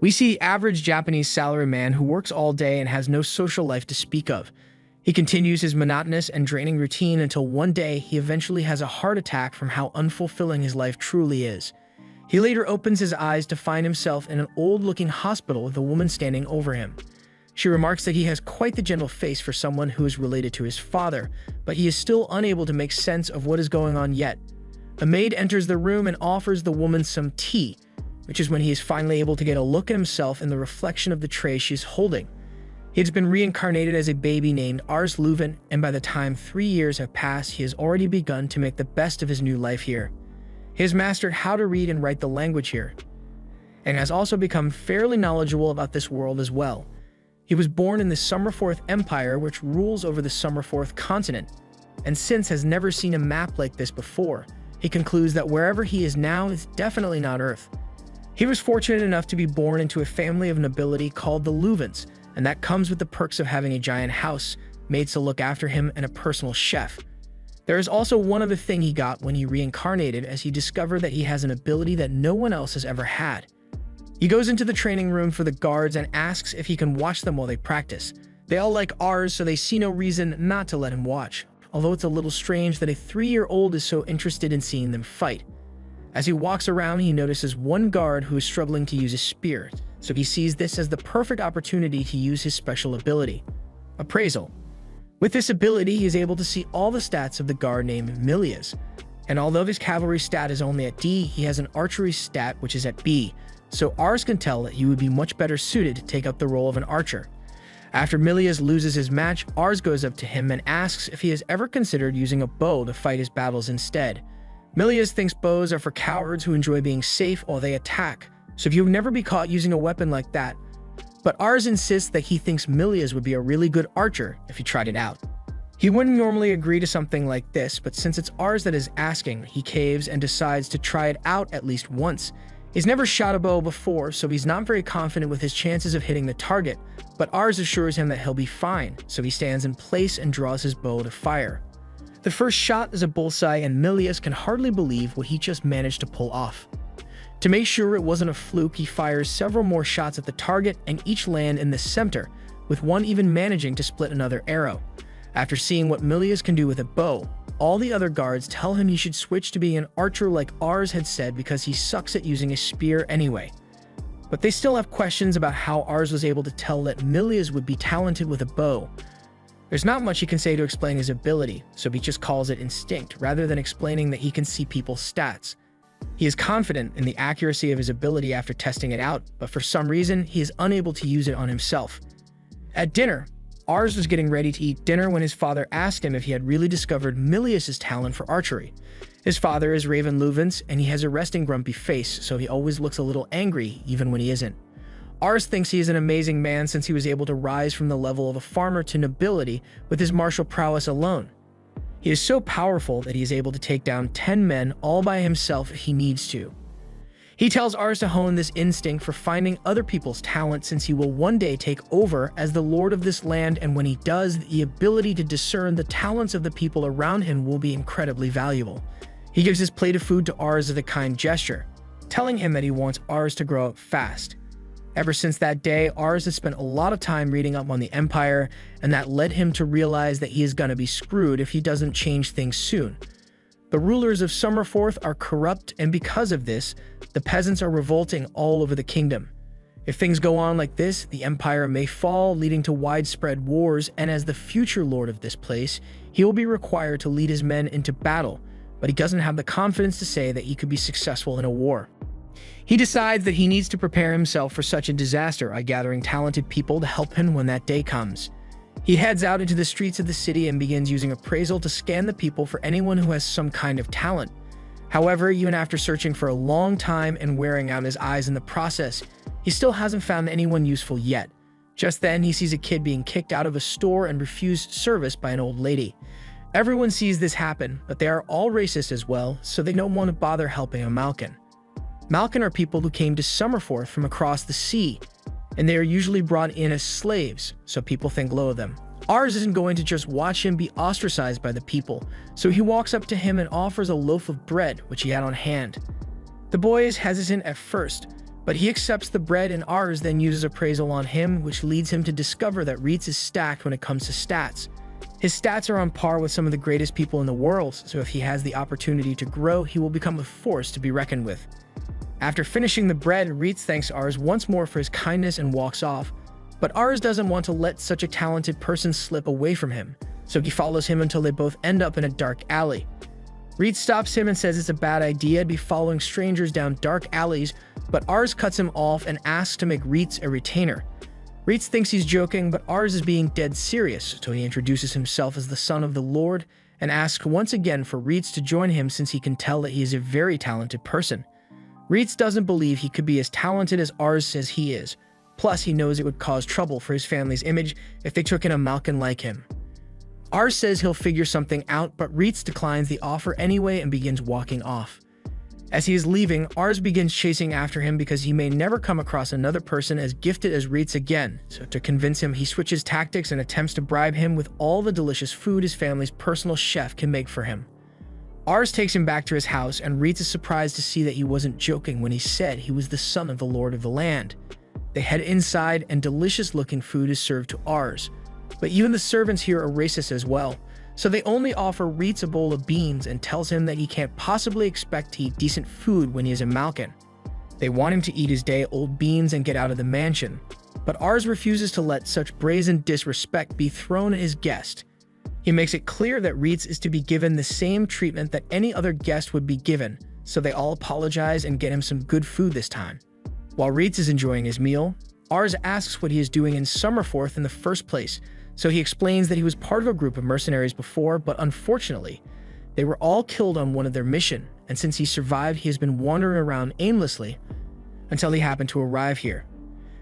We see the average Japanese salaryman who works all day and has no social life to speak of. He continues his monotonous and draining routine until one day he eventually has a heart attack from how unfulfilling his life truly is. He later opens his eyes to find himself in an old-looking hospital with a woman standing over him. She remarks that he has quite the gentle face for someone who is related to his father, but he is still unable to make sense of what is going on yet. A maid enters the room and offers the woman some tea, which is when he is finally able to get a look at himself in the reflection of the tray she's holding. He has been reincarnated as a baby named Ars Louvent, and by the time 3 years have passed, he has already begun to make the best of his new life here. He has mastered how to read and write the language here, and has also become fairly knowledgeable about this world as well. He was born in the Summerforth Empire, which rules over the Summerforth continent, and since has never seen a map like this before, he concludes that wherever he is now is definitely not Earth. He was fortunate enough to be born into a family of nobility called the Louvents, and that comes with the perks of having a giant house, maids to look after him, and a personal chef. There is also one other thing he got when he reincarnated, as he discovered that he has an ability that no one else has ever had. He goes into the training room for the guards and asks if he can watch them while they practice. They all like Ars, so they see no reason not to let him watch, although it's a little strange that a 3-year-old is so interested in seeing them fight. As he walks around, he notices one guard who is struggling to use a spear, so he sees this as the perfect opportunity to use his special ability, Appraisal. With this ability, he is able to see all the stats of the guard named Milius, and although his cavalry stat is only at D, he has an archery stat which is at B, so Ars can tell that he would be much better suited to take up the role of an archer. After Milius loses his match, Ars goes up to him and asks if he has ever considered using a bow to fight his battles instead. Milius thinks bows are for cowards who enjoy being safe while they attack, so if you would never be caught using a weapon like that. But Ars insists that he thinks Milius would be a really good archer if he tried it out. He wouldn't normally agree to something like this, but since it's Ars that is asking, he caves and decides to try it out at least once. He's never shot a bow before, so he's not very confident with his chances of hitting the target, but Ars assures him that he'll be fine, so he stands in place and draws his bow to fire. The first shot is a bullseye, and Milius can hardly believe what he just managed to pull off. To make sure it wasn't a fluke, he fires several more shots at the target, and each land in the center, with one even managing to split another arrow. After seeing what Milius can do with a bow, all the other guards tell him he should switch to being an archer like Ars had said because he sucks at using a spear anyway. But they still have questions about how Ars was able to tell that Milius would be talented with a bow. There's not much he can say to explain his ability, so he just calls it instinct rather than explaining that he can see people's stats. He is confident in the accuracy of his ability after testing it out, but for some reason, he is unable to use it on himself. At dinner, Ars was getting ready to eat dinner when his father asked him if he had really discovered Milius's talent for archery. His father is Raven Louvens, and he has a resting grumpy face, so he always looks a little angry even when he isn't. Ars thinks he is an amazing man since he was able to rise from the level of a farmer to nobility with his martial prowess alone. He is so powerful that he is able to take down 10 men all by himself if he needs to. He tells Ars to hone this instinct for finding other people's talent since he will one day take over as the lord of this land, and when he does, the ability to discern the talents of the people around him will be incredibly valuable. He gives his plate of food to Ars as a kind gesture, telling him that he wants Ars to grow up fast. Ever since that day, Ars has spent a lot of time reading up on the Empire, and that led him to realize that he is gonna be screwed if he doesn't change things soon. The rulers of Summerforth are corrupt, and because of this, the peasants are revolting all over the kingdom. If things go on like this, the Empire may fall, leading to widespread wars, and as the future lord of this place, he will be required to lead his men into battle, but he doesn't have the confidence to say that he could be successful in a war. He decides that he needs to prepare himself for such a disaster by gathering talented people to help him when that day comes. He heads out into the streets of the city and begins using appraisal to scan the people for anyone who has some kind of talent. However, even after searching for a long time and wearing out his eyes in the process, he still hasn't found anyone useful yet. Just then, he sees a kid being kicked out of a store and refused service by an old lady. Everyone sees this happen, but they are all racist as well, so they don't want to bother helping a Malkin. Malkin are people who came to Summerforth from across the sea, and they are usually brought in as slaves, so people think low of them. Ars isn't going to just watch him be ostracized by the people, so he walks up to him and offers a loaf of bread, which he had on hand. The boy is hesitant at first, But he accepts the bread, and Ars then uses appraisal on him, which leads him to discover that Reitz is stacked when it comes to stats. His stats are on par with some of the greatest people in the world, so if he has the opportunity to grow, he will become a force to be reckoned with. After finishing the bread, Reitz thanks Ars once more for his kindness and walks off. But Ars doesn't want to let such a talented person slip away from him, so he follows him until they both end up in a dark alley. Reitz stops him and says it's a bad idea to be following strangers down dark alleys, but Ars cuts him off and asks to make Reitz a retainer. Reitz thinks he's joking, but Ars is being dead serious, so he introduces himself as the son of the Lord and asks once again for Reitz to join him since he can tell that he is a very talented person. Reitz doesn't believe he could be as talented as Ars says he is. Plus, he knows it would cause trouble for his family's image if they took in a Malkin like him. Ars says he'll figure something out, but Reitz declines the offer anyway and begins walking off. As he is leaving, Ars begins chasing after him because he may never come across another person as gifted as Reitz again, so to convince him, he switches tactics and attempts to bribe him with all the delicious food his family's personal chef can make for him. Ars takes him back to his house, and Reitz is surprised to see that he wasn't joking when he said he was the son of the Lord of the land. They head inside, and delicious-looking food is served to Ars. But even the servants here are racist as well, so they only offer Reitz a bowl of beans and tells him that he can't possibly expect to eat decent food when he is a Malkin. They want him to eat his day-old beans and get out of the mansion, but Ars refuses to let such brazen disrespect be thrown at his guest. He makes it clear that Reitz is to be given the same treatment that any other guest would be given, so they all apologize and get him some good food this time. While Reitz is enjoying his meal, Ars asks what he is doing in Summerforth in the first place, so he explains that he was part of a group of mercenaries before, but unfortunately, they were all killed on one of their mission, and since he survived, he has been wandering around aimlessly until he happened to arrive here.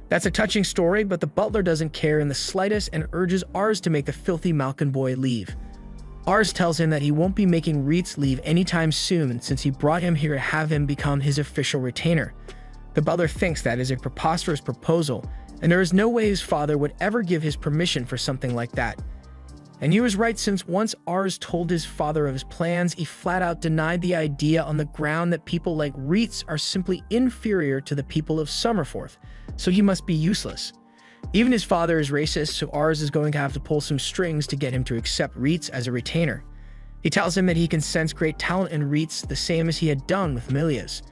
That's a touching story, but the butler doesn't care in the slightest and urges Ars to make the filthy Malkin boy leave. Ars tells him that he won't be making Reitz leave anytime soon since he brought him here to have him become his official retainer. The butler thinks that is a preposterous proposal, and there is no way his father would ever give his permission for something like that. And he was right, since once Ars told his father of his plans, he flat out denied the idea on the ground that people like Reitz are simply inferior to the people of Summerforth, so he must be useless. Even his father is racist, so Ars is going to have to pull some strings to get him to accept Reitz as a retainer. He tells him that he can sense great talent in Reitz, the same as he had done with Milia's.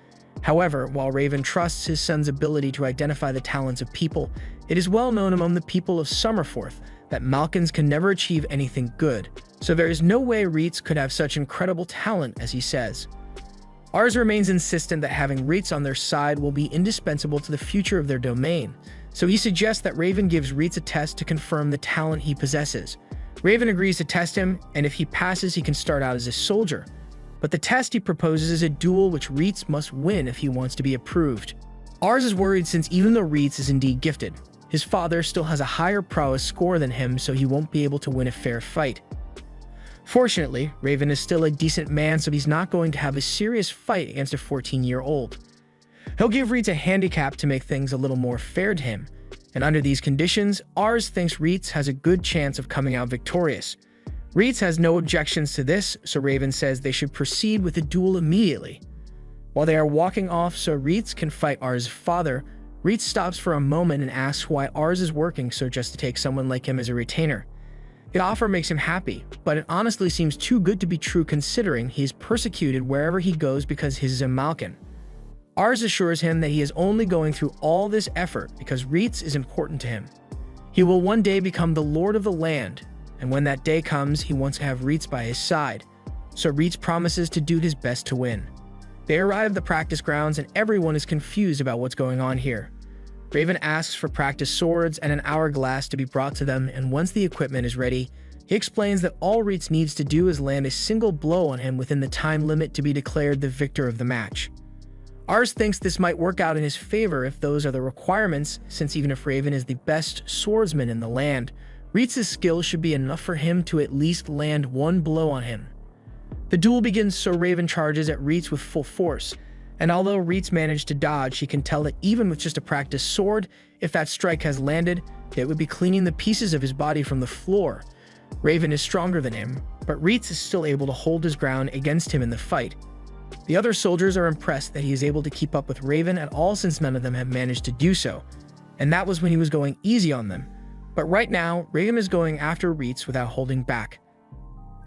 However, while Raven trusts his son's ability to identify the talents of people, it is well known among the people of Summerforth that Malkins can never achieve anything good, so there is no way Reitz could have such incredible talent as he says. Ars remains insistent that having Reitz on their side will be indispensable to the future of their domain, so he suggests that Raven gives Reitz a test to confirm the talent he possesses. Raven agrees to test him, and if he passes, he can start out as a soldier. But the test he proposes is a duel which Reitz must win if he wants to be approved. Ars is worried since even though Reitz is indeed gifted, his father still has a higher prowess score than him, so he won't be able to win a fair fight. Fortunately, Raven is still a decent man, so he's not going to have a serious fight against a 14-year-old. He'll give Reitz a handicap to make things a little more fair to him, and under these conditions, Ars thinks Reitz has a good chance of coming out victorious. Reitz has no objections to this, so Raven says they should proceed with the duel immediately. While they are walking off so Reitz can fight Ars' father, Reitz stops for a moment and asks why Ars is working so just to take someone like him as a retainer. The offer makes him happy, but it honestly seems too good to be true considering he is persecuted wherever he goes because he is a Malkin. Ars assures him that he is only going through all this effort because Reitz is important to him. He will one day become the Lord of the land, and when that day comes, he wants to have Reitz by his side, so Reitz promises to do his best to win. They arrive at the practice grounds and everyone is confused about what's going on here. Raven asks for practice swords and an hourglass to be brought to them, and once the equipment is ready, he explains that all Reitz needs to do is land a single blow on him within the time limit to be declared the victor of the match. Ars thinks this might work out in his favor if those are the requirements, since even if Raven is the best swordsman in the land, Reitz's skill should be enough for him to at least land one blow on him. The duel begins so Raven charges at Reitz with full force, and although Reitz managed to dodge, he can tell that even with just a practice sword, if that strike has landed, it would be cleaning the pieces of his body from the floor. Raven is stronger than him, but Reitz is still able to hold his ground against him in the fight. The other soldiers are impressed that he is able to keep up with Raven at all since none of them have managed to do so, and that was when he was going easy on them. But right now, Raven is going after Reitz without holding back.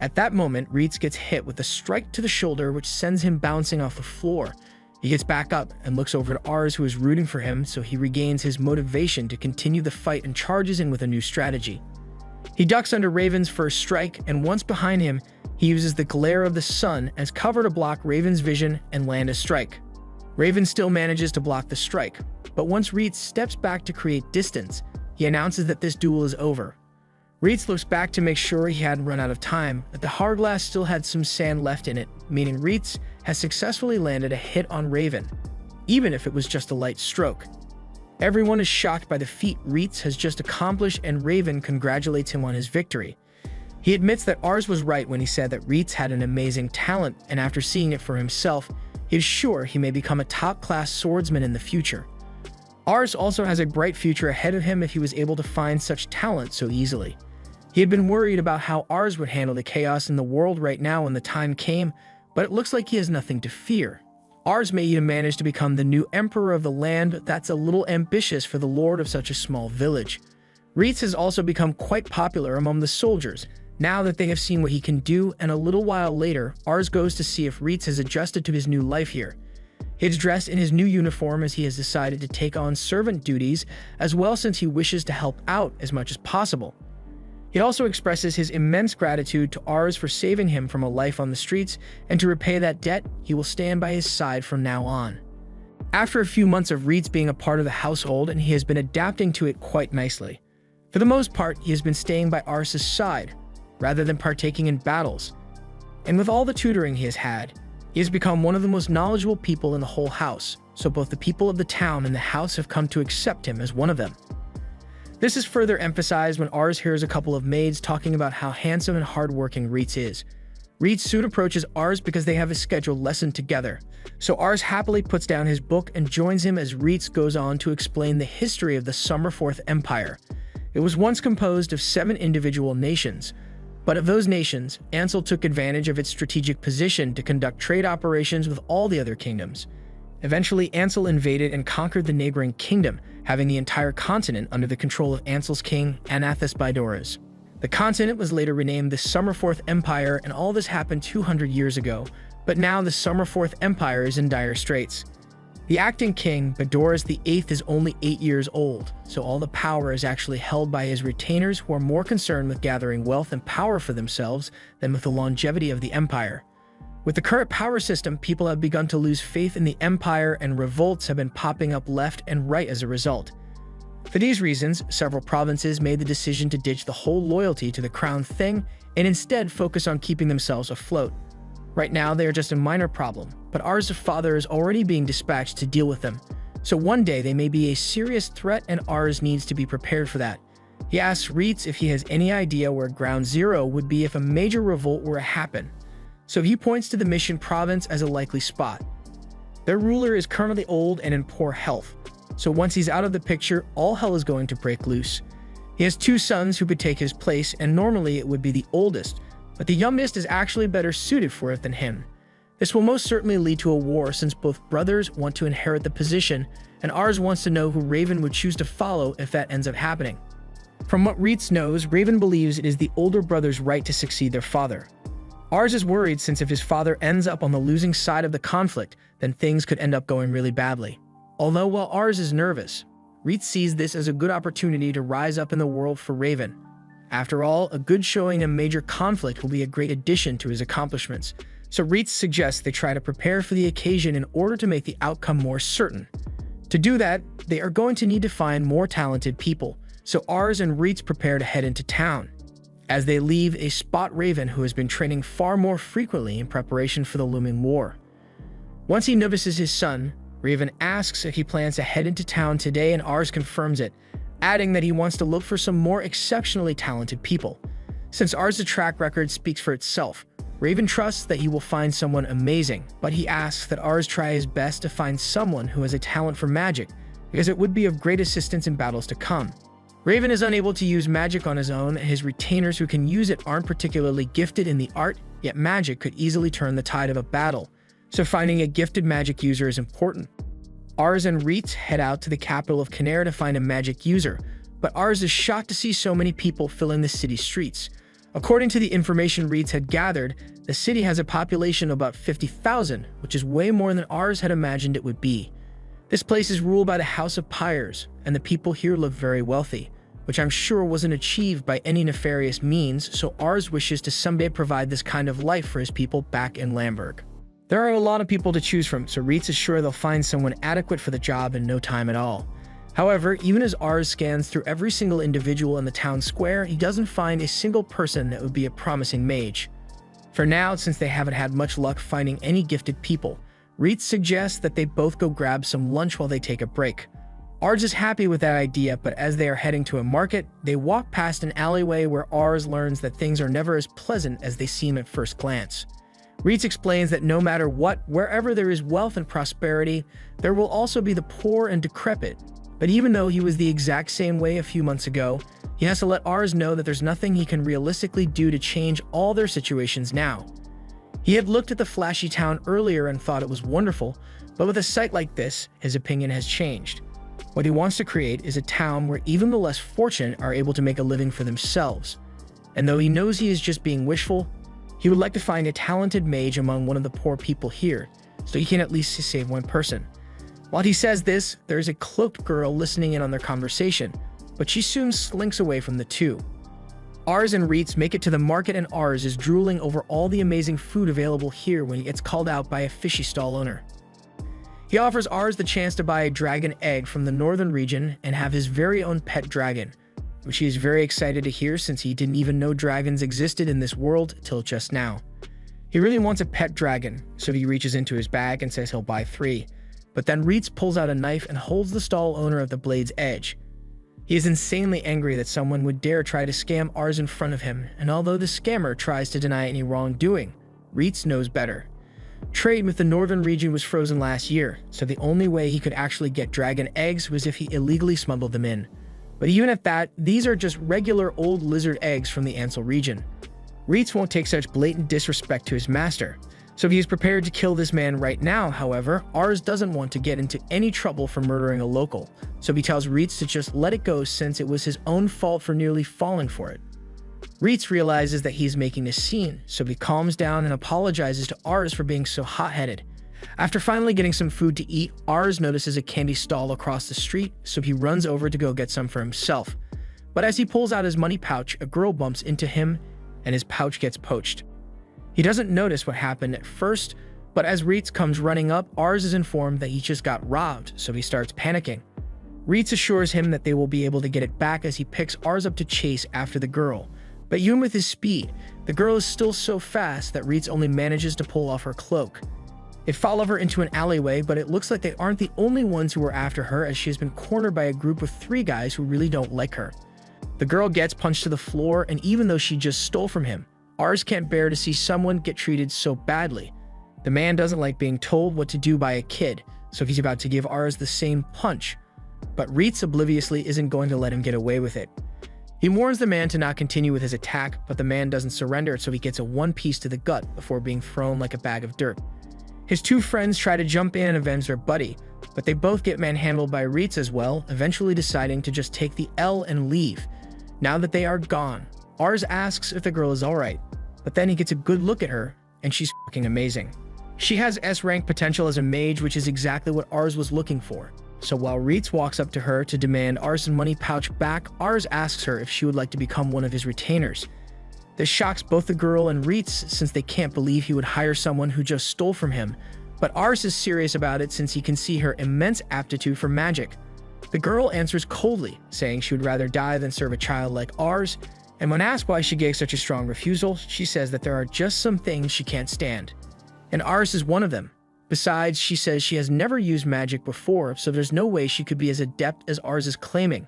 At that moment, Reitz gets hit with a strike to the shoulder which sends him bouncing off the floor. He gets back up and looks over to Ars, who is rooting for him, so he regains his motivation to continue the fight and charges in with a new strategy. He ducks under Raven's first strike, and once behind him, he uses the glare of the sun as cover to block Raven's vision and land a strike. Raven still manages to block the strike, but once Reitz steps back to create distance, he announces that this duel is over. Reitz looks back to make sure he hadn't run out of time, that the hourglass still had some sand left in it, meaning Reitz has successfully landed a hit on Raven, even if it was just a light stroke. Everyone is shocked by the feat Reitz has just accomplished, and Raven congratulates him on his victory. He admits that Ars was right when he said that Reitz had an amazing talent, and after seeing it for himself, he is sure he may become a top-class swordsman in the future. Ars also has a bright future ahead of him if he was able to find such talent so easily. He had been worried about how Ars would handle the chaos in the world right now when the time came, but it looks like he has nothing to fear. Ars may even manage to become the new emperor of the land, but that's a little ambitious for the lord of such a small village. Reitz has also become quite popular among the soldiers, now that they have seen what he can do, and a little while later, Ars goes to see if Reitz has adjusted to his new life here. He is dressed in his new uniform as he has decided to take on servant duties as well, since he wishes to help out as much as possible. He also expresses his immense gratitude to Ars for saving him from a life on the streets, and to repay that debt, he will stand by his side from now on. After a few months of Reitz being a part of the household, and he has been adapting to it quite nicely. For the most part, he has been staying by Ars' side, rather than partaking in battles. And with all the tutoring he has had, he has become one of the most knowledgeable people in the whole house, so both the people of the town and the house have come to accept him as one of them. This is further emphasized when Ars hears a couple of maids talking about how handsome and hardworking Reitz is. Reitz soon approaches Ars because they have a scheduled lesson together, so Ars happily puts down his book and joins him as Reitz goes on to explain the history of the Summerforth Empire. It was once composed of 7 individual nations, but of those nations, Ansel took advantage of its strategic position to conduct trade operations with all the other kingdoms. Eventually, Ansel invaded and conquered the neighboring kingdom, having the entire continent under the control of Ansel's king, Anathasbidoras. The continent was later renamed the Summerforth Empire, and all this happened 200 years ago, but now the Summerforth Empire is in dire straits. The acting king, Bidoras VIII, is only 8 years old, so all the power is actually held by his retainers, who are more concerned with gathering wealth and power for themselves than with the longevity of the empire. With the current power system, people have begun to lose faith in the empire, and revolts have been popping up left and right as a result. For these reasons, several provinces made the decision to ditch the whole loyalty to the crown thing and instead focus on keeping themselves afloat. Right now, they are just a minor problem, but Ars' father is already being dispatched to deal with them. So one day they may be a serious threat, and Ars needs to be prepared for that. He asks Reitz if he has any idea where Ground Zero would be if a major revolt were to happen. So he points to the Mission province as a likely spot. Their ruler is currently old and in poor health, so once he's out of the picture, all hell is going to break loose. He has 2 sons who could take his place, and normally it would be the oldest, but the youngest is actually better suited for it than him. This will most certainly lead to a war, since both brothers want to inherit the position, and Ars wants to know who Raven would choose to follow if that ends up happening. From what Reitz knows, Raven believes it is the older brother's right to succeed their father. Ars is worried, since if his father ends up on the losing side of the conflict, then things could end up going really badly. Although while Ars is nervous, Reitz sees this as a good opportunity to rise up in the world for Raven. After all, a good showing in a major conflict will be a great addition to his accomplishments, so Reitz suggests they try to prepare for the occasion in order to make the outcome more certain. To do that, they are going to need to find more talented people, so Ars and Reitz prepare to head into town. As they leave, they spot Raven, who has been training far more frequently in preparation for the looming war. Once he notices his son, Raven asks if he plans to head into town today, and Ars confirms it, adding that he wants to look for some more exceptionally talented people. Since Ars' track record speaks for itself, Raven trusts that he will find someone amazing, but he asks that Ars try his best to find someone who has a talent for magic, because it would be of great assistance in battles to come. Raven is unable to use magic on his own, and his retainers who can use it aren't particularly gifted in the art, yet magic could easily turn the tide of a battle. so finding a gifted magic user is important. Ars and Reitz head out to the capital of Canare to find a magic user, but Ars is shocked to see so many people filling the city streets. According to the information Reitz had gathered, the city has a population of about 50,000, which is way more than Ars had imagined it would be. This place is ruled by the House of Pyres, and the people here look very wealthy, which I'm sure wasn't achieved by any nefarious means, so Ars wishes to someday provide this kind of life for his people back in Lamberg. There are a lot of people to choose from, so Reitz is sure they'll find someone adequate for the job in no time at all. However, even as Ars scans through every single individual in the town square, he doesn't find a single person that would be a promising mage. For now, since they haven't had much luck finding any gifted people, Reitz suggests that they both go grab some lunch while they take a break. Ars is happy with that idea, but as they are heading to a market, they walk past an alleyway where Ars learns that things are never as pleasant as they seem at first glance. Reitz explains that no matter what, wherever there is wealth and prosperity, there will also be the poor and decrepit. But even though he was the exact same way a few months ago, he has to let Ars know that there's nothing he can realistically do to change all their situations now. He had looked at the flashy town earlier and thought it was wonderful, but with a sight like this, his opinion has changed. What he wants to create is a town where even the less fortunate are able to make a living for themselves. And though he knows he is just being wishful, he would like to find a talented mage among one of the poor people here, so he can at least save one person. While he says this, there is a cloaked girl listening in on their conversation, but she soon slinks away from the two. Ars and Reitz make it to the market, and Ars is drooling over all the amazing food available here when he gets called out by a fishy stall owner. He offers Ars the chance to buy a dragon egg from the northern region and have his very own pet dragon, which he is very excited to hear since he didn't even know dragons existed in this world till just now. He really wants a pet dragon, so he reaches into his bag and says he'll buy 3. But then Reitz pulls out a knife and holds the stall owner at the blade's edge. He is insanely angry that someone would dare try to scam Ars in front of him, and although the scammer tries to deny any wrongdoing, Reitz knows better. Trade with the northern region was frozen last year, so the only way he could actually get dragon eggs was if he illegally smuggled them in. But even at that, these are just regular old lizard eggs from the Ansel region. Reitz won't take such blatant disrespect to his master, so he is prepared to kill this man right now. However, Ars doesn't want to get into any trouble for murdering a local, so he tells Reitz to just let it go since it was his own fault for nearly falling for it. Reitz realizes that he is making a scene, so he calms down and apologizes to Ars for being so hot-headed. After finally getting some food to eat, Ars notices a candy stall across the street, so he runs over to go get some for himself. But as he pulls out his money pouch, a girl bumps into him, and his pouch gets poached. He doesn't notice what happened at first, but as Reitz comes running up, Ars is informed that he just got robbed, so he starts panicking. Reitz assures him that they will be able to get it back as he picks Ars up to chase after the girl. But even with his speed, the girl is still so fast that Reitz only manages to pull off her cloak. They follow her into an alleyway, but it looks like they aren't the only ones who are after her, as she has been cornered by a group of 3 guys who really don't like her. The girl gets punched to the floor, and even though she just stole from him, Ars can't bear to see someone get treated so badly. The man doesn't like being told what to do by a kid, so he's about to give Ars the same punch. But Reitz obliviously isn't going to let him get away with it. He warns the man to not continue with his attack, but the man doesn't surrender, so he gets a 1 piece to the gut before being thrown like a bag of dirt. His 2 friends try to jump in and avenge their buddy, but they both get manhandled by Reitz as well, eventually deciding to just take the L and leave. Now that they are gone, Ars asks if the girl is alright, but then he gets a good look at her, and she's fucking amazing. She has S-rank potential as a mage, which is exactly what Ars was looking for. So while Reitz walks up to her to demand Ars' money pouch back, Ars asks her if she would like to become one of his retainers. This shocks both the girl and Reitz since they can't believe he would hire someone who just stole from him, but Ars is serious about it since he can see her immense aptitude for magic. The girl answers coldly, saying she would rather die than serve a child like Ars, and when asked why she gave such a strong refusal, she says that there are just some things she can't stand. And Ars is one of them. Besides, she says she has never used magic before, so there's no way she could be as adept as Ars is claiming.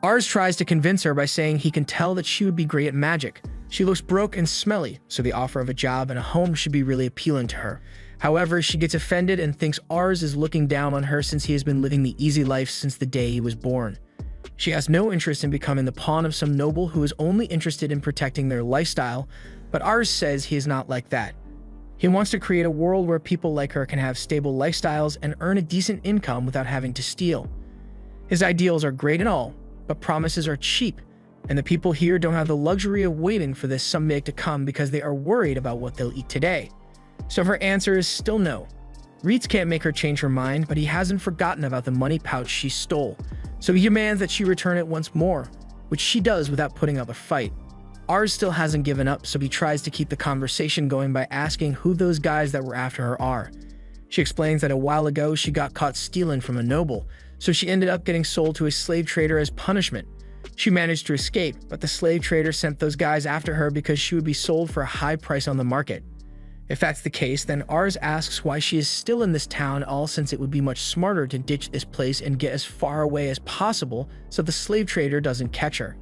Ars tries to convince her by saying he can tell that she would be great at magic. She looks broke and smelly, so the offer of a job and a home should be really appealing to her. However, she gets offended and thinks Ars is looking down on her since he has been living the easy life since the day he was born. She has no interest in becoming the pawn of some noble who is only interested in protecting their lifestyle, but Ars says he is not like that. He wants to create a world where people like her can have stable lifestyles and earn a decent income without having to steal. His ideals are great and all, but promises are cheap, and the people here don't have the luxury of waiting for this someday to come because they are worried about what they'll eat today. So her answer is still no. Reitz can't make her change her mind, but he hasn't forgotten about the money pouch she stole, so he demands that she return it once more, which she does without putting up a fight. Ars still hasn't given up, so he tries to keep the conversation going by asking who those guys that were after her are. She explains that a while ago she got caught stealing from a noble, so she ended up getting sold to a slave trader as punishment. She managed to escape, but the slave trader sent those guys after her because she would be sold for a high price on the market. If that's the case, then Ars asks why she is still in this town, all since it would be much smarter to ditch this place and get as far away as possible so the slave trader doesn't catch her.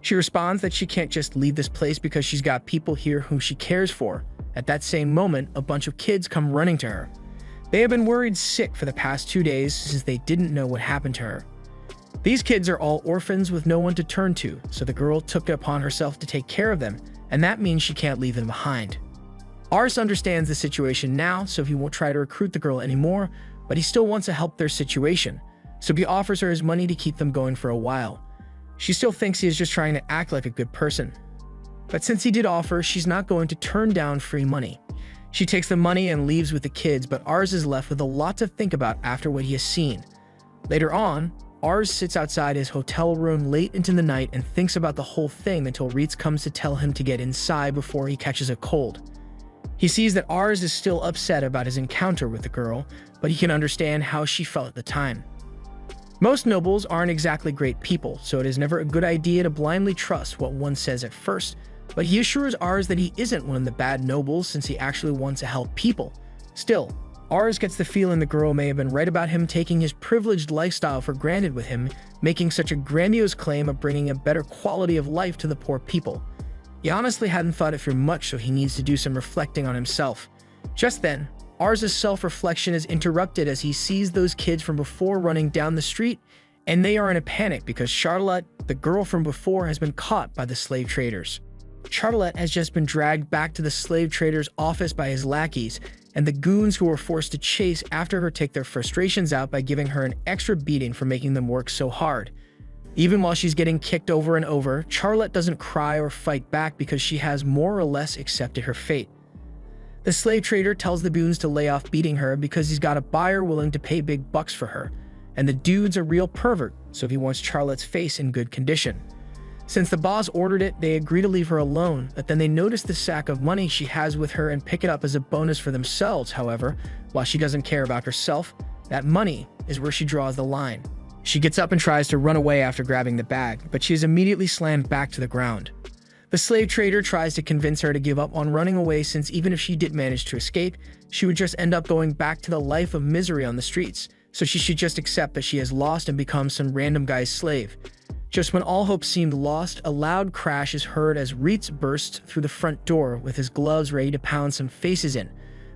She responds that she can't just leave this place because she's got people here whom she cares for. At that same moment, a bunch of kids come running to her. They have been worried sick for the past 2 days since they didn't know what happened to her. These kids are all orphans with no one to turn to, so the girl took it upon herself to take care of them, and that means she can't leave them behind. Ars understands the situation now, so he won't try to recruit the girl anymore, but he still wants to help their situation, so he offers her his money to keep them going for a while. She still thinks he is just trying to act like a good person. But since he did offer, she's not going to turn down free money. She takes the money and leaves with the kids, but Ars is left with a lot to think about after what he has seen. Later on, Ars sits outside his hotel room late into the night and thinks about the whole thing until Reitz comes to tell him to get inside before he catches a cold. He sees that Ars is still upset about his encounter with the girl, but he can understand how she felt at the time. Most nobles aren't exactly great people, so it is never a good idea to blindly trust what one says at first, but he assures Ars that he isn't one of the bad nobles since he actually wants to help people. Still, Ars gets the feeling the girl may have been right about him taking his privileged lifestyle for granted with him, making such a grandiose claim of bringing a better quality of life to the poor people. He honestly hadn't thought it through much, so he needs to do some reflecting on himself. Just then, Ars' self-reflection is interrupted as he sees those kids from before running down the street, and they are in a panic because Charlotte, the girl from before, has been caught by the slave traders. Charlotte has just been dragged back to the slave trader's office by his lackeys, and the goons who were forced to chase after her take their frustrations out by giving her an extra beating for making them work so hard. Even while she's getting kicked over and over, Charlotte doesn't cry or fight back because she has more or less accepted her fate. The slave trader tells the goons to lay off beating her because he's got a buyer willing to pay big bucks for her, and the dude's a real pervert, so he wants Charlotte's face in good condition. Since the boss ordered it, they agree to leave her alone, but then they notice the sack of money she has with her and pick it up as a bonus for themselves. However, while she doesn't care about herself, that money is where she draws the line. She gets up and tries to run away after grabbing the bag, but she is immediately slammed back to the ground. The slave trader tries to convince her to give up on running away since even if she did manage to escape, she would just end up going back to the life of misery on the streets, so she should just accept that she has lost and become some random guy's slave. Just when all hope seemed lost, a loud crash is heard as Reitz bursts through the front door with his gloves ready to pound some faces in.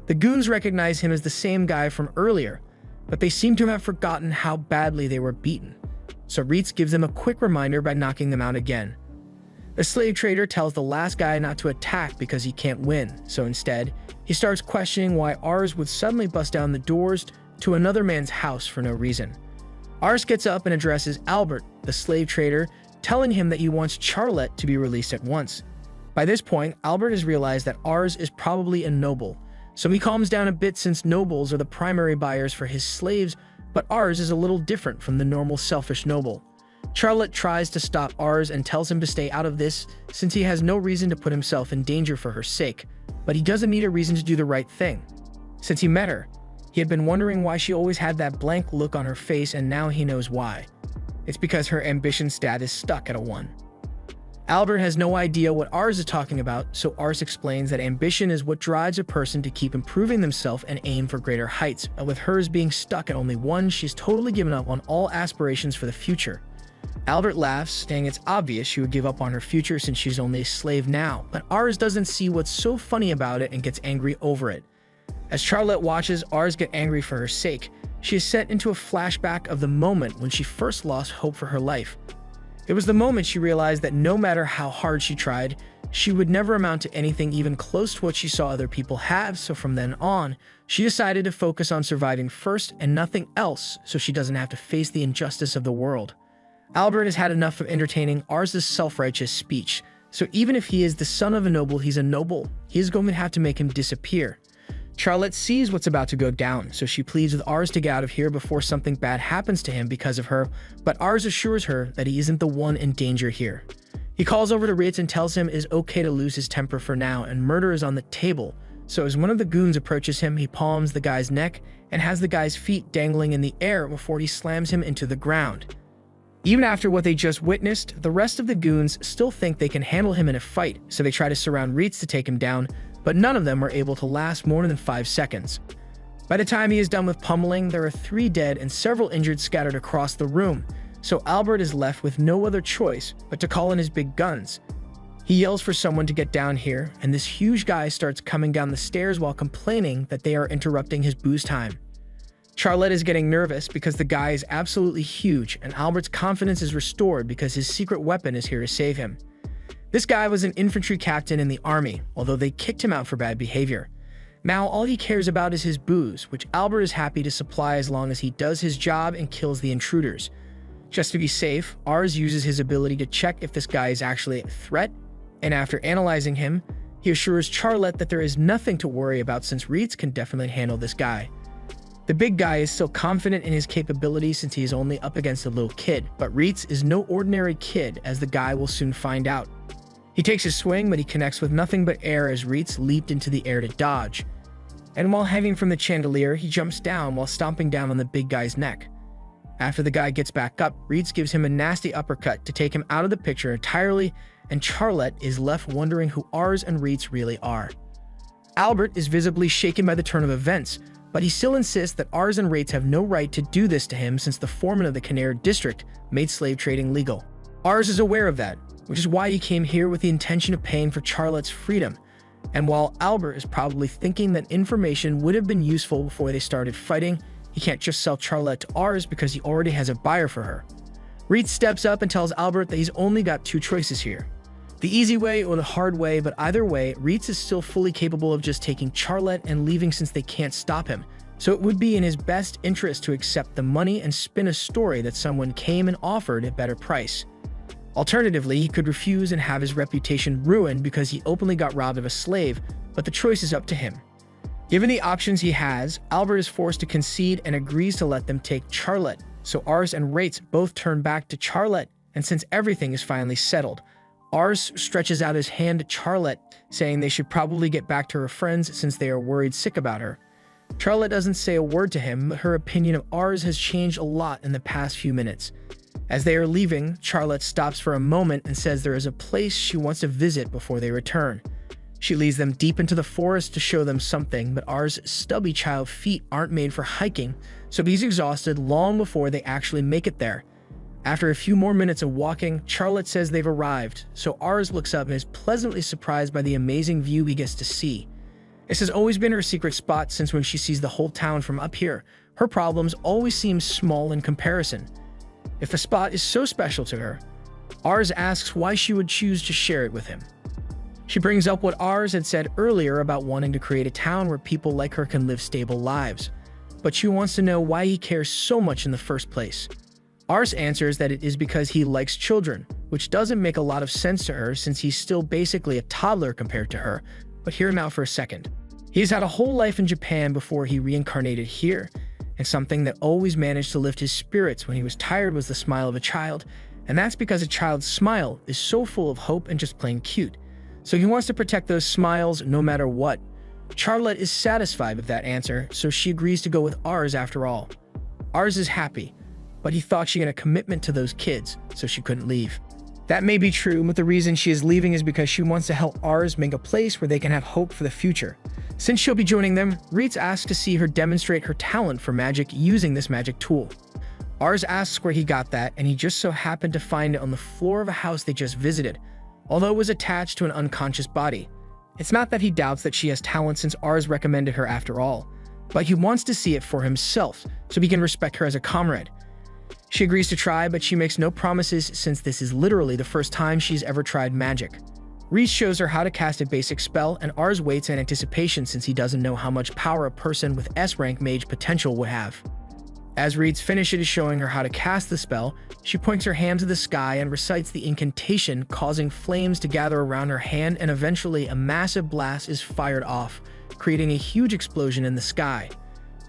The goons recognize him as the same guy from earlier, but they seem to have forgotten how badly they were beaten. So Reitz gives them a quick reminder by knocking them out again. The slave trader tells the last guy not to attack because he can't win, so instead, he starts questioning why Ars would suddenly bust down the doors to another man's house for no reason. Ars gets up and addresses Albert, the slave trader, telling him that he wants Charlotte to be released at once. By this point, Albert has realized that Ars is probably a noble, so he calms down a bit since nobles are the primary buyers for his slaves, but Ars is a little different from the normal selfish noble. Charlotte tries to stop Ars and tells him to stay out of this since he has no reason to put himself in danger for her sake, but he doesn't need a reason to do the right thing. Since he met her, he had been wondering why she always had that blank look on her face, and now he knows why. It's because her ambition stat is stuck at a 1. Albert has no idea what Ars is talking about, so Ars explains that ambition is what drives a person to keep improving themselves and aim for greater heights, but with hers being stuck at only 1, she's totally given up on all aspirations for the future. Albert laughs, saying it's obvious she would give up on her future since she's only a slave now, but Ars doesn't see what's so funny about it and gets angry over it. As Charlotte watches Ars get angry for her sake, she is sent into a flashback of the moment when she first lost hope for her life. It was the moment she realized that no matter how hard she tried, she would never amount to anything even close to what she saw other people have, so from then on, she decided to focus on surviving first and nothing else so she doesn't have to face the injustice of the world. Albert has had enough of entertaining Ars' self-righteous speech, so even if he is the son of a noble, he's a noble. He is going to have to make him disappear. Charlotte sees what's about to go down, so she pleads with Ars to get out of here before something bad happens to him because of her, but Ars assures her that he isn't the one in danger here. He calls over to Ritz and tells him it is okay to lose his temper for now and murder is on the table, so as one of the goons approaches him, he palms the guy's neck and has the guy's feet dangling in the air before he slams him into the ground. Even after what they just witnessed, the rest of the goons still think they can handle him in a fight, so they try to surround Ritz to take him down, but none of them are able to last more than 5 seconds. By the time he is done with pummeling, there are 3 dead and several injured scattered across the room, so Albert is left with no other choice but to call in his big guns. He yells for someone to get down here, and this huge guy starts coming down the stairs while complaining that they are interrupting his booze time. Charlotte is getting nervous because the guy is absolutely huge, and Albert's confidence is restored because his secret weapon is here to save him. This guy was an infantry captain in the army, although they kicked him out for bad behavior. Now all he cares about is his booze, which Albert is happy to supply as long as he does his job and kills the intruders. Just to be safe, Ars uses his ability to check if this guy is actually a threat, and after analyzing him, he assures Charlotte that there is nothing to worry about since Ritz can definitely handle this guy. The big guy is still confident in his capabilities since he is only up against a little kid, but Ritz is no ordinary kid, as the guy will soon find out. He takes his swing, but he connects with nothing but air as Ritz leaped into the air to dodge. And while hanging from the chandelier, he jumps down while stomping down on the big guy's neck. After the guy gets back up, Ritz gives him a nasty uppercut to take him out of the picture entirely, and Charlotte is left wondering who Ars and Ritz really are. Albert is visibly shaken by the turn of events, but he still insists that Ars and Ritz have no right to do this to him since the foreman of the Canary district made slave trading legal. Ars is aware of that, which is why he came here with the intention of paying for Charlotte's freedom. And while Albert is probably thinking that information would have been useful before they started fighting, he can't just sell Charlotte to Ars because he already has a buyer for her. Ritz steps up and tells Albert that he's only got 2 choices here: the easy way or the hard way, but either way, Ritz is still fully capable of just taking Charlotte and leaving since they can't stop him, so it would be in his best interest to accept the money and spin a story that someone came and offered a better price. Alternatively, he could refuse and have his reputation ruined because he openly got robbed of a slave, but the choice is up to him. Given the options he has, Albert is forced to concede and agrees to let them take Charlotte, so Ars and Ritz both turn back to Charlotte, and since everything is finally settled, Ars stretches out his hand to Charlotte, saying they should probably get back to her friends since they are worried sick about her. Charlotte doesn't say a word to him, but her opinion of Ars has changed a lot in the past few minutes. As they are leaving, Charlotte stops for a moment and says there is a place she wants to visit before they return. She leads them deep into the forest to show them something, but Ars' stubby child feet aren't made for hiking, so he's exhausted long before they actually make it there. After a few more minutes of walking, Charlotte says they've arrived, so Ars looks up and is pleasantly surprised by the amazing view he gets to see. This has always been her secret spot since when she sees the whole town from up here. Her problems always seem small in comparison. If the spot is so special to her, Ars asks why she would choose to share it with him. She brings up what Ars had said earlier about wanting to create a town where people like her can live stable lives, but she wants to know why he cares so much in the first place. Ars answers that it is because he likes children, which doesn't make a lot of sense to her since he's still basically a toddler compared to her, but hear him out for a second. He's had a whole life in Japan before he reincarnated here, and something that always managed to lift his spirits when he was tired was the smile of a child, and that's because a child's smile is so full of hope and just plain cute. So he wants to protect those smiles no matter what. Charlotte is satisfied with that answer, so she agrees to go with Ars after all. Ars is happy, but he thought she had a commitment to those kids, so she couldn't leave. That may be true, but the reason she is leaving is because she wants to help Ars make a place where they can have hope for the future. Since she'll be joining them, Ritz asks to see her demonstrate her talent for magic using this magic tool. Ars asks where he got that, and he just so happened to find it on the floor of a house they just visited, although it was attached to an unconscious body. It's not that he doubts that she has talent since Ars recommended her after all, but he wants to see it for himself so he can respect her as a comrade. She agrees to try, but she makes no promises since this is literally the first time she's ever tried magic. Reese shows her how to cast a basic spell, and Ars waits in anticipation since he doesn't know how much power a person with S-rank mage potential would have. As Reese finishes showing her how to cast the spell, she points her hand to the sky and recites the incantation, causing flames to gather around her hand, and eventually a massive blast is fired off, creating a huge explosion in the sky.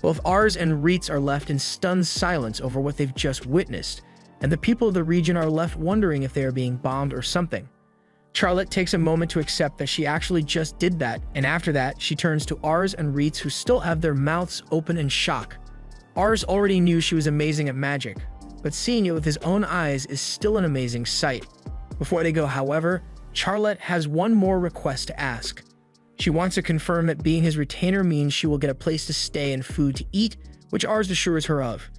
Both Ars and Reitz are left in stunned silence over what they've just witnessed, and the people of the region are left wondering if they are being bombed or something. Charlotte takes a moment to accept that she actually just did that, and after that, she turns to Ars and Reitz, who still have their mouths open in shock. Ars already knew she was amazing at magic, but seeing it with his own eyes is still an amazing sight. Before they go, however, Charlotte has one more request to ask. She wants to confirm that being his retainer means she will get a place to stay and food to eat, which Ars assures her of.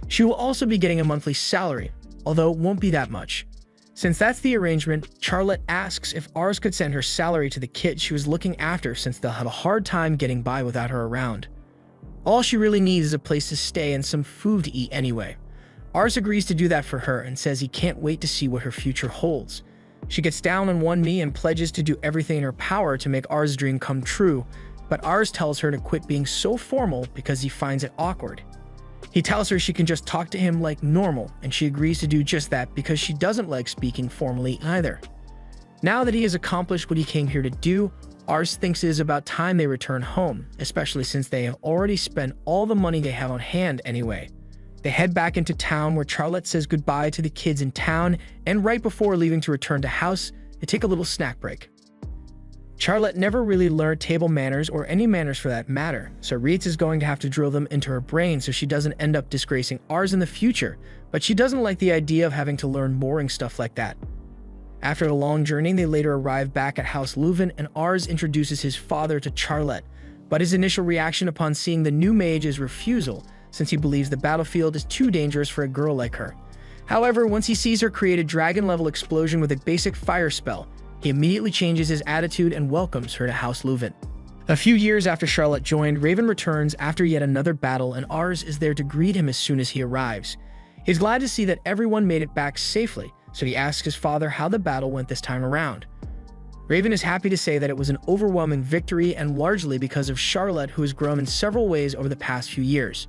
She will also be getting a monthly salary, although it won't be that much. Since that's the arrangement, Charlotte asks if Ars could send her salary to the kid she was looking after, since they'll have a hard time getting by without her around. All she really needs is a place to stay and some food to eat anyway. Ars agrees to do that for her and says he can't wait to see what her future holds. She gets down on one knee and pledges to do everything in her power to make Ars' dream come true, but Ars tells her to quit being so formal because he finds it awkward. He tells her she can just talk to him like normal, and she agrees to do just that because she doesn't like speaking formally either. Now that he has accomplished what he came here to do, Ars thinks it is about time they return home, especially since they have already spent all the money they have on hand anyway. They head back into town, where Charlotte says goodbye to the kids in town, and right before leaving to return to house, they take a little snack break. Charlotte never really learned table manners, or any manners for that matter, so Reitz is going to have to drill them into her brain so she doesn't end up disgracing Ars in the future, but she doesn't like the idea of having to learn boring stuff like that. After a long journey, they later arrive back at Ars Louvent, and Ars introduces his father to Charlotte, but his initial reaction upon seeing the new mage is refusal, since he believes the battlefield is too dangerous for a girl like her. However, once he sees her create a dragon-level explosion with a basic fire spell, he immediately changes his attitude and welcomes her to Ars Louvent. A few years after Charlotte joined, Raven returns after yet another battle, and Ars is there to greet him as soon as he arrives. He's glad to see that everyone made it back safely, so he asks his father how the battle went this time around. Raven is happy to say that it was an overwhelming victory, and largely because of Charlotte, who has grown in several ways over the past few years.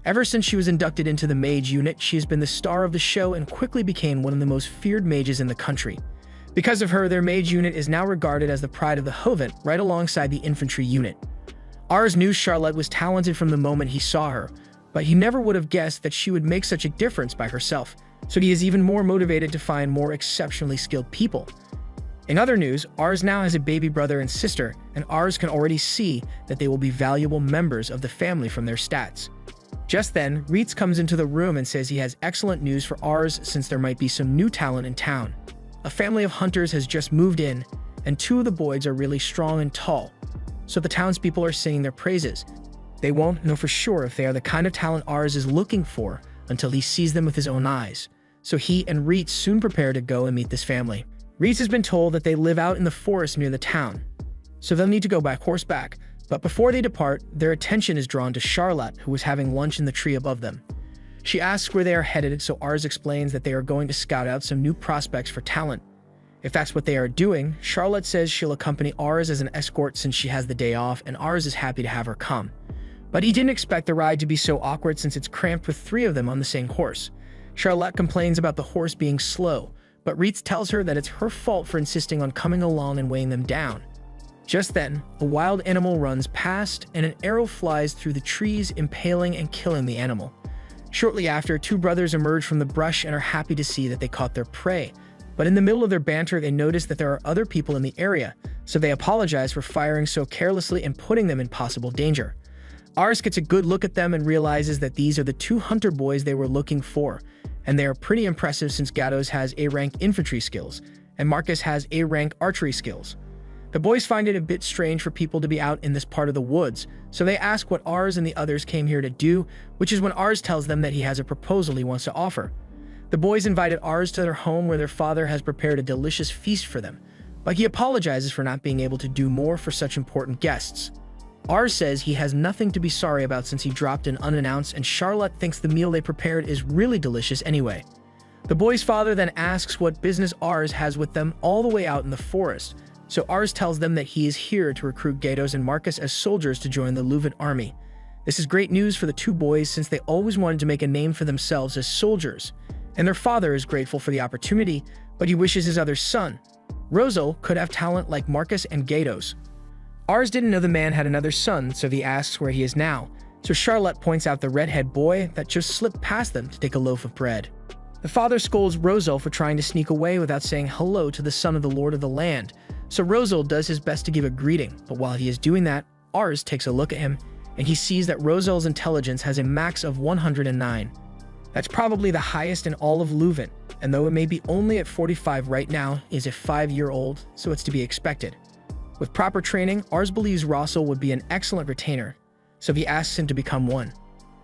Ever since she was inducted into the mage unit, she has been the star of the show and quickly became one of the most feared mages in the country. Because of her, their mage unit is now regarded as the pride of the Hovent, right alongside the infantry unit. Ars knew Charlotte was talented from the moment he saw her, but he never would have guessed that she would make such a difference by herself, so he is even more motivated to find more exceptionally skilled people. In other news, Ars now has a baby brother and sister, and Ars can already see that they will be valuable members of the family from their stats. Just then, Reitz comes into the room and says he has excellent news for Ars, since there might be some new talent in town. A family of hunters has just moved in, and two of the boys are really strong and tall, so the townspeople are singing their praises. They won't know for sure if they are the kind of talent Ars is looking for until he sees them with his own eyes, so he and Reitz soon prepare to go and meet this family. Reitz has been told that they live out in the forest near the town, so they'll need to go by horseback, but before they depart, their attention is drawn to Charlotte, who is having lunch in the tree above them. She asks where they are headed, so Ars explains that they are going to scout out some new prospects for talent. If that's what they are doing, Charlotte says she'll accompany Ars as an escort since she has the day off, and Ars is happy to have her come. But he didn't expect the ride to be so awkward since it's cramped with three of them on the same horse. Charlotte complains about the horse being slow, but Reitz tells her that it's her fault for insisting on coming along and weighing them down. Just then, a wild animal runs past, and an arrow flies through the trees, impaling and killing the animal. Shortly after, two brothers emerge from the brush and are happy to see that they caught their prey. But in the middle of their banter, they notice that there are other people in the area, so they apologize for firing so carelessly and putting them in possible danger. Ars gets a good look at them and realizes that these are the two hunter boys they were looking for, and they are pretty impressive since Gatos has A-rank infantry skills, and Marcus has A-rank archery skills. The boys find it a bit strange for people to be out in this part of the woods, so they ask what Ars and the others came here to do, which is when Ars tells them that he has a proposal he wants to offer. The boys invited Ars to their home, where their father has prepared a delicious feast for them, but he apologizes for not being able to do more for such important guests. Ars says he has nothing to be sorry about since he dropped in unannounced, and Charlotte thinks the meal they prepared is really delicious anyway. The boy's father then asks what business Ars has with them all the way out in the forest, So Ars tells them that he is here to recruit Gatos and Marcus as soldiers to join the Louvent army. This is great news for the two boys since they always wanted to make a name for themselves as soldiers, and their father is grateful for the opportunity, but he wishes his other son, Rosal, could have talent like Marcus and Gatos. Ars didn't know the man had another son, so he asks where he is now, so Charlotte points out the redhead boy that just slipped past them to take a loaf of bread. The father scolds Rosal for trying to sneak away without saying hello to the son of the Lord of the Land, so Rosal does his best to give a greeting, but while he is doing that, Ars takes a look at him, and he sees that Rosal's intelligence has a max of 109. That's probably the highest in all of Louvent, and though it may be only at 45 right now, is a 5-year-old, so it's to be expected. With proper training, Ars believes Rosal would be an excellent retainer, so he asks him to become one.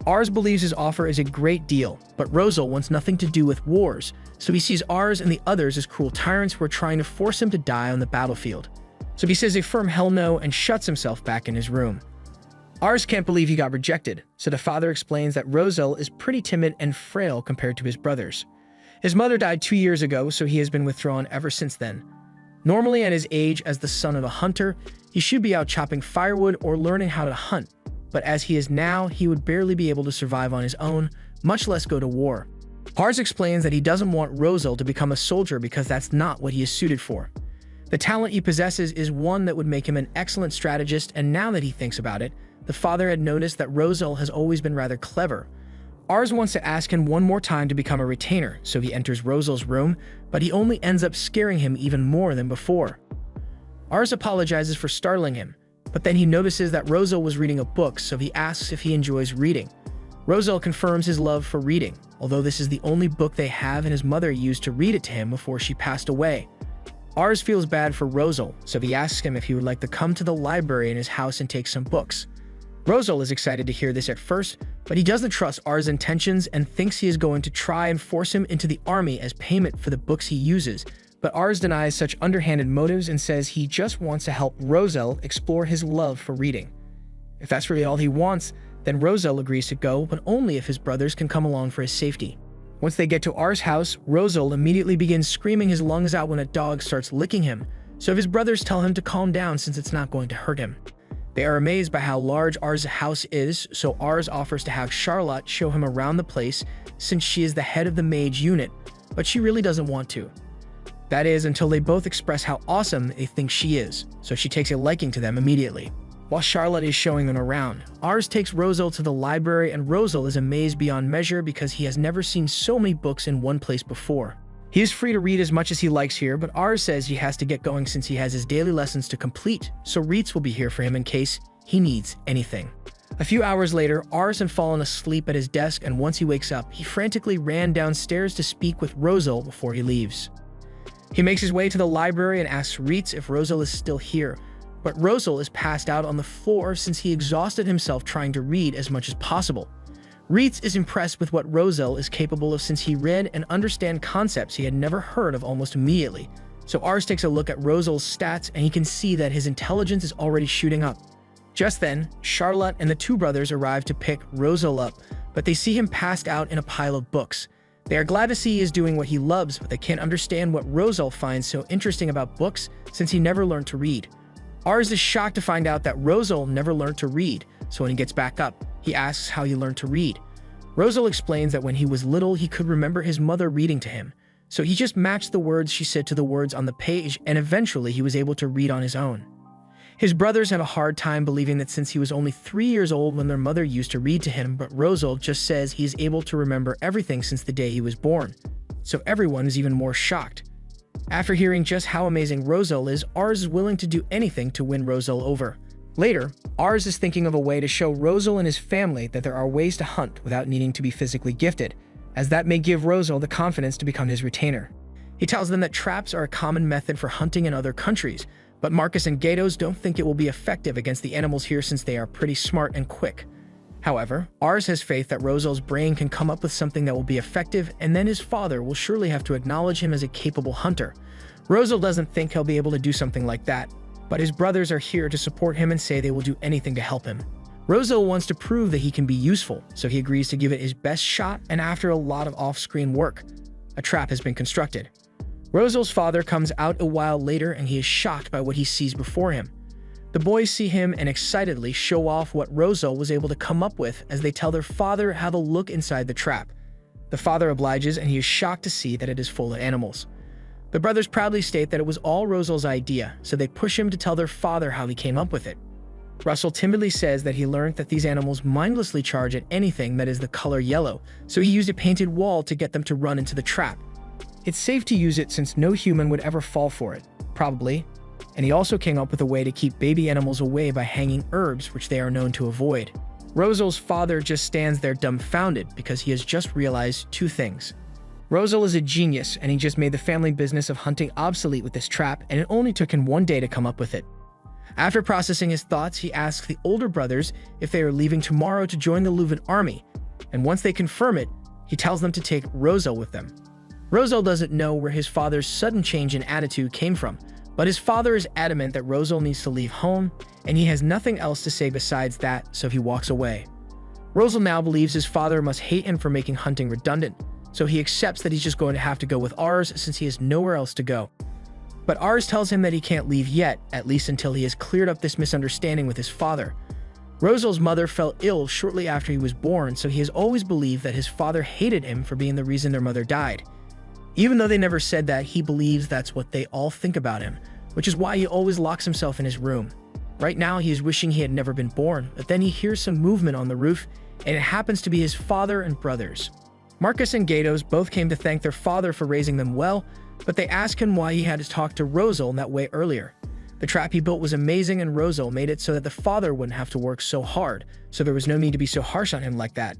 Ars believes his offer is a great deal, but Rosal wants nothing to do with wars, so he sees Ars and the others as cruel tyrants who are trying to force him to die on the battlefield. So he says a firm hell no and shuts himself back in his room. Ars can't believe he got rejected, so the father explains that Rosal is pretty timid and frail compared to his brothers. His mother died 2 years ago, so he has been withdrawn ever since then. Normally at his age as the son of a hunter, he should be out chopping firewood or learning how to hunt, but as he is now, he would barely be able to survive on his own, much less go to war. Ars explains that he doesn't want Rosal to become a soldier because that's not what he is suited for. The talent he possesses is one that would make him an excellent strategist, and now that he thinks about it, the father had noticed that Rosal has always been rather clever. Ars wants to ask him one more time to become a retainer, so he enters Rosal's room, but he only ends up scaring him even more than before. Ars apologizes for startling him, but then he notices that Rosal was reading a book, so he asks if he enjoys reading. Rosal confirms his love for reading, although this is the only book they have and his mother used to read it to him before she passed away. Ars feels bad for Rosal, so he asks him if he would like to come to the library in his house and take some books. Rosal is excited to hear this at first, but he doesn't trust Ars' intentions and thinks he is going to try and force him into the army as payment for the books he uses, but Ars denies such underhanded motives and says he just wants to help Rosal explore his love for reading. If that's really all he wants, then Rosal agrees to go, but only if his brothers can come along for his safety. Once they get to Ars' house, Rosal immediately begins screaming his lungs out when a dog starts licking him, so his brothers tell him to calm down since it's not going to hurt him. They are amazed by how large Ars' house is, so Ars offers to have Charlotte show him around the place since she is the head of the mage unit, but she really doesn't want to. That is, until they both express how awesome they think she is, so she takes a liking to them immediately. While Charlotte is showing them around, Ars takes Rosal to the library and Rosal is amazed beyond measure because he has never seen so many books in one place before. He is free to read as much as he likes here, but Ars says he has to get going since he has his daily lessons to complete, so Reitz will be here for him in case he needs anything. A few hours later, Ars had fallen asleep at his desk, and once he wakes up, he frantically ran downstairs to speak with Rosal before he leaves. He makes his way to the library and asks Reitz if Rosal is still here, but Rosal is passed out on the floor since he exhausted himself trying to read as much as possible. Reitz is impressed with what Rosal is capable of since he read and understand concepts he had never heard of almost immediately. So Ars takes a look at Rosal's stats and he can see that his intelligence is already shooting up. Just then, Charlotte and the two brothers arrive to pick Rosal up, but they see him passed out in a pile of books. They are glad to see he is doing what he loves, but they can't understand what Rosal finds so interesting about books since he never learned to read. Ars is shocked to find out that Rosal never learned to read, so when he gets back up, he asks how he learned to read. Rosal explains that when he was little, he could remember his mother reading to him, so he just matched the words she said to the words on the page, and eventually he was able to read on his own. His brothers have a hard time believing that since he was only 3 years old when their mother used to read to him, but Rosal just says he is able to remember everything since the day he was born, so everyone is even more shocked. After hearing just how amazing Rosal is, Ars is willing to do anything to win Rosal over. Later, Ars is thinking of a way to show Rosal and his family that there are ways to hunt without needing to be physically gifted, as that may give Rosal the confidence to become his retainer. He tells them that traps are a common method for hunting in other countries, but Marcus and Gatos don't think it will be effective against the animals here since they are pretty smart and quick. However, Ars has faith that Rosal's brain can come up with something that will be effective, and then his father will surely have to acknowledge him as a capable hunter. Rosal doesn't think he'll be able to do something like that, but his brothers are here to support him and say they will do anything to help him. Rosal wants to prove that he can be useful, so he agrees to give it his best shot, and after a lot of off-screen work, a trap has been constructed. Rosel's father comes out a while later and he is shocked by what he sees before him. The boys see him and excitedly show off what Rosel was able to come up with as they tell their father how to look inside the trap. The father obliges and he is shocked to see that it is full of animals. The brothers proudly state that it was all Rosel's idea, so they push him to tell their father how he came up with it. Russell timidly says that he learned that these animals mindlessly charge at anything that is the color yellow, so he used a painted wall to get them to run into the trap. It's safe to use it since no human would ever fall for it, probably, and he also came up with a way to keep baby animals away by hanging herbs, which they are known to avoid. Rosel's father just stands there dumbfounded because he has just realized two things. Rosel is a genius, and he just made the family business of hunting obsolete with this trap, and it only took him one day to come up with it. After processing his thoughts, he asks the older brothers if they are leaving tomorrow to join the Louvent army, and once they confirm it, he tells them to take Rosel with them. Rosel doesn't know where his father's sudden change in attitude came from, but his father is adamant that Rosel needs to leave home, and he has nothing else to say besides that, so he walks away. Rosel now believes his father must hate him for making hunting redundant, so he accepts that he's just going to have to go with Ars since he has nowhere else to go. But Ars tells him that he can't leave yet, at least until he has cleared up this misunderstanding with his father. Rosel's mother fell ill shortly after he was born, so he has always believed that his father hated him for being the reason their mother died. Even though they never said that, he believes that's what they all think about him, which is why he always locks himself in his room. Right now, he is wishing he had never been born, but then he hears some movement on the roof, and it happens to be his father and brothers. Marcus and Gatos both came to thank their father for raising them well, but they ask him why he had to talk to Rosel in that way earlier. The trap he built was amazing, and Rosel made it so that the father wouldn't have to work so hard, so there was no need to be so harsh on him like that.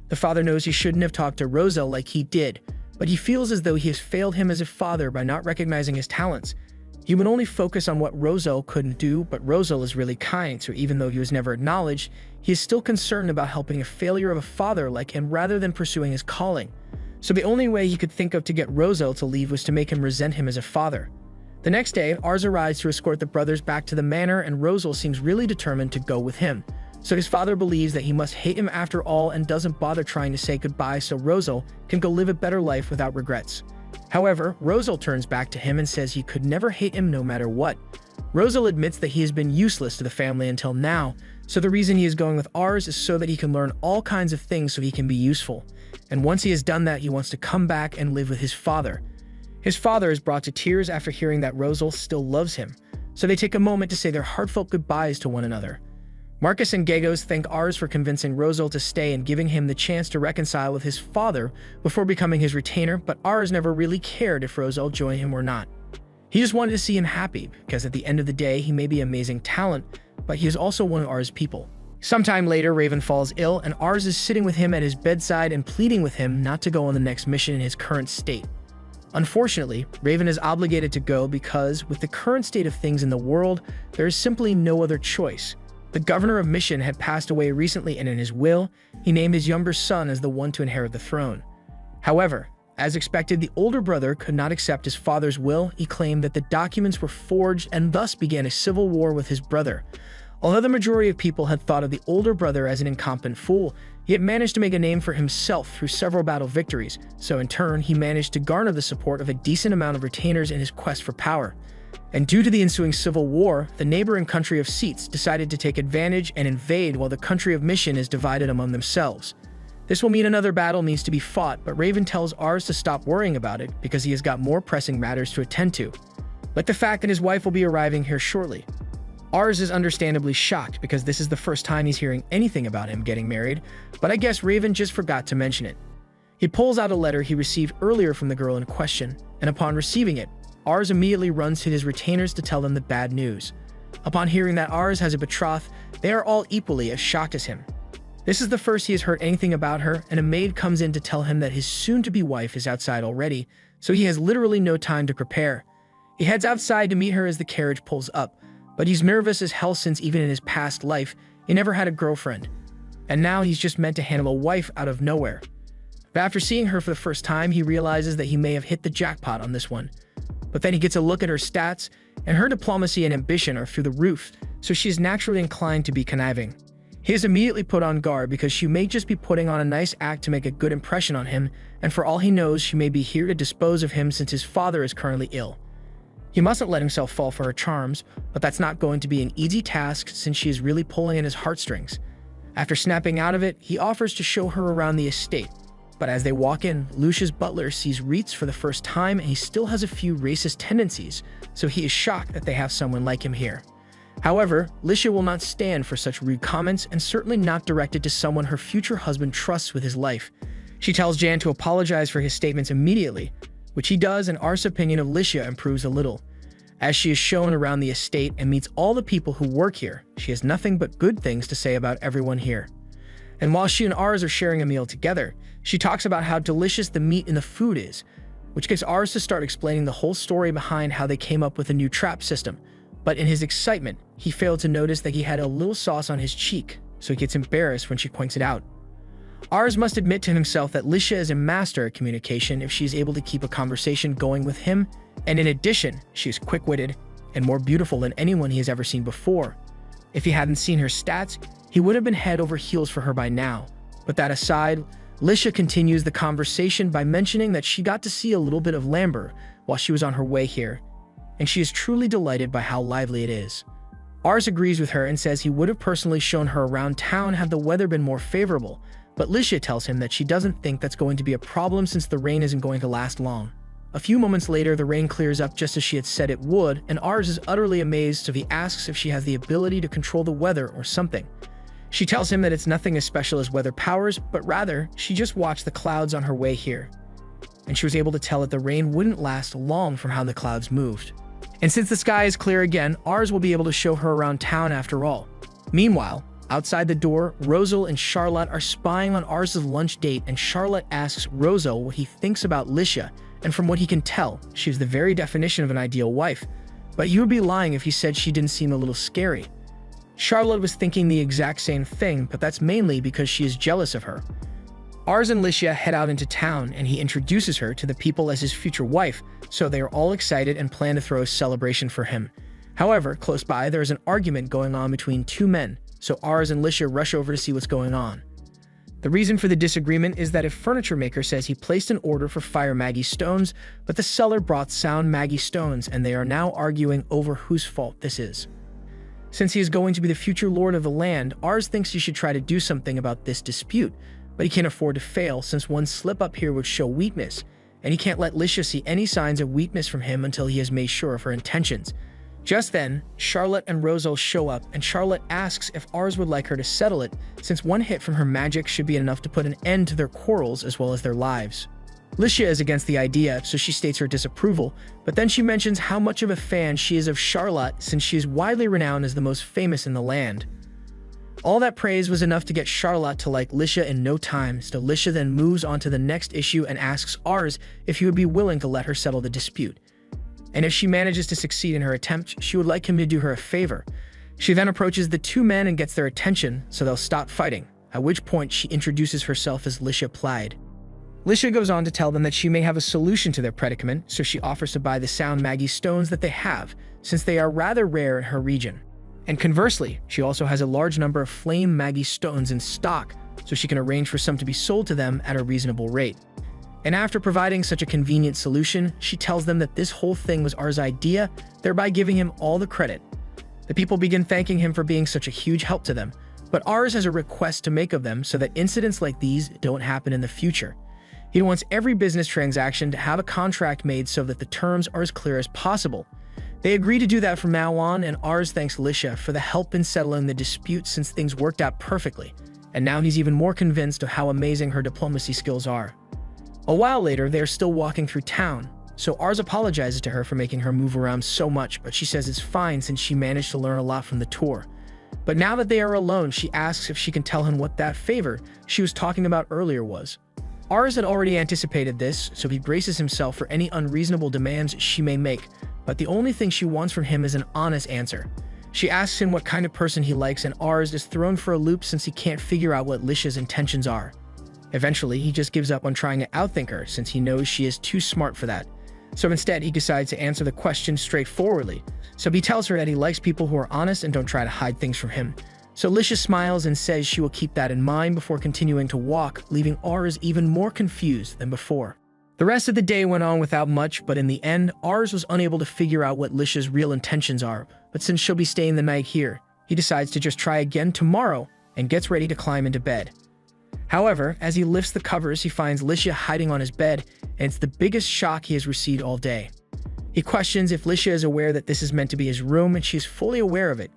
The father knows he shouldn't have talked to Rosel like he did, but he feels as though he has failed him as a father by not recognizing his talents. He would only focus on what Rosel couldn't do, but Rosel is really kind, so even though he was never acknowledged, he is still concerned about helping a failure of a father like him rather than pursuing his calling. So the only way he could think of to get Rosel to leave was to make him resent him as a father. The next day, Ars arrives to escort the brothers back to the manor, and Rosel seems really determined to go with him. So his father believes that he must hate him after all and doesn't bother trying to say goodbye so Rosel can go live a better life without regrets. However, Rosel turns back to him and says he could never hate him no matter what. Rosel admits that he has been useless to the family until now, so the reason he is going with Ars is so that he can learn all kinds of things so he can be useful. And once he has done that, he wants to come back and live with his father. His father is brought to tears after hearing that Rosel still loves him, so they take a moment to say their heartfelt goodbyes to one another. Marcus and Gagos thank Ars for convincing Rosel to stay and giving him the chance to reconcile with his father before becoming his retainer, but Ars never really cared if Rosel joined him or not. He just wanted to see him happy, because at the end of the day, he may be amazing talent, but he is also one of Ars' people. Sometime later, Raven falls ill, and Ars is sitting with him at his bedside and pleading with him not to go on the next mission in his current state. Unfortunately, Raven is obligated to go because, with the current state of things in the world, there is simply no other choice. The governor of Mission had passed away recently, and in his will, he named his younger son as the one to inherit the throne. However, as expected, the older brother could not accept his father's will. He claimed that the documents were forged and thus began a civil war with his brother. Although the majority of people had thought of the older brother as an incompetent fool, he had managed to make a name for himself through several battle victories, so in turn, he managed to garner the support of a decent amount of retainers in his quest for power. And due to the ensuing civil war, the neighboring country of Seats decided to take advantage and invade while the country of Mission is divided among themselves. This will mean another battle needs to be fought, but Raven tells Ars to stop worrying about it because he has got more pressing matters to attend to, like the fact that his wife will be arriving here shortly. Ars is understandably shocked because this is the first time he's hearing anything about him getting married, but I guess Raven just forgot to mention it. He pulls out a letter he received earlier from the girl in question, and upon receiving it, Ars immediately runs to his retainers to tell them the bad news. Upon hearing that Ars has a betrothed, they are all equally as shocked as him. This is the first he has heard anything about her, and a maid comes in to tell him that his soon-to-be wife is outside already, so he has literally no time to prepare. He heads outside to meet her as the carriage pulls up, but he's nervous as hell since even in his past life, he never had a girlfriend. And now he's just meant to handle a wife out of nowhere. But after seeing her for the first time, he realizes that he may have hit the jackpot on this one. But then he gets a look at her stats, and her diplomacy and ambition are through the roof, so she is naturally inclined to be conniving. He is immediately put on guard because she may just be putting on a nice act to make a good impression on him, and for all he knows, she may be here to dispose of him since his father is currently ill. He mustn't let himself fall for her charms, but that's not going to be an easy task since she is really pulling at his heartstrings. After snapping out of it, he offers to show her around the estate. But as they walk in, Lucia's butler sees Reitz for the first time and he still has a few racist tendencies, so he is shocked that they have someone like him here. However, Licia will not stand for such rude comments and certainly not directed to someone her future husband trusts with his life. She tells Jan to apologize for his statements immediately, which he does, and Ars' opinion of Licia improves a little. As she is shown around the estate and meets all the people who work here, she has nothing but good things to say about everyone here. And while she and Ars are sharing a meal together, she talks about how delicious the meat in the food is, which gets Ars to start explaining the whole story behind how they came up with a new trap system. But in his excitement, he failed to notice that he had a little sauce on his cheek, so he gets embarrassed when she points it out. Ars must admit to himself that Licia is a master at communication if she is able to keep a conversation going with him, and in addition, she is quick-witted and more beautiful than anyone he has ever seen before. If he hadn't seen her stats, he would have been head over heels for her by now. But that aside, Licia continues the conversation by mentioning that she got to see a little bit of Lambert while she was on her way here, and she is truly delighted by how lively it is. Ars agrees with her and says he would have personally shown her around town had the weather been more favorable, but Licia tells him that she doesn't think that's going to be a problem since the rain isn't going to last long. A few moments later, the rain clears up just as she had said it would, and Ars is utterly amazed, so he asks if she has the ability to control the weather or something. She tells him that it's nothing as special as weather powers, but rather, she just watched the clouds on her way here, and she was able to tell that the rain wouldn't last long from how the clouds moved. And since the sky is clear again, Ars will be able to show her around town after all. Meanwhile, outside the door, Rosal and Charlotte are spying on Ars' lunch date, and Charlotte asks Rosal what he thinks about Licia, and from what he can tell, she is the very definition of an ideal wife. But you would be lying if you said she didn't seem a little scary. Charlotte was thinking the exact same thing, but that's mainly because she is jealous of her. Ars and Licia head out into town, and he introduces her to the people as his future wife, so they are all excited and plan to throw a celebration for him. However, close by, there is an argument going on between two men, so Ars and Licia rush over to see what's going on. The reason for the disagreement is that a furniture maker says he placed an order for fire Maggie stones, but the seller brought sound Maggie stones, and they are now arguing over whose fault this is. Since he is going to be the future lord of the land, Ars thinks he should try to do something about this dispute, but he can't afford to fail since one slip up here would show weakness, and he can't let Licia see any signs of weakness from him until he has made sure of her intentions. Just then, Charlotte and Rosal show up, and Charlotte asks if Ars would like her to settle it, since one hit from her magic should be enough to put an end to their quarrels as well as their lives. Licia is against the idea, so she states her disapproval, but then she mentions how much of a fan she is of Charlotte since she is widely renowned as the most famous in the land. All that praise was enough to get Charlotte to like Licia in no time, so Licia then moves on to the next issue and asks Ars if he would be willing to let her settle the dispute. And if she manages to succeed in her attempt, she would like him to do her a favor. She then approaches the two men and gets their attention, so they'll stop fighting, at which point she introduces herself as Licia Plaid. Licia goes on to tell them that she may have a solution to their predicament, so she offers to buy the sound Maggie stones that they have, since they are rather rare in her region. And conversely, she also has a large number of flame Maggie stones in stock, so she can arrange for some to be sold to them at a reasonable rate. And after providing such a convenient solution, she tells them that this whole thing was Ars' idea, thereby giving him all the credit. The people begin thanking him for being such a huge help to them, but Ars has a request to make of them so that incidents like these don't happen in the future. He wants every business transaction to have a contract made so that the terms are as clear as possible. They agree to do that from now on, and Ars thanks Licia for the help in settling the dispute since things worked out perfectly, and now he's even more convinced of how amazing her diplomacy skills are. A while later, they are still walking through town, so Ars apologizes to her for making her move around so much, but she says it's fine since she managed to learn a lot from the tour. But now that they are alone, she asks if she can tell him what that favor she was talking about earlier was. Ars had already anticipated this, so he braces himself for any unreasonable demands she may make, but the only thing she wants from him is an honest answer. She asks him what kind of person he likes, and Ars is thrown for a loop since he can't figure out what Licia's intentions are. Eventually, he just gives up on trying to outthink her since he knows she is too smart for that. So instead, he decides to answer the question straightforwardly. So he tells her that he likes people who are honest and don't try to hide things from him. So Licia smiles and says she will keep that in mind before continuing to walk, leaving Ars even more confused than before. The rest of the day went on without much, but in the end, Ars was unable to figure out what Licia's real intentions are. But since she'll be staying the night here, he decides to just try again tomorrow and gets ready to climb into bed. However, as he lifts the covers, he finds Licia hiding on his bed, and it's the biggest shock he has received all day. He questions if Licia is aware that this is meant to be his room, and she is fully aware of it.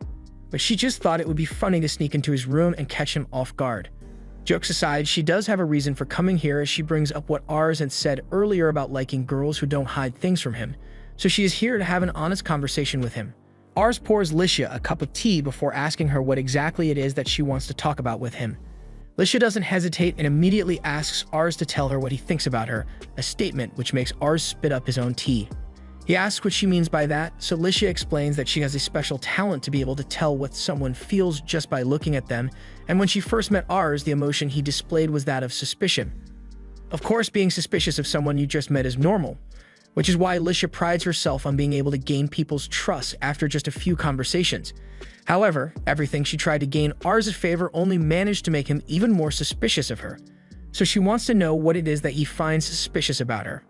But she just thought it would be funny to sneak into his room and catch him off guard. Jokes aside, she does have a reason for coming here, as she brings up what Ars had said earlier about liking girls who don't hide things from him. So she is here to have an honest conversation with him. Ars pours Licia a cup of tea before asking her what exactly it is that she wants to talk about with him. Licia doesn't hesitate and immediately asks Ars to tell her what he thinks about her, a statement which makes Ars spit up his own tea. He asks what she means by that, so Licia explains that she has a special talent to be able to tell what someone feels just by looking at them, and when she first met Ars, the emotion he displayed was that of suspicion. Of course, being suspicious of someone you just met is normal, which is why Licia prides herself on being able to gain people's trust after just a few conversations. However, everything she tried to gain Ars' favor only managed to make him even more suspicious of her, so she wants to know what it is that he finds suspicious about her.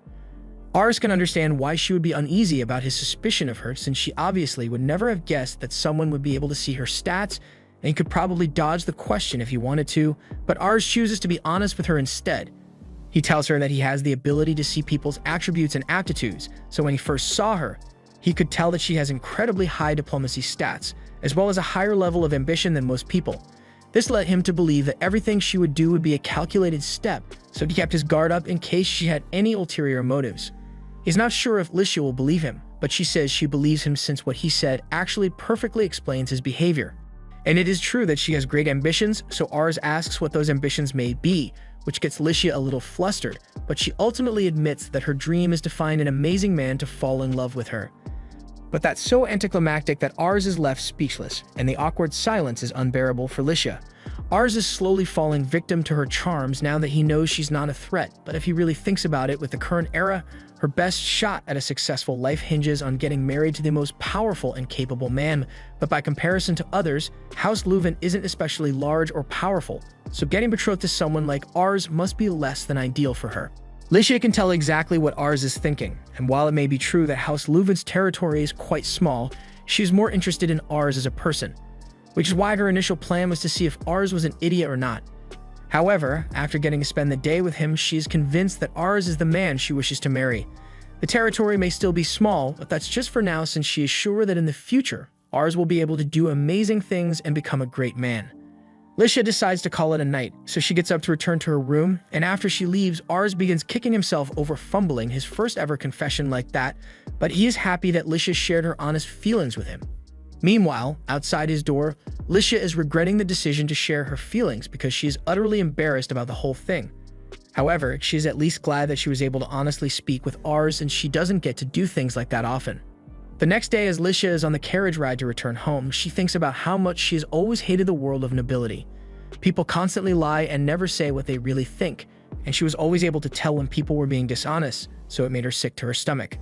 Ars can understand why she would be uneasy about his suspicion of her, since she obviously would never have guessed that someone would be able to see her stats, and he could probably dodge the question if he wanted to, but Ars chooses to be honest with her instead. He tells her that he has the ability to see people's attributes and aptitudes, so when he first saw her, he could tell that she has incredibly high diplomacy stats, as well as a higher level of ambition than most people. This led him to believe that everything she would do would be a calculated step, so he kept his guard up in case she had any ulterior motives. He's not sure if Licia will believe him, but she says she believes him since what he said actually perfectly explains his behavior. And it is true that she has great ambitions, so Ars asks what those ambitions may be, which gets Licia a little flustered, but she ultimately admits that her dream is to find an amazing man to fall in love with her. But that's so anticlimactic that Ars is left speechless, and the awkward silence is unbearable for Licia. Ars is slowly falling victim to her charms now that he knows she's not a threat, but if he really thinks about it, with the current era, her best shot at a successful life hinges on getting married to the most powerful and capable man, but by comparison to others, House Louvent isn't especially large or powerful, so getting betrothed to someone like Ars must be less than ideal for her. Licia can tell exactly what Ars is thinking, and while it may be true that House Louvent's territory is quite small, she's more interested in Ars as a person, which is why her initial plan was to see if Ars was an idiot or not. However, after getting to spend the day with him, she is convinced that Ars is the man she wishes to marry. The territory may still be small, but that's just for now, since she is sure that in the future, Ars will be able to do amazing things and become a great man. Licia decides to call it a night, so she gets up to return to her room, and after she leaves, Ars begins kicking himself over fumbling his first ever confession like that, but he is happy that Licia shared her honest feelings with him. Meanwhile, outside his door, Licia is regretting the decision to share her feelings because she is utterly embarrassed about the whole thing. However, she is at least glad that she was able to honestly speak with Ars, and she doesn't get to do things like that often. The next day, as Licia is on the carriage ride to return home, she thinks about how much she has always hated the world of nobility. People constantly lie and never say what they really think, and she was always able to tell when people were being dishonest, so it made her sick to her stomach.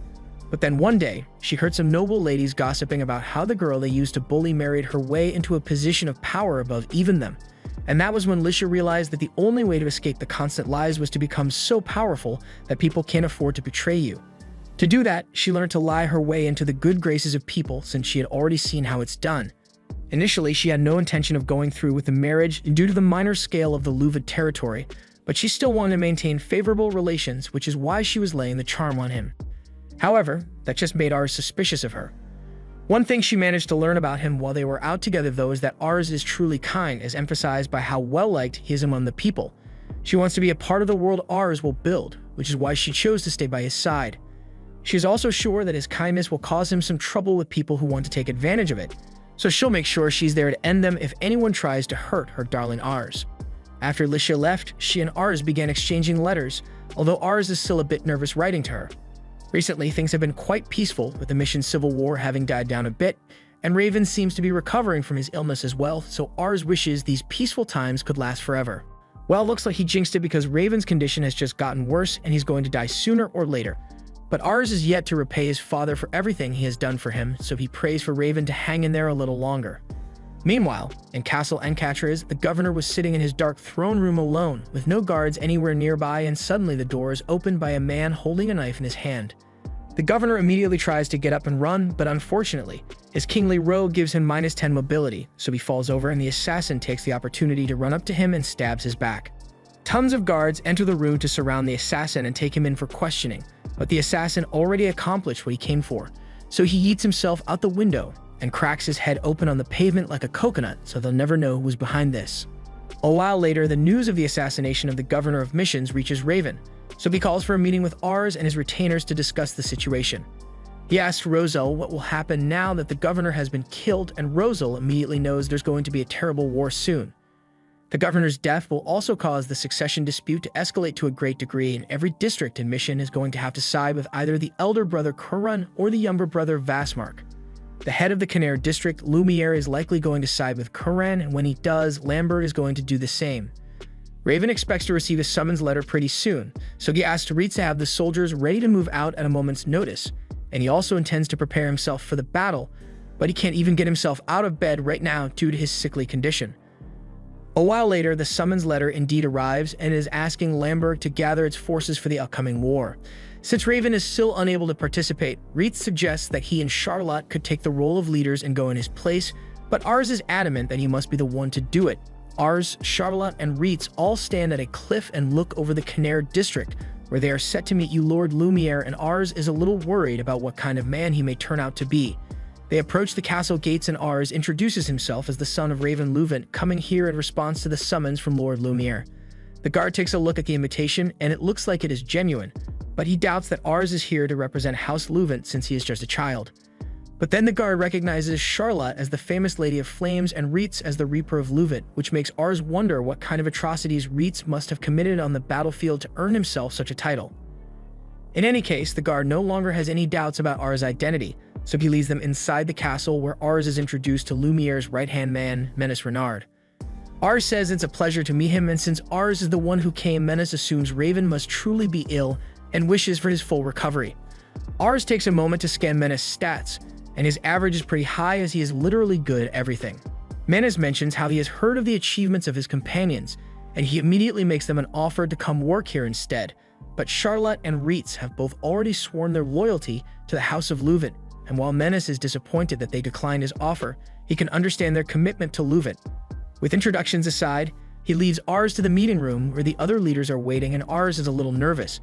But then one day, she heard some noble ladies gossiping about how the girl they used to bully married her way into a position of power above even them. And that was when Licia realized that the only way to escape the constant lies was to become so powerful that people can't afford to betray you. To do that, she learned to lie her way into the good graces of people, since she had already seen how it's done. Initially, she had no intention of going through with the marriage due to the minor scale of the Louvre territory, but she still wanted to maintain favorable relations, which is why she was laying the charm on him. However, that just made Ars suspicious of her. One thing she managed to learn about him while they were out together, though, is that Ars is truly kind, as emphasized by how well-liked he is among the people. She wants to be a part of the world Ars will build, which is why she chose to stay by his side. She is also sure that his kindness will cause him some trouble with people who want to take advantage of it, so she'll make sure she's there to end them if anyone tries to hurt her darling Ars. After Licia left, she and Ars began exchanging letters, although Ars is still a bit nervous writing to her. Recently, things have been quite peaceful, with the mission's civil war having died down a bit, and Raven seems to be recovering from his illness as well, so Ars wishes these peaceful times could last forever. Well, it looks like he jinxed it because Raven's condition has just gotten worse and he's going to die sooner or later. But Ars is yet to repay his father for everything he has done for him, so he prays for Raven to hang in there a little longer. Meanwhile, in Castle Encatraz, the governor was sitting in his dark throne room alone, with no guards anywhere nearby, and suddenly the door is opened by a man holding a knife in his hand. The governor immediately tries to get up and run, but unfortunately, his kingly robe gives him -10 mobility, so he falls over and the assassin takes the opportunity to run up to him and stabs his back. Tons of guards enter the room to surround the assassin and take him in for questioning, but the assassin already accomplished what he came for, so he yeets himself out the window and cracks his head open on the pavement like a coconut, so they'll never know who was behind this. A while later, the news of the assassination of the governor of missions reaches Raven, so he calls for a meeting with Ars and his retainers to discuss the situation. He asks Rosal what will happen now that the governor has been killed, and Rosal immediately knows there's going to be a terrible war soon. The governor's death will also cause the succession dispute to escalate to a great degree, and every district in Mission is going to have to side with either the elder brother Kurun or the younger brother Vasmark. The head of the Canary district, Lumiere, is likely going to side with Kurun, and when he does, Lambert is going to do the same. Raven expects to receive a summons letter pretty soon, so he asks Ritz to have the soldiers ready to move out at a moment's notice, and he also intends to prepare himself for the battle, but he can't even get himself out of bed right now due to his sickly condition. A while later, the summons letter indeed arrives and is asking Lambert to gather its forces for the upcoming war. Since Raven is still unable to participate, Ritz suggests that he and Charlotte could take the role of leaders and go in his place, but Ars is adamant that he must be the one to do it. Ars, Charlotte, and Ritz all stand at a cliff and look over the Canary district, where they are set to meet you Lord Lumiere, and Ars is a little worried about what kind of man he may turn out to be. They approach the castle gates and Ars introduces himself as the son of Raven Louvent, coming here in response to the summons from Lord Lumiere. The guard takes a look at the invitation, and it looks like it is genuine, but he doubts that Ars is here to represent House Louvent since he is just a child. But then the guard recognizes Charlotte as the famous Lady of Flames and Ritz as the Reaper of Louvent, which makes Ars wonder what kind of atrocities Ritz must have committed on the battlefield to earn himself such a title. In any case, the guard no longer has any doubts about Ars' identity, so he leads them inside the castle, where Ars is introduced to Lumiere's right-hand man, Menace Renard. Ars says it's a pleasure to meet him, and since Ars is the one who came, Menace assumes Raven must truly be ill and wishes for his full recovery. Ars takes a moment to scan Menace's stats, and his average is pretty high as he is literally good at everything. Menace mentions how he has heard of the achievements of his companions, and he immediately makes them an offer to come work here instead, but Charlotte and Ritz have both already sworn their loyalty to the House of Louvent, and while Menace is disappointed that they declined his offer, he can understand their commitment to Louvent. With introductions aside, he leads Ars to the meeting room where the other leaders are waiting, and Ars is a little nervous,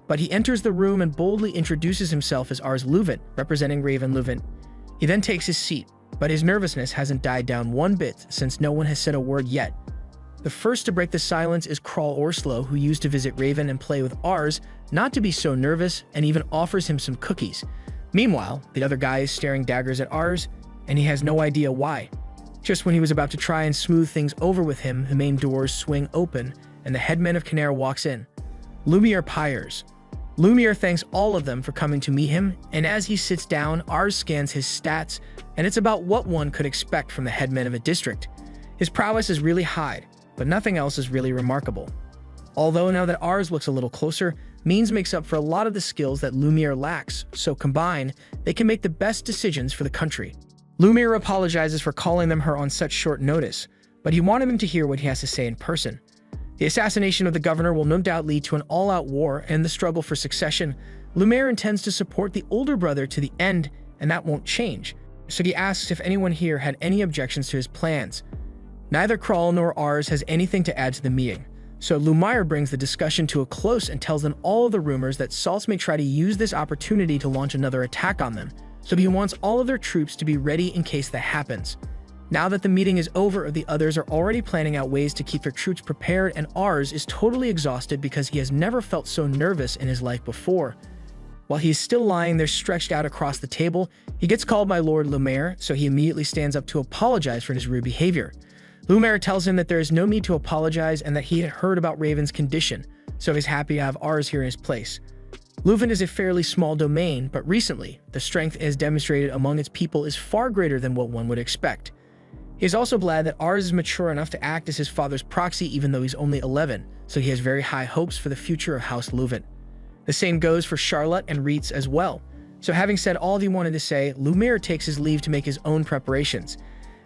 but he enters the room and boldly introduces himself as Ars Louvent, representing Raven Louvent. He then takes his seat, but his nervousness hasn't died down one bit since no one has said a word yet. The first to break the silence is Krall Orslo, who used to visit Raven and play with Ars not to be so nervous, and even offers him some cookies. Meanwhile, the other guy is staring daggers at Ars, and he has no idea why. Just when he was about to try and smooth things over with him, the main doors swing open, and the headman of Canary walks in. Lumiere pyres. Lumiere thanks all of them for coming to meet him, and as he sits down, Ars scans his stats, and it's about what one could expect from the headman of a district. His prowess is really high, but nothing else is really remarkable. Although now that Ars looks a little closer, Means makes up for a lot of the skills that Lumiere lacks, so combined, they can make the best decisions for the country. Lumiere apologizes for calling them her on such short notice, but he wanted them to hear what he has to say in person. The assassination of the governor will no doubt lead to an all-out war, and in the struggle for succession, Lumiere intends to support the older brother to the end, and that won't change, so he asks if anyone here had any objections to his plans. Neither Krall nor Ars has anything to add to the meeting, so Lumiere brings the discussion to a close and tells them all of the rumors that Saltz may try to use this opportunity to launch another attack on them, so he wants all of their troops to be ready in case that happens. Now that the meeting is over, the others are already planning out ways to keep their troops prepared, and Ars is totally exhausted because he has never felt so nervous in his life before. While he is still lying there stretched out across the table, he gets called by Lord Lumiere, so he immediately stands up to apologize for his rude behavior. Lumiere tells him that there is no need to apologize and that he had heard about Raven's condition, so he's happy to have Ars here in his place. Louvent is a fairly small domain, but recently, the strength it has demonstrated among its people is far greater than what one would expect. He is also glad that Ars is mature enough to act as his father's proxy even though he's only 11, so he has very high hopes for the future of House Louvent. The same goes for Charlotte and Ritz as well. So having said all he wanted to say, Lumiere takes his leave to make his own preparations.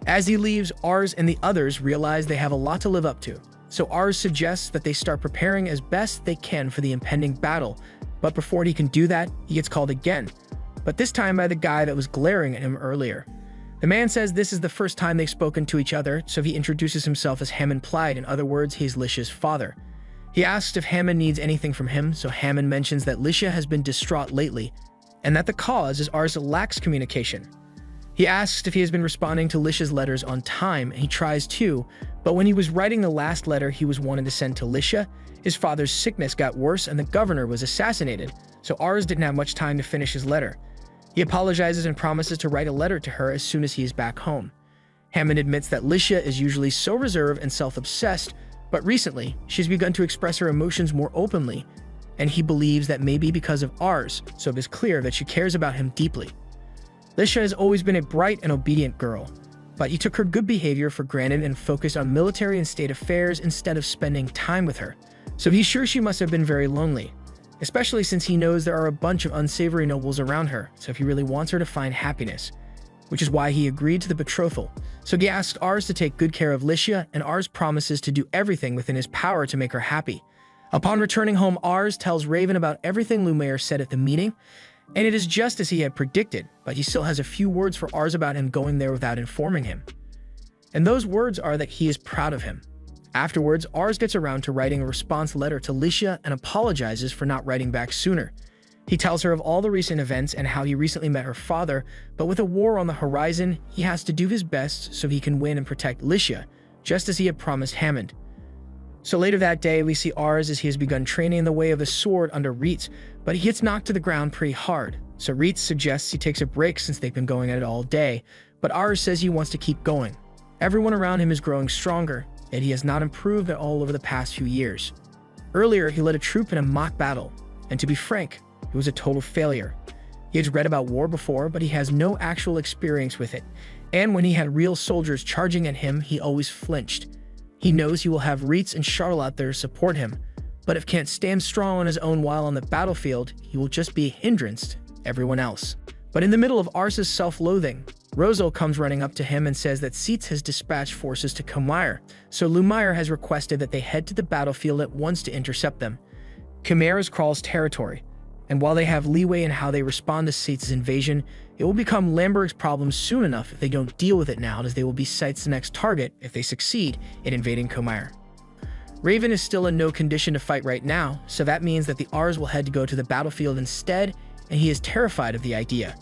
As he leaves, Ars and the others realize they have a lot to live up to, so Ars suggests that they start preparing as best they can for the impending battle, but before he can do that, he gets called again, but this time by the guy that was glaring at him earlier. The man says this is the first time they've spoken to each other, so he introduces himself as Hammond Plyde. In other words, he's Licia's father. He asks if Hammond needs anything from him, so Hammond mentions that Licia has been distraught lately, and that the cause is Ars lacks communication. He asks if he has been responding to Licia's letters on time, and he tries to, but when he was writing the last letter he was wanting to send to Licia, his father's sickness got worse and the governor was assassinated, so Ars didn't have much time to finish his letter. He apologizes and promises to write a letter to her as soon as he is back home. Hammond admits that Licia is usually so reserved and self-obsessed, but recently, she's begun to express her emotions more openly, and he believes that maybe because of Ars, so it is clear that she cares about him deeply. Licia has always been a bright and obedient girl, but he took her good behavior for granted and focused on military and state affairs instead of spending time with her, so he's sure she must have been very lonely, especially since he knows there are a bunch of unsavory nobles around her, so he really wants her to find happiness, which is why he agreed to the betrothal. So he asks Ars to take good care of Licia, and Ars promises to do everything within his power to make her happy. Upon returning home, Ars tells Raven about everything Lumiere said at the meeting, and it is just as he had predicted, but he still has a few words for Ars about him going there without informing him. And those words are that he is proud of him. Afterwards, Ars gets around to writing a response letter to Licia and apologizes for not writing back sooner. He tells her of all the recent events and how he recently met her father, but with a war on the horizon, he has to do his best so he can win and protect Licia, just as he had promised Hammond. So later that day, we see Ars as he has begun training in the way of the sword under Reitz, but he gets knocked to the ground pretty hard. So Reitz suggests he takes a break since they've been going at it all day, but Ars says he wants to keep going. Everyone around him is growing stronger, and he has not improved at all over the past few years. Earlier, he led a troop in a mock battle, and to be frank, it was a total failure. He has read about war before, but he has no actual experience with it, and when he had real soldiers charging at him, he always flinched. He knows he will have Reitz and Charlotte there to support him, but if can't stand strong on his own while on the battlefield, he will just be a hindrance to everyone else. But in the middle of Ars's self-loathing, Rosal comes running up to him and says that Seitz has dispatched forces to Khmer, so Lumiere has requested that they head to the battlefield at once to intercept them. Khmer is Krall's territory, and while they have leeway in how they respond to Seitz's invasion, it will become Lamberg's problem soon enough if they don't deal with it now, as they will be Seitz's next target if they succeed in invading Khmer. Raven is still in no condition to fight right now, so that means that the Ars will head to go to the battlefield instead, and he is terrified of the idea.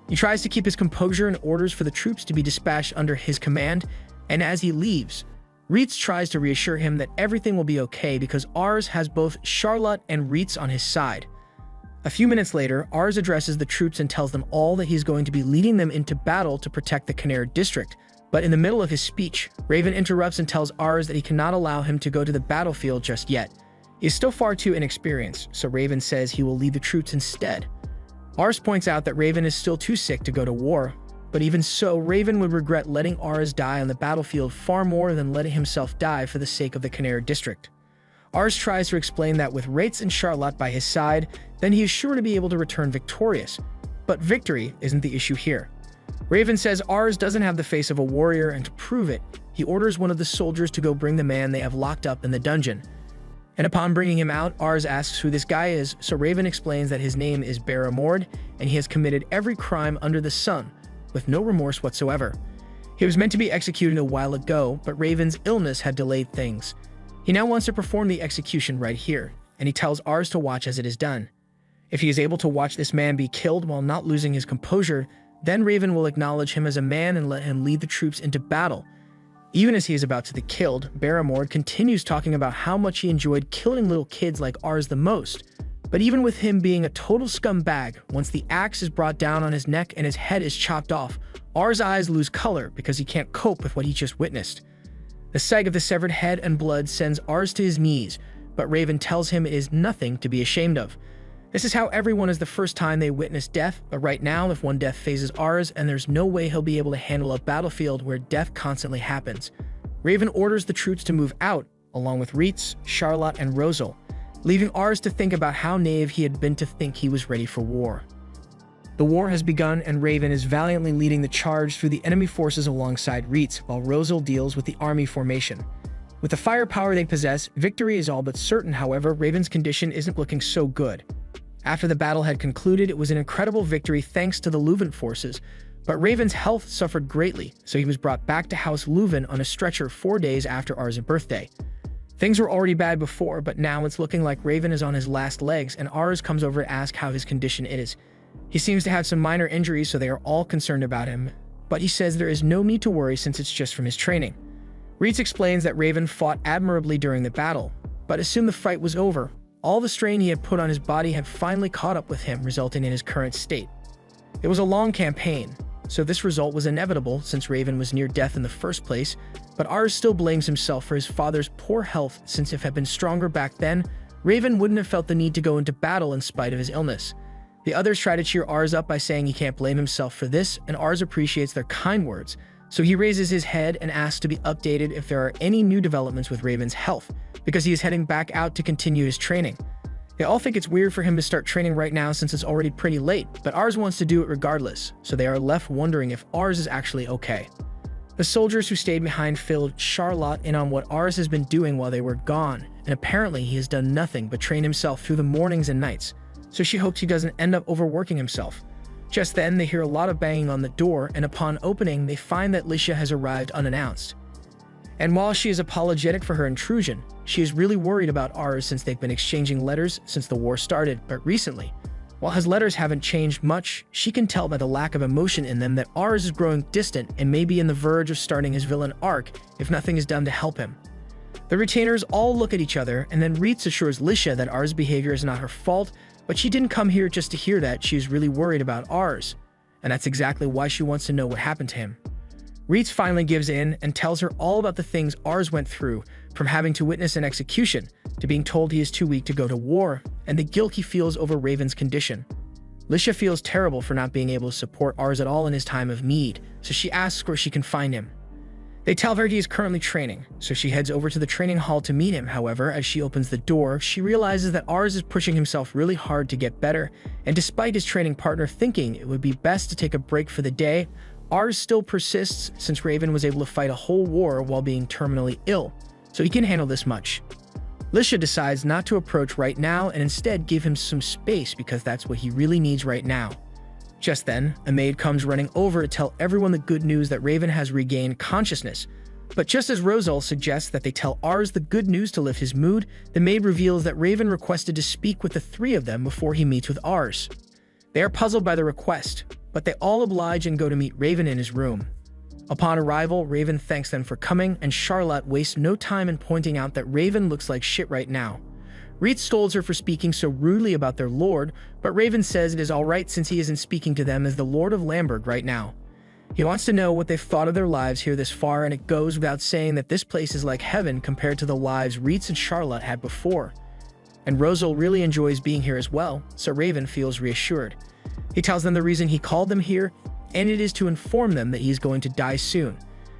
He tries to keep his composure and orders for the troops to be dispatched under his command, and as he leaves, Reitz tries to reassure him that everything will be okay because Ars has both Charlotte and Reitz on his side. A few minutes later, Ars addresses the troops and tells them all that he's going to be leading them into battle to protect the Khmer district, but in the middle of his speech, Raven interrupts and tells Ars that he cannot allow him to go to the battlefield just yet. He is still far too inexperienced, so Raven says he will lead the troops instead. Ars points out that Raven is still too sick to go to war, but even so, Raven would regret letting Ars die on the battlefield far more than letting himself die for the sake of the Khmer district. Ars tries to explain that with Reitz and Charlotte by his side, then he is sure to be able to return victorious, but victory isn't the issue here. Raven says Ars doesn't have the face of a warrior, and to prove it, he orders one of the soldiers to go bring the man they have locked up in the dungeon. And upon bringing him out, Ars asks who this guy is, so Raven explains that his name is Barrymord, and he has committed every crime under the sun, with no remorse whatsoever. He was meant to be executed a while ago, but Raven's illness had delayed things. He now wants to perform the execution right here, and he tells Ars to watch as it is done. If he is able to watch this man be killed while not losing his composure, then Raven will acknowledge him as a man and let him lead the troops into battle. Even as he is about to be killed, Barrymord continues talking about how much he enjoyed killing little kids like Ars the most. But even with him being a total scumbag, once the axe is brought down on his neck and his head is chopped off, Ars' eyes lose color because he can't cope with what he just witnessed. The sight of the severed head and blood sends Ars to his knees, but Raven tells him it is nothing to be ashamed of. This is how everyone is the first time they witness death, but right now, if one death phases Ars, and there's no way he'll be able to handle a battlefield where death constantly happens. Raven orders the troops to move out, along with Reitz, Charlotte, and Rosal, leaving Ars to think about how naive he had been to think he was ready for war. The war has begun, and Raven is valiantly leading the charge through the enemy forces alongside Reitz, while Rosal deals with the army formation. With the firepower they possess, victory is all but certain. However, Raven's condition isn't looking so good. After the battle had concluded, it was an incredible victory thanks to the Louvent forces, but Raven's health suffered greatly, so he was brought back to House Louvent on a stretcher 4 days after Ars' birthday. Things were already bad before, but now it's looking like Raven is on his last legs, and Ars comes over to ask how his condition is. He seems to have some minor injuries, so they are all concerned about him, but he says there is no need to worry since it's just from his training. Reitz explains that Raven fought admirably during the battle, but as soon the fight was over, all the strain he had put on his body had finally caught up with him, resulting in his current state. It was a long campaign, so this result was inevitable since Raven was near death in the first place, but Ars still blames himself for his father's poor health since if he had been stronger back then, Raven wouldn't have felt the need to go into battle in spite of his illness. The others try to cheer Ars up by saying he can't blame himself for this, and Ars appreciates their kind words, so he raises his head and asks to be updated if there are any new developments with Raven's health, because he is heading back out to continue his training. They all think it's weird for him to start training right now since it's already pretty late, but Ars wants to do it regardless, so they are left wondering if Ars is actually okay. The soldiers who stayed behind filled Charlotte in on what Ars has been doing while they were gone, and apparently he has done nothing but train himself through the mornings and nights, so she hopes he doesn't end up overworking himself. Just then, they hear a lot of banging on the door, and upon opening, they find that Licia has arrived unannounced. And while she is apologetic for her intrusion, she is really worried about Ars since they've been exchanging letters since the war started, but recently. While his letters haven't changed much, she can tell by the lack of emotion in them that Ars is growing distant and may be in the verge of starting his villain arc if nothing is done to help him. The retainers all look at each other, and then Reitz assures Licia that Ars' behavior is not her fault, but she didn't come here just to hear that. She is really worried about Ars, and that's exactly why she wants to know what happened to him. Reitz finally gives in and tells her all about the things Ars went through, from having to witness an execution, to being told he is too weak to go to war, and the guilt he feels over Raven's condition. Licia feels terrible for not being able to support Ars at all in his time of need, so she asks where she can find him. They tell her he is currently training, so she heads over to the training hall to meet him. However, as she opens the door, she realizes that Ars is pushing himself really hard to get better, and despite his training partner thinking it would be best to take a break for the day, Ars still persists since Raven was able to fight a whole war while being terminally ill, so he can handle this much. Licia decides not to approach right now and instead give him some space because that's what he really needs right now. Just then, a maid comes running over to tell everyone the good news that Raven has regained consciousness. But just as Rosal suggests that they tell Ars the good news to lift his mood, the maid reveals that Raven requested to speak with the three of them before he meets with Ars. They are puzzled by the request, but they all oblige and go to meet Raven in his room. Upon arrival, Raven thanks them for coming, and Charlotte wastes no time in pointing out that Raven looks like shit right now. Reitz scolds her for speaking so rudely about their lord, but Raven says it is alright since he isn't speaking to them as the Lord of Lamberg right now. He wants to know what they've thought of their lives here this far, and it goes without saying that this place is like heaven compared to the lives Reitz and Charlotte had before. And Rosal really enjoys being here as well, so Raven feels reassured. He tells them the reason he called them here, and it is to inform them that he is going to die soon.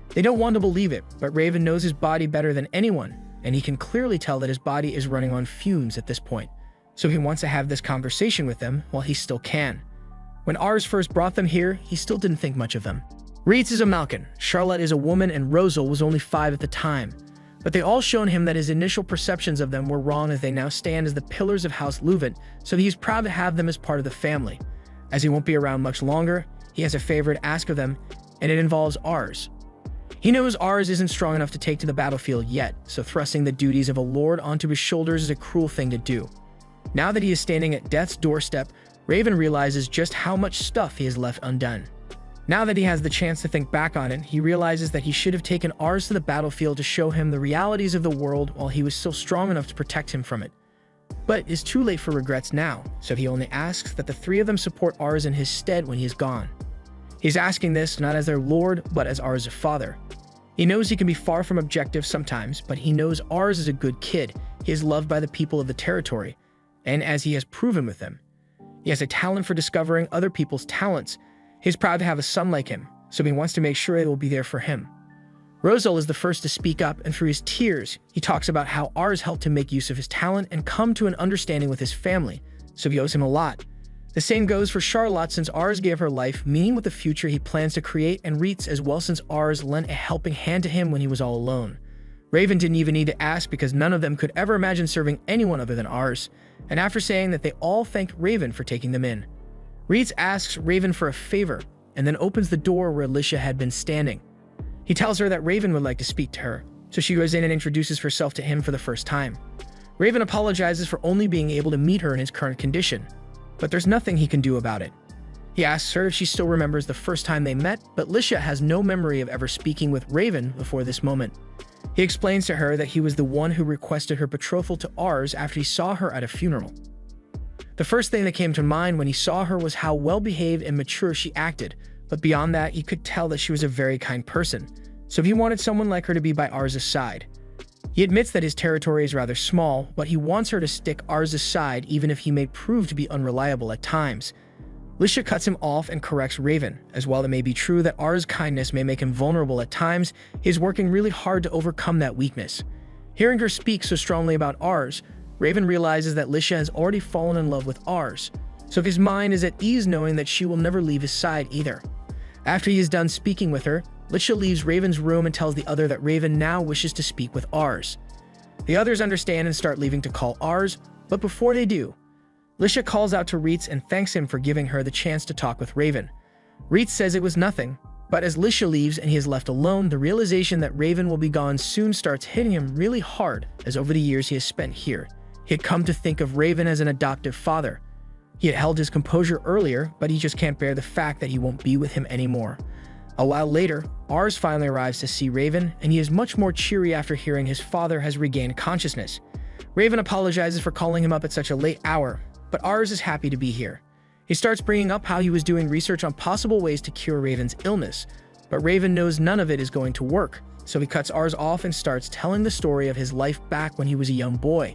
They don't want to believe it, but Raven knows his body better than anyone, and he can clearly tell that his body is running on fumes at this point, so he wants to have this conversation with them while he still can. When Ars first brought them here, he still didn't think much of them. Reitz is a Malkin, Charlotte is a woman, and Rosal was only 5 at the time, but they all shown him that his initial perceptions of them were wrong as they now stand as the pillars of House Louvent, so he's proud to have them as part of the family. As he won't be around much longer, he has a favor to ask of them, and it involves Ars. He knows Ars isn't strong enough to take to the battlefield yet, so thrusting the duties of a lord onto his shoulders is a cruel thing to do. Now that he is standing at death's doorstep, Raven realizes just how much stuff he has left undone. Now that he has the chance to think back on it, he realizes that he should have taken Ars to the battlefield to show him the realities of the world while he was still strong enough to protect him from it. But it's too late for regrets now, so he only asks that the 3 of them support Ars in his stead when he is gone. He's asking this not as their lord, but as Ars' father. He knows he can be far from objective sometimes, but he knows Ars is a good kid. He is loved by the people of the territory, and as he has proven with them, he has a talent for discovering other people's talents. He's proud to have a son like him, so he wants to make sure it will be there for him. Rosal is the first to speak up, and through his tears, he talks about how Ars helped him make use of his talent and come to an understanding with his family, so he owes him a lot. The same goes for Charlotte, since Ars gave her life meaning with the future he plans to create, and Reitz as well, since Ars lent a helping hand to him when he was all alone. Raven didn't even need to ask, because none of them could ever imagine serving anyone other than Ars, and after saying that, they all thanked Raven for taking them in. Reitz asks Raven for a favor, and then opens the door where Alicia had been standing. He tells her that Raven would like to speak to her, so she goes in and introduces herself to him for the first time. Raven apologizes for only being able to meet her in his current condition, but there's nothing he can do about it. He asks her if she still remembers the first time they met, but Alicia has no memory of ever speaking with Raven before this moment. He explains to her that he was the one who requested her betrothal to Ars after he saw her at a funeral. The first thing that came to mind when he saw her was how well-behaved and mature she acted, but beyond that, he could tell that she was a very kind person, so he wanted someone like her to be by Ars' side. He admits that his territory is rather small, but he wants her to stick Ars' side even if he may prove to be unreliable at times. Alicia cuts him off and corrects Raven, as while it may be true that Ars' kindness may make him vulnerable at times, he is working really hard to overcome that weakness. Hearing her speak so strongly about Ars, Raven realizes that Alicia has already fallen in love with Ars, so his mind is at ease knowing that she will never leave his side either. After he is done speaking with her, Alicia leaves Raven's room and tells the other that Raven now wishes to speak with Ars. The others understand and start leaving to call Ars, but before they do, Alicia calls out to Reitz and thanks him for giving her the chance to talk with Raven. Reitz says it was nothing, but as Alicia leaves and he is left alone, the realization that Raven will be gone soon starts hitting him really hard, as over the years he has spent here, he had come to think of Raven as an adoptive father. He had held his composure earlier, but he just can't bear the fact that he won't be with him anymore. A while later, Ars finally arrives to see Raven, and he is much more cheery after hearing his father has regained consciousness. Raven apologizes for calling him up at such a late hour, but Ars is happy to be here. He starts bringing up how he was doing research on possible ways to cure Raven's illness, but Raven knows none of it is going to work, so he cuts Ars off and starts telling the story of his life back when he was a young boy.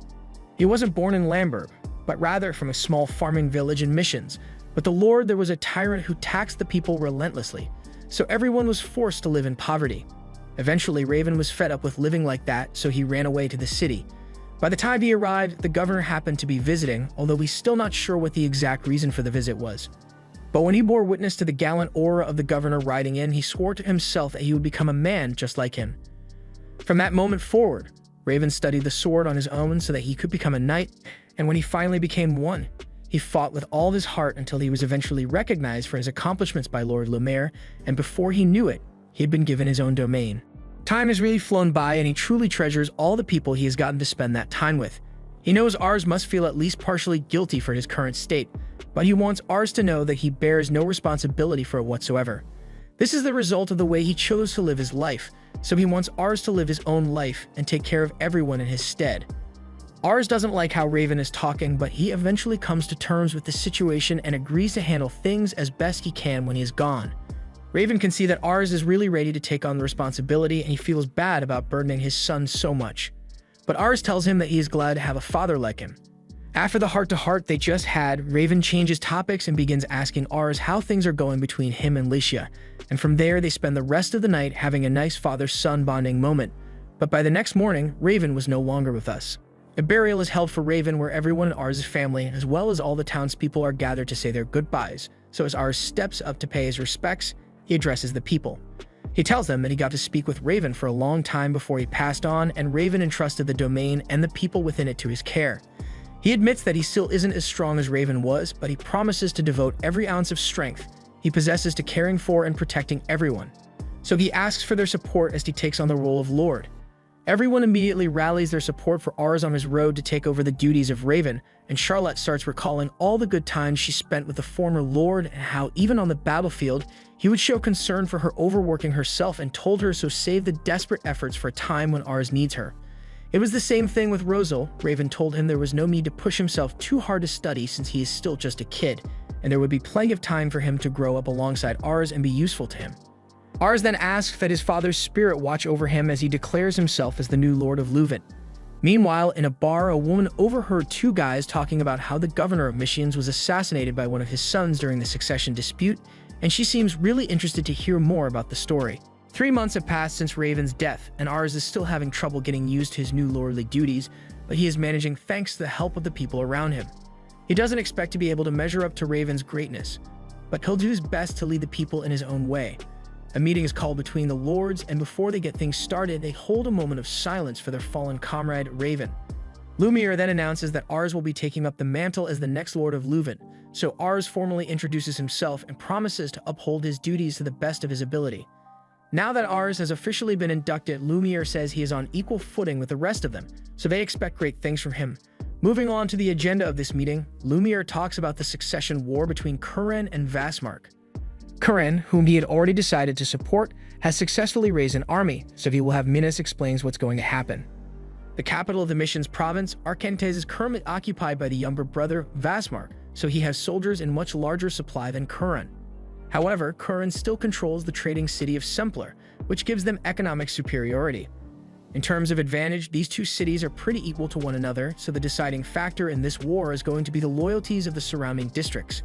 He wasn't born in Lamberg, but rather from a small farming village in Missions. But the Lord, there was a tyrant who taxed the people relentlessly, so everyone was forced to live in poverty. Eventually, Raven was fed up with living like that, so he ran away to the city. By the time he arrived, the governor happened to be visiting, although he's still not sure what the exact reason for the visit was. But when he bore witness to the gallant aura of the governor riding in, he swore to himself that he would become a man just like him. From that moment forward, Raven studied the sword on his own so that he could become a knight, and when he finally became one, he fought with all his heart until he was eventually recognized for his accomplishments by Lord Lumiere, and before he knew it, he had been given his own domain. Time has really flown by, and he truly treasures all the people he has gotten to spend that time with. He knows Ars must feel at least partially guilty for his current state, but he wants Ars to know that he bears no responsibility for it whatsoever. This is the result of the way he chose to live his life, so he wants Ars to live his own life and take care of everyone in his stead. Ars doesn't like how Raven is talking, but he eventually comes to terms with the situation and agrees to handle things as best he can when he is gone. Raven can see that Ars is really ready to take on the responsibility, and he feels bad about burdening his son so much. But Ars tells him that he is glad to have a father like him. After the heart-to-heart they just had, Raven changes topics and begins asking Ars how things are going between him and Alicia, and from there they spend the rest of the night having a nice father-son bonding moment. But by the next morning, Raven was no longer with us. A burial is held for Raven where everyone in Ars' family, as well as all the townspeople, are gathered to say their goodbyes. So as Ars steps up to pay his respects, he addresses the people. He tells them that he got to speak with Raven for a long time before he passed on, and Raven entrusted the domain and the people within it to his care. He admits that he still isn't as strong as Raven was, but he promises to devote every ounce of strength he possesses to caring for and protecting everyone. So he asks for their support as he takes on the role of Lord. Everyone immediately rallies their support for Ars on his road to take over the duties of Raven, and Charlotte starts recalling all the good times she spent with the former Lord and how even on the battlefield, he would show concern for her overworking herself and told her so, save the desperate efforts for a time when Ars needs her. It was the same thing with Rosal. Raven told him there was no need to push himself too hard to study since he is still just a kid, and there would be plenty of time for him to grow up alongside Ars and be useful to him. Ars then asks that his father's spirit watch over him as he declares himself as the new Lord of Louvent. Meanwhile, in a bar, a woman overheard two guys talking about how the governor of Missions was assassinated by one of his sons during the succession dispute, and she seems really interested to hear more about the story. 3 months have passed since Raven's death, and Ars is still having trouble getting used to his new lordly duties, but he is managing thanks to the help of the people around him. He doesn't expect to be able to measure up to Raven's greatness, but he'll do his best to lead the people in his own way. A meeting is called between the lords, and before they get things started, they hold a moment of silence for their fallen comrade, Raven. Lumiere then announces that Ars will be taking up the mantle as the next Lord of Louvent, so Ars formally introduces himself and promises to uphold his duties to the best of his ability. Now that Ars has officially been inducted, Lumiere says he is on equal footing with the rest of them, so they expect great things from him. Moving on to the agenda of this meeting, Lumiere talks about the succession war between Kuren and Vasmark. Kuren, whom he had already decided to support, has successfully raised an army, so he will have Minas explains what's going to happen. The capital of the mission's province, Arkantes, is currently occupied by the younger brother, Vasmark, so he has soldiers in much larger supply than Kuren. However, Kuren still controls the trading city of Sempler, which gives them economic superiority. In terms of advantage, these two cities are pretty equal to one another, so the deciding factor in this war is going to be the loyalties of the surrounding districts.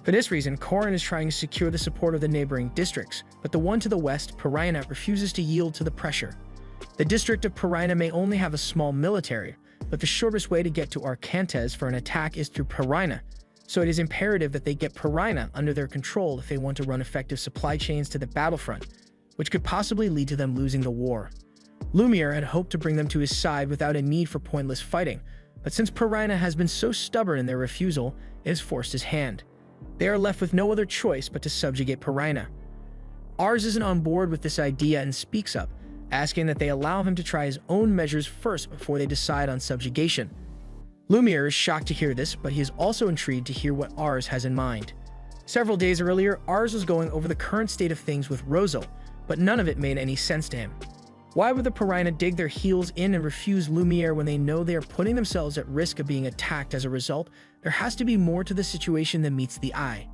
For this reason, Kuren is trying to secure the support of the neighboring districts, but the one to the west, Piraina, refuses to yield to the pressure. The district of Piraina may only have a small military, but the shortest way to get to Arkantes for an attack is through Piraina, so it is imperative that they get Piraina under their control if they want to run effective supply chains to the battlefront, which could possibly lead to them losing the war. Lumiere had hoped to bring them to his side without a need for pointless fighting, but since Piraina has been so stubborn in their refusal, it has forced his hand. They are left with no other choice but to subjugate Piraina. Ars isn't on board with this idea and speaks up, asking that they allow him to try his own measures first before they decide on subjugation. Lumiere is shocked to hear this, but he is also intrigued to hear what Ars has in mind. Several days earlier, Ars was going over the current state of things with Rosal, but none of it made any sense to him. Why would the Piraina dig their heels in and refuse Lumiere when they know they are putting themselves at risk of being attacked as a result? There has to be more to the situation than meets the eye.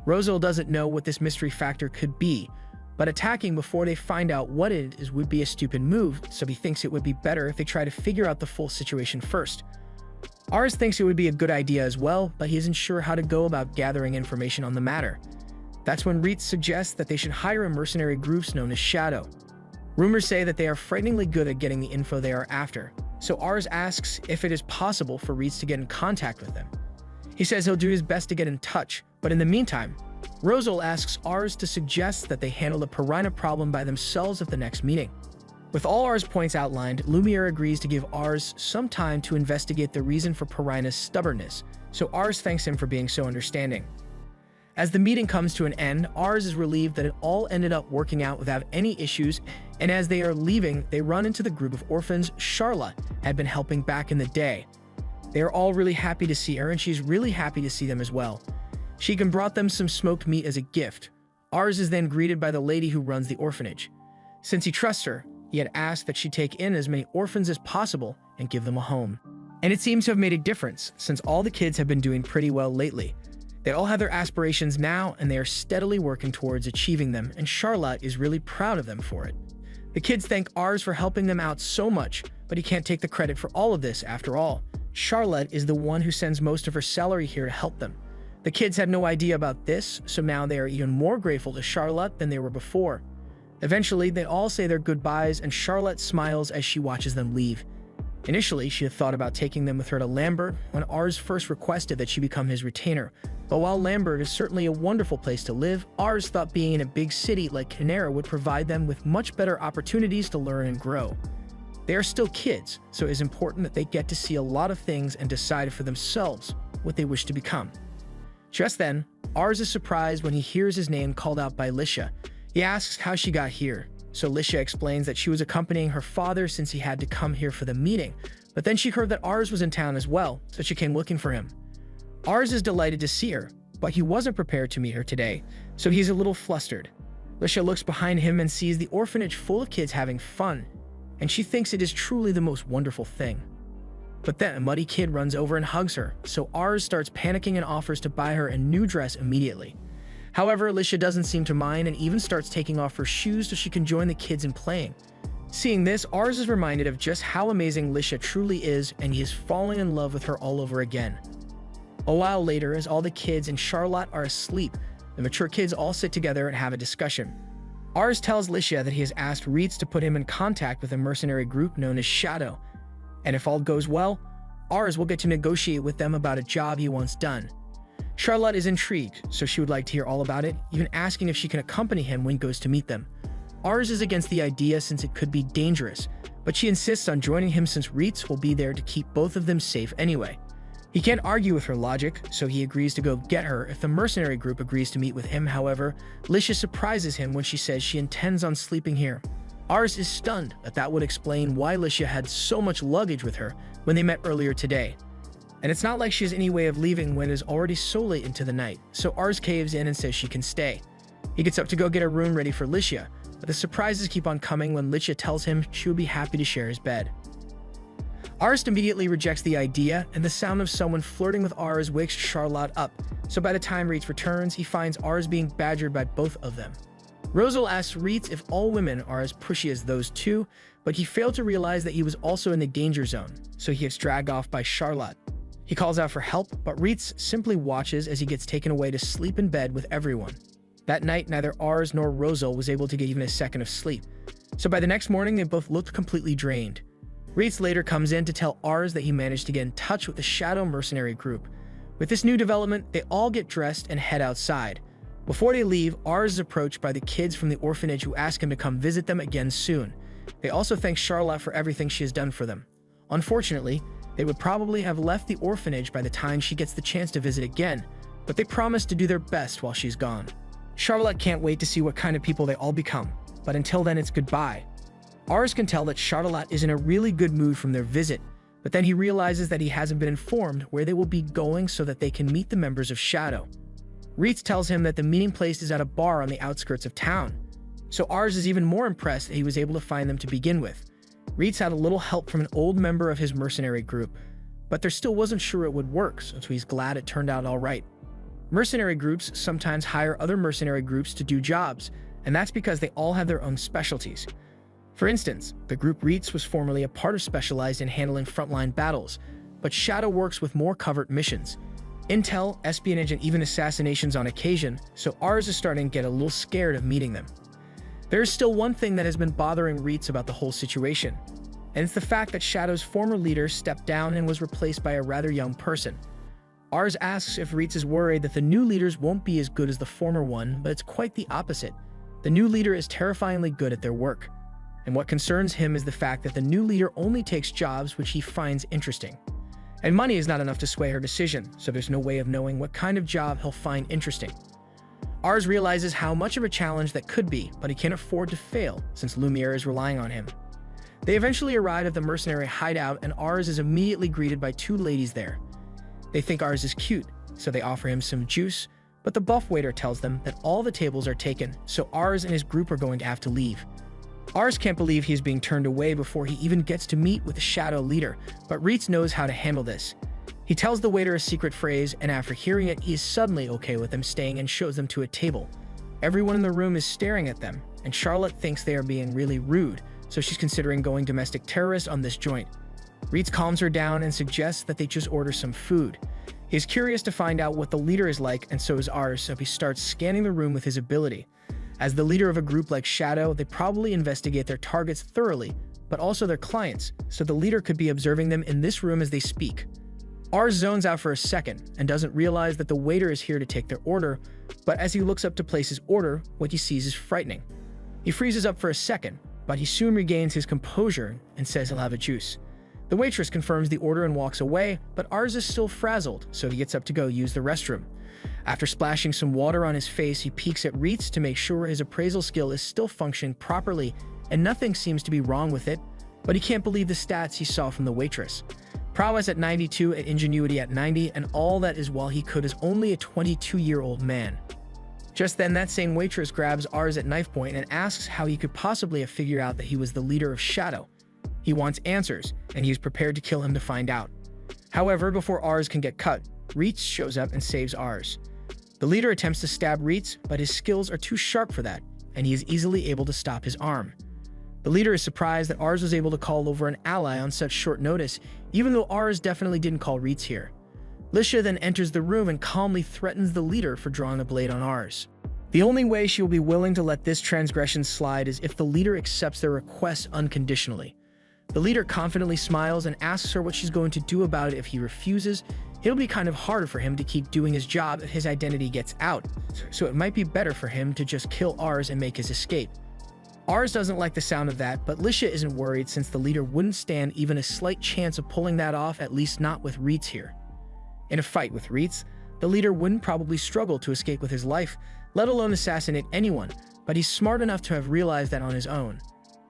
Rosal doesn't know what this mystery factor could be, but attacking before they find out what it is would be a stupid move, so he thinks it would be better if they try to figure out the full situation first. Ars thinks it would be a good idea as well, but he isn't sure how to go about gathering information on the matter. That's when Reitz suggests that they should hire a mercenary group known as Shadow. Rumors say that they are frighteningly good at getting the info they are after, so Ars asks if it is possible for Reitz to get in contact with them. He says he'll do his best to get in touch, but in the meantime, Rosal asks Ars to suggest that they handle the Piraina problem by themselves at the next meeting. With all Ars' points outlined, Lumiere agrees to give Ars some time to investigate the reason for Piraina's stubbornness, so Ars thanks him for being so understanding. As the meeting comes to an end, Ars is relieved that it all ended up working out without any issues, and as they are leaving, they run into the group of orphans Charlotte had been helping back in the day. They are all really happy to see her, and she's really happy to see them as well. She even brought them some smoked meat as a gift. Ars is then greeted by the lady who runs the orphanage. Since he trusts her, he had asked that she take in as many orphans as possible and give them a home. And it seems to have made a difference, since all the kids have been doing pretty well lately. They all have their aspirations now, and they are steadily working towards achieving them, and Charlotte is really proud of them for it. The kids thank Ars for helping them out so much, but he can't take the credit for all of this after all. Charlotte is the one who sends most of her salary here to help them. The kids had no idea about this, so now they are even more grateful to Charlotte than they were before. Eventually, they all say their goodbyes, and Charlotte smiles as she watches them leave. Initially, she had thought about taking them with her to Lambert when Ars first requested that she become his retainer. But while Lambert is certainly a wonderful place to live, Ars thought being in a big city like Canera would provide them with much better opportunities to learn and grow. They are still kids, so it is important that they get to see a lot of things and decide for themselves what they wish to become. Just then, Ars is surprised when he hears his name called out by Lisha. He asks how she got here, so Lisha explains that she was accompanying her father since he had to come here for the meeting, but then she heard that Ars was in town as well, so she came looking for him. Ars is delighted to see her, but he wasn't prepared to meet her today, so he's a little flustered. Lisha looks behind him and sees the orphanage full of kids having fun, and she thinks it is truly the most wonderful thing. But then a muddy kid runs over and hugs her, so Ars starts panicking and offers to buy her a new dress immediately. However, Lisha doesn't seem to mind and even starts taking off her shoes so she can join the kids in playing. Seeing this, Ars is reminded of just how amazing Lisha truly is, and he is falling in love with her all over again. A while later, as all the kids and Charlotte are asleep, the mature kids all sit together and have a discussion. Ars tells Lisha that he has asked Reitz to put him in contact with a mercenary group known as Shadow, and if all goes well, Ars will get to negotiate with them about a job he wants done. Charlotte is intrigued, so she would like to hear all about it, even asking if she can accompany him when he goes to meet them. Ars is against the idea since it could be dangerous, but she insists on joining him since Reitz will be there to keep both of them safe anyway. He can't argue with her logic, so he agrees to go get her if the mercenary group agrees to meet with him. However, Licia surprises him when she says she intends on sleeping here. Ars is stunned that would explain why Licia had so much luggage with her when they met earlier today. And it's not like she has any way of leaving when it is already so late into the night, so Ars caves in and says she can stay. He gets up to go get a room ready for Licia, but the surprises keep on coming when Licia tells him she would be happy to share his bed. Ars immediately rejects the idea, and the sound of someone flirting with Ars wakes Charlotte up, so by the time Reitz returns, he finds Ars being badgered by both of them. Rosal asks Reitz if all women are as pushy as those two, but he failed to realize that he was also in the danger zone, so he gets dragged off by Charlotte. He calls out for help, but Reitz simply watches as he gets taken away to sleep in bed with everyone. That night, neither Ars nor Rosal was able to get even a second of sleep, so by the next morning, they both looked completely drained. Reitz later comes in to tell Ars that he managed to get in touch with the Shadow Mercenary group. With this new development, they all get dressed and head outside. Before they leave, Ars is approached by the kids from the orphanage who ask him to come visit them again soon. They also thank Charlotte for everything she has done for them. Unfortunately, they would probably have left the orphanage by the time she gets the chance to visit again, but they promise to do their best while she's gone. Charlotte can't wait to see what kind of people they all become, but until then it's goodbye. Ars can tell that Charlotte is in a really good mood from their visit, but then he realizes that he hasn't been informed where they will be going so that they can meet the members of Shadow. Reitz tells him that the meeting place is at a bar on the outskirts of town, so Ars is even more impressed that he was able to find them to begin with. Reitz had a little help from an old member of his mercenary group, but there still wasn't sure it would work, so he's glad it turned out all right. Mercenary groups sometimes hire other mercenary groups to do jobs, and that's because they all have their own specialties. For instance, the group Reitz was formerly a part of specialized in handling frontline battles, but Shadow works with more covert missions. Intel, espionage, and even assassinations on occasion, so Ars is starting to get a little scared of meeting them. There is still one thing that has been bothering Reitz about the whole situation, and it's the fact that Shadow's former leader stepped down and was replaced by a rather young person. Ars asks if Reitz is worried that the new leaders won't be as good as the former one, but it's quite the opposite. The new leader is terrifyingly good at their work. And what concerns him is the fact that the new leader only takes jobs which he finds interesting. And money is not enough to sway her decision, so there's no way of knowing what kind of job he'll find interesting. Ars realizes how much of a challenge that could be, but he can't afford to fail since Lumiere is relying on him. They eventually arrive at the mercenary hideout, and Ars is immediately greeted by two ladies there. They think Ars is cute, so they offer him some juice, but the buff waiter tells them that all the tables are taken, so Ars and his group are going to have to leave. Ars can't believe he is being turned away before he even gets to meet with the Shadow leader, but Reitz knows how to handle this. He tells the waiter a secret phrase, and after hearing it, he is suddenly okay with them staying and shows them to a table. Everyone in the room is staring at them, and Charlotte thinks they are being really rude, so she's considering going domestic terrorist on this joint. Reitz calms her down and suggests that they just order some food. He is curious to find out what the leader is like, and so is Ars, so he starts scanning the room with his ability. As the leader of a group like Shadow, they probably investigate their targets thoroughly, but also their clients, so the leader could be observing them in this room as they speak. Ars zones out for a second and doesn't realize that the waiter is here to take their order, but as he looks up to place his order, what he sees is frightening. He freezes up for a second, but he soon regains his composure and says he'll have a juice. The waitress confirms the order and walks away, but Ars is still frazzled, so he gets up to go use the restroom. After splashing some water on his face, he peeks at Reitz to make sure his appraisal skill is still functioning properly and nothing seems to be wrong with it, but he can't believe the stats he saw from the waitress. Prowess at 92 and ingenuity at 90, and all that is while he could as only a 22-year-old man. Just then, that same waitress grabs Ars at knife point and asks how he could possibly have figured out that he was the leader of Shadow. He wants answers, and he is prepared to kill him to find out. However, before Ars can get cut, Reitz shows up and saves Ars. The leader attempts to stab Reitz, but his skills are too sharp for that, and he is easily able to stop his arm. The leader is surprised that Ars was able to call over an ally on such short notice, even though Ars definitely didn't call Reitz here. Licia then enters the room and calmly threatens the leader for drawing a blade on Ars. The only way she will be willing to let this transgression slide is if the leader accepts their request unconditionally. The leader confidently smiles and asks her what she's going to do about it if he refuses. It'll be kind of harder for him to keep doing his job if his identity gets out, so it might be better for him to just kill Ars and make his escape. Ars doesn't like the sound of that, but Licia isn't worried since the leader wouldn't stand even a slight chance of pulling that off, at least not with Reitz here. In a fight with Reitz, the leader wouldn't probably struggle to escape with his life, let alone assassinate anyone, but he's smart enough to have realized that on his own.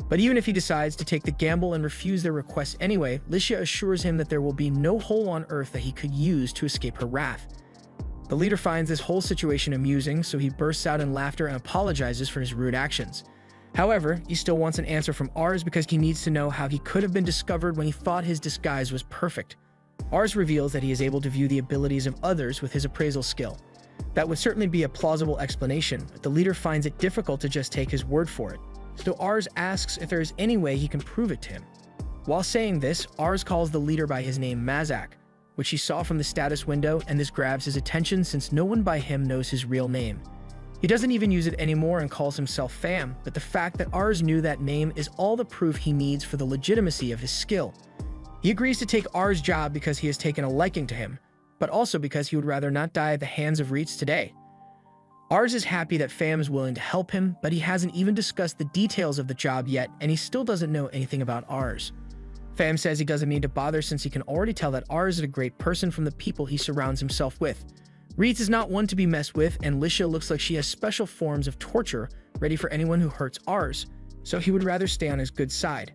But even if he decides to take the gamble and refuse their request anyway, Licia assures him that there will be no hole on earth that he could use to escape her wrath. The leader finds this whole situation amusing, so he bursts out in laughter and apologizes for his rude actions. However, he still wants an answer from Ars because he needs to know how he could have been discovered when he thought his disguise was perfect. Ars reveals that he is able to view the abilities of others with his appraisal skill. That would certainly be a plausible explanation, but the leader finds it difficult to just take his word for it. So Ars asks if there is any way he can prove it to him. While saying this, Ars calls the leader by his name Mazak, which he saw from the status window, and this grabs his attention since no one by him knows his real name. He doesn't even use it anymore and calls himself Fam, but the fact that Ars knew that name is all the proof he needs for the legitimacy of his skill. He agrees to take Ars' job because he has taken a liking to him, but also because he would rather not die at the hands of Reitz today. Ars is happy that Fam is willing to help him, but he hasn't even discussed the details of the job yet, and he still doesn't know anything about Ars. Fam says he doesn't need to bother since he can already tell that Ars is a great person from the people he surrounds himself with. Reitz is not one to be messed with, and Licia looks like she has special forms of torture ready for anyone who hurts Ars, so he would rather stay on his good side.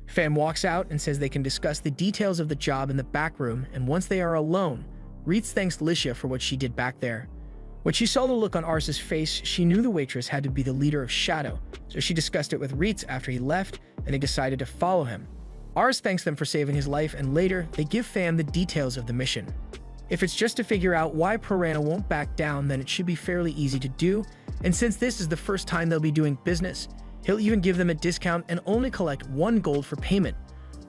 Fam walks out and says they can discuss the details of the job in the back room, and once they are alone, Reitz thanks Licia for what she did back there. When she saw the look on Ars's face, she knew the waitress had to be the leader of Shadow, so she discussed it with Reitz after he left, and they decided to follow him. Ars thanks them for saving his life, and later, they give Fam the details of the mission. If it's just to figure out why Piranha won't back down, then it should be fairly easy to do, and since this is the first time they'll be doing business, he'll even give them a discount and only collect 1 gold for payment.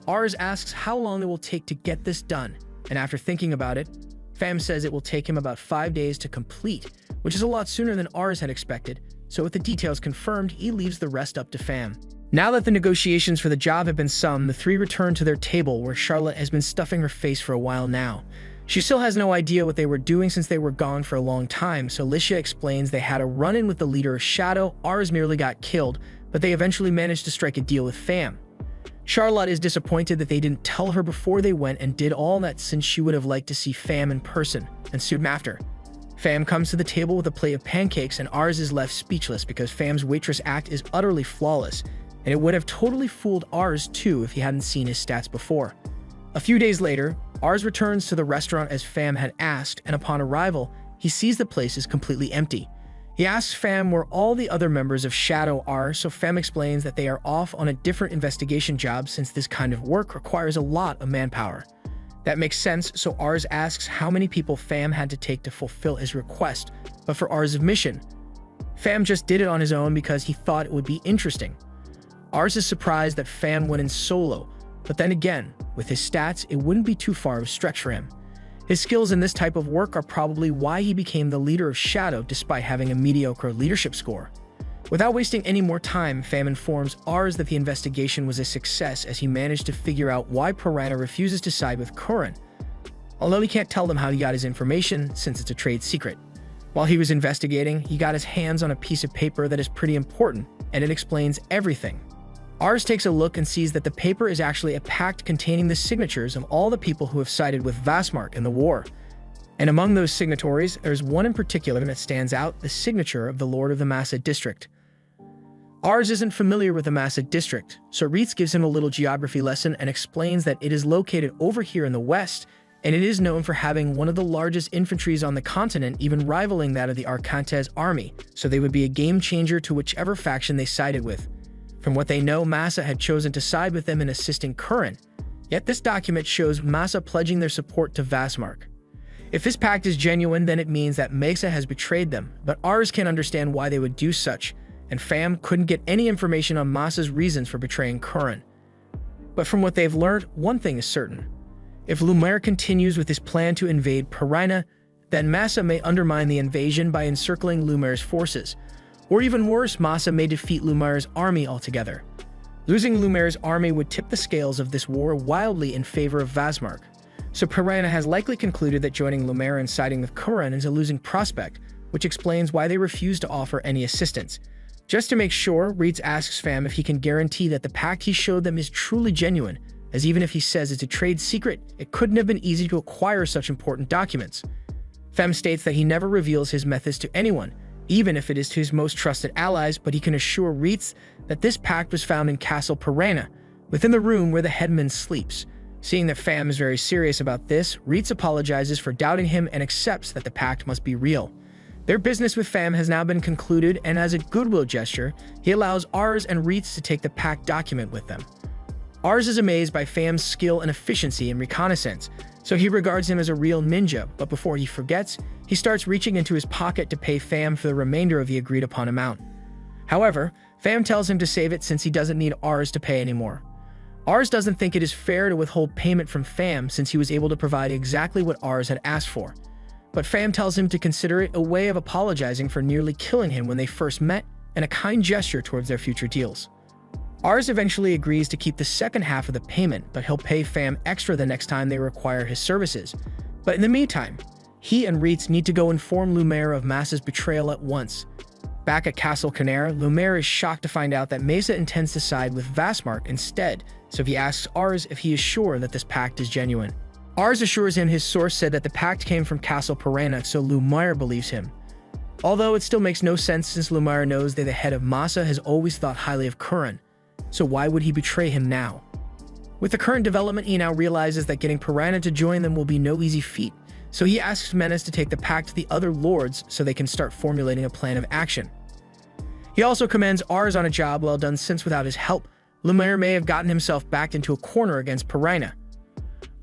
Ars asks how long it will take to get this done, and after thinking about it, Fam says it will take him about 5 days to complete, which is a lot sooner than Ars had expected, so with the details confirmed, he leaves the rest up to Fam. Now that the negotiations for the job have been summed, the three return to their table where Charlotte has been stuffing her face for a while now. She still has no idea what they were doing since they were gone for a long time, so Licia explains they had a run-in with the leader of Shadow. Ars nearly got killed, but they eventually managed to strike a deal with Fam. Charlotte is disappointed that they didn't tell her before they went and did all that since she would have liked to see Fam in person, and soon after. Fam comes to the table with a plate of pancakes, and Ars is left speechless because Fam's waitress act is utterly flawless, and it would have totally fooled Ars too if he hadn't seen his stats before. A few days later, Ars returns to the restaurant as Fam had asked, and upon arrival, he sees the place is completely empty. He asks Fam where all the other members of Shadow are, so Fam explains that they are off on a different investigation job since this kind of work requires a lot of manpower. That makes sense, so Ars asks how many people Fam had to take to fulfill his request, but for Ars' mission, Fam just did it on his own because he thought it would be interesting. Ars is surprised that Fam went in solo, but then again, with his stats, it wouldn't be too far of a stretch for him. His skills in this type of work are probably why he became the leader of Shadow despite having a mediocre leadership score. Without wasting any more time, Fam informs Ars that the investigation was a success as he managed to figure out why Piranha refuses to side with Curran, although he can't tell them how he got his information since it's a trade secret. While he was investigating, he got his hands on a piece of paper that is pretty important, and it explains everything. Ars takes a look and sees that the paper is actually a pact containing the signatures of all the people who have sided with Vastmark in the war. And among those signatories, there's one in particular that stands out, the signature of the Lord of the Massa District. Ars isn't familiar with the Massa District, so Reitz gives him a little geography lesson and explains that it is located over here in the west, and it is known for having one of the largest infantries on the continent, even rivaling that of the Arcantes army, so they would be a game changer to whichever faction they sided with. From what they know, Massa had chosen to side with them in assisting Curran, yet this document shows Massa pledging their support to Vastmark. If this pact is genuine, then it means that Mesa has betrayed them, but Ars can't understand why they would do such, and Fam couldn't get any information on Massa's reasons for betraying Curran. But from what they've learned, one thing is certain. If Lumiere continues with his plan to invade Piranha, then Massa may undermine the invasion by encircling Lumiere's forces. Or even worse, Massa may defeat Lumiere's army altogether. Losing Lumaire's army would tip the scales of this war wildly in favor of Vasmark, so Piranha has likely concluded that joining Lumaire and siding with Curran is a losing prospect, which explains why they refuse to offer any assistance. Just to make sure, Reitz asks Fam if he can guarantee that the pact he showed them is truly genuine, as even if he says it's a trade secret, it couldn't have been easy to acquire such important documents. Fem states that he never reveals his methods to anyone, even if it is to his most trusted allies, but he can assure Reitz that this pact was found in Castle Piranha, within the room where the headman sleeps. Seeing that Fam is very serious about this, Reitz apologizes for doubting him and accepts that the pact must be real. Their business with Fam has now been concluded, and as a goodwill gesture, he allows Ars and Reitz to take the pact document with them. Ars is amazed by Fam's skill and efficiency in reconnaissance, so he regards him as a real ninja, but before he forgets, he starts reaching into his pocket to pay Fam for the remainder of the agreed-upon amount. However, Fam tells him to save it since he doesn't need Ars to pay anymore. Ars doesn't think it is fair to withhold payment from Fam since he was able to provide exactly what Ars had asked for. But Fam tells him to consider it a way of apologizing for nearly killing him when they first met and a kind gesture towards their future deals. Ars eventually agrees to keep the second half of the payment, but he'll pay Fam extra the next time they require his services. But in the meantime, he and Reitz need to go inform Lumaire of Masa's betrayal at once. Back at Castle Canaire, Lumaire is shocked to find out that Mesa intends to side with Vasmark instead, so he asks Ars if he is sure that this pact is genuine. Ars assures him his source said that the pact came from Castle Piranha, so Lumaire believes him. Although it still makes no sense since Lumaire knows that the head of Masa has always thought highly of Curran, so why would he betray him now? With the current development, he now realizes that getting Piranha to join them will be no easy feat, so he asks Menace to take the pact to the other lords so they can start formulating a plan of action. He also commends Ars on a job well done since without his help, Lumaire may have gotten himself backed into a corner against Piranha.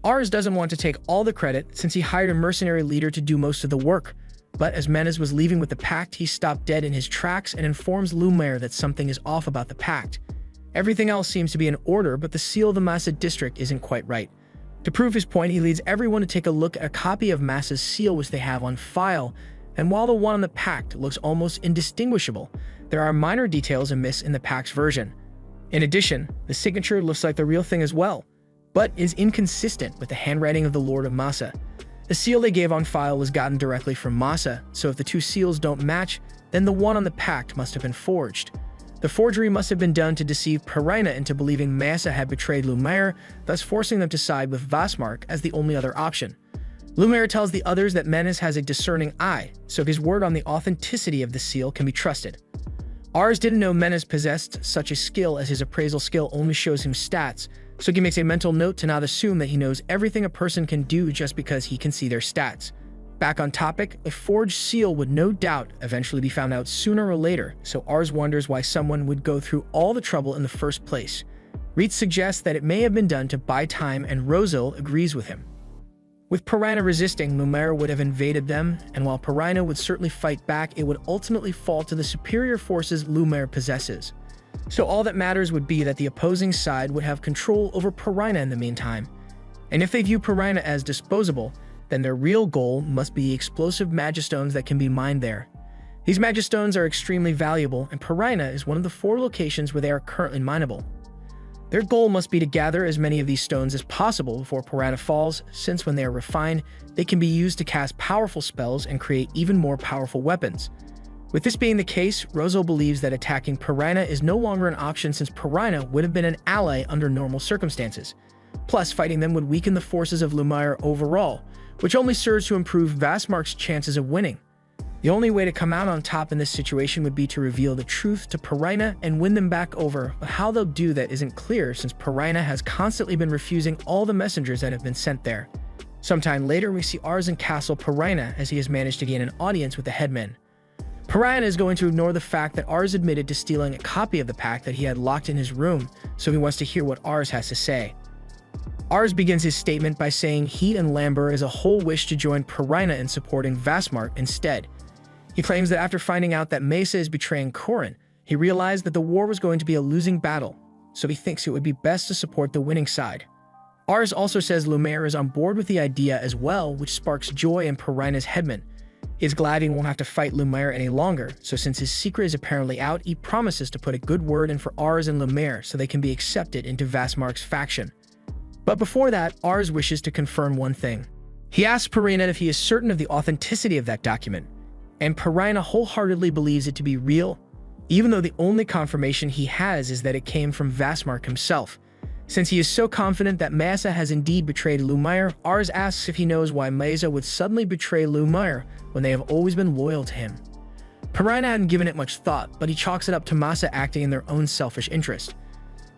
Ars doesn't want to take all the credit since he hired a mercenary leader to do most of the work, but as Menace was leaving with the pact, he stopped dead in his tracks and informs Lumaire that something is off about the pact. Everything else seems to be in order, but the seal of the Masa district isn't quite right. To prove his point, he leads everyone to take a look at a copy of Masa's seal which they have on file, and while the one on the pact looks almost indistinguishable, there are minor details amiss in the pact's version. In addition, the signature looks like the real thing as well, but is inconsistent with the handwriting of the Lord of Masa. The seal they gave on file was gotten directly from Masa, so if the two seals don't match, then the one on the pact must have been forged. The forgery must have been done to deceive Piranha into believing Masa had betrayed Lumaire, thus forcing them to side with Vasmark as the only other option. Lumaire tells the others that Menace has a discerning eye, so his word on the authenticity of the seal can be trusted. Ars didn't know Menace possessed such a skill, as his appraisal skill only shows him stats, so he makes a mental note to not assume that he knows everything a person can do just because he can see their stats. Back on topic, a forged seal would no doubt eventually be found out sooner or later, so Ars wonders why someone would go through all the trouble in the first place. Reitz suggests that it may have been done to buy time, and Rosil agrees with him. With Piranha resisting, Lumaire would have invaded them, and while Piranha would certainly fight back, it would ultimately fall to the superior forces Lumaire possesses. So all that matters would be that the opposing side would have control over Piranha in the meantime. And if they view Piranha as disposable, then their real goal must be the explosive Magistones that can be mined there. These Magistones are extremely valuable, and Piranha is one of the 4 locations where they are currently mineable. Their goal must be to gather as many of these stones as possible before Piranha falls, since when they are refined, they can be used to cast powerful spells and create even more powerful weapons. With this being the case, Rosil believes that attacking Piranha is no longer an option since Piranha would have been an ally under normal circumstances. Plus, fighting them would weaken the forces of Lumaire overall, which only serves to improve Vasmark's chances of winning. The only way to come out on top in this situation would be to reveal the truth to Piranha and win them back over, but how they'll do that isn't clear since Piranha has constantly been refusing all the messengers that have been sent there. Sometime later, we see Ars in Castle Piranha as he has managed to gain an audience with the headman. Piranha is going to ignore the fact that Ars admitted to stealing a copy of the pact that he had locked in his room, so he wants to hear what Ars has to say. Ars begins his statement by saying he and Lambert as a whole wish to join Piranha in supporting Vasmark instead. He claims that after finding out that Mesa is betraying Curran, he realized that the war was going to be a losing battle, so he thinks it would be best to support the winning side. Ars also says Lumaire is on board with the idea as well, which sparks joy in Piranha's headman. He is glad he won't have to fight Lumiere any longer, so since his secret is apparently out, he promises to put a good word in for Ars and Lumiere so they can be accepted into Vastmark's faction. But before that, Ars wishes to confirm one thing. He asks Pirina if he is certain of the authenticity of that document, and Pirina wholeheartedly believes it to be real, even though the only confirmation he has is that it came from Vastmark himself. Since he is so confident that Masa has indeed betrayed Lumiere, Ars asks if he knows why Masa would suddenly betray Lumiere when they have always been loyal to him. Pirina hadn't given it much thought, but he chalks it up to Masa acting in their own selfish interest.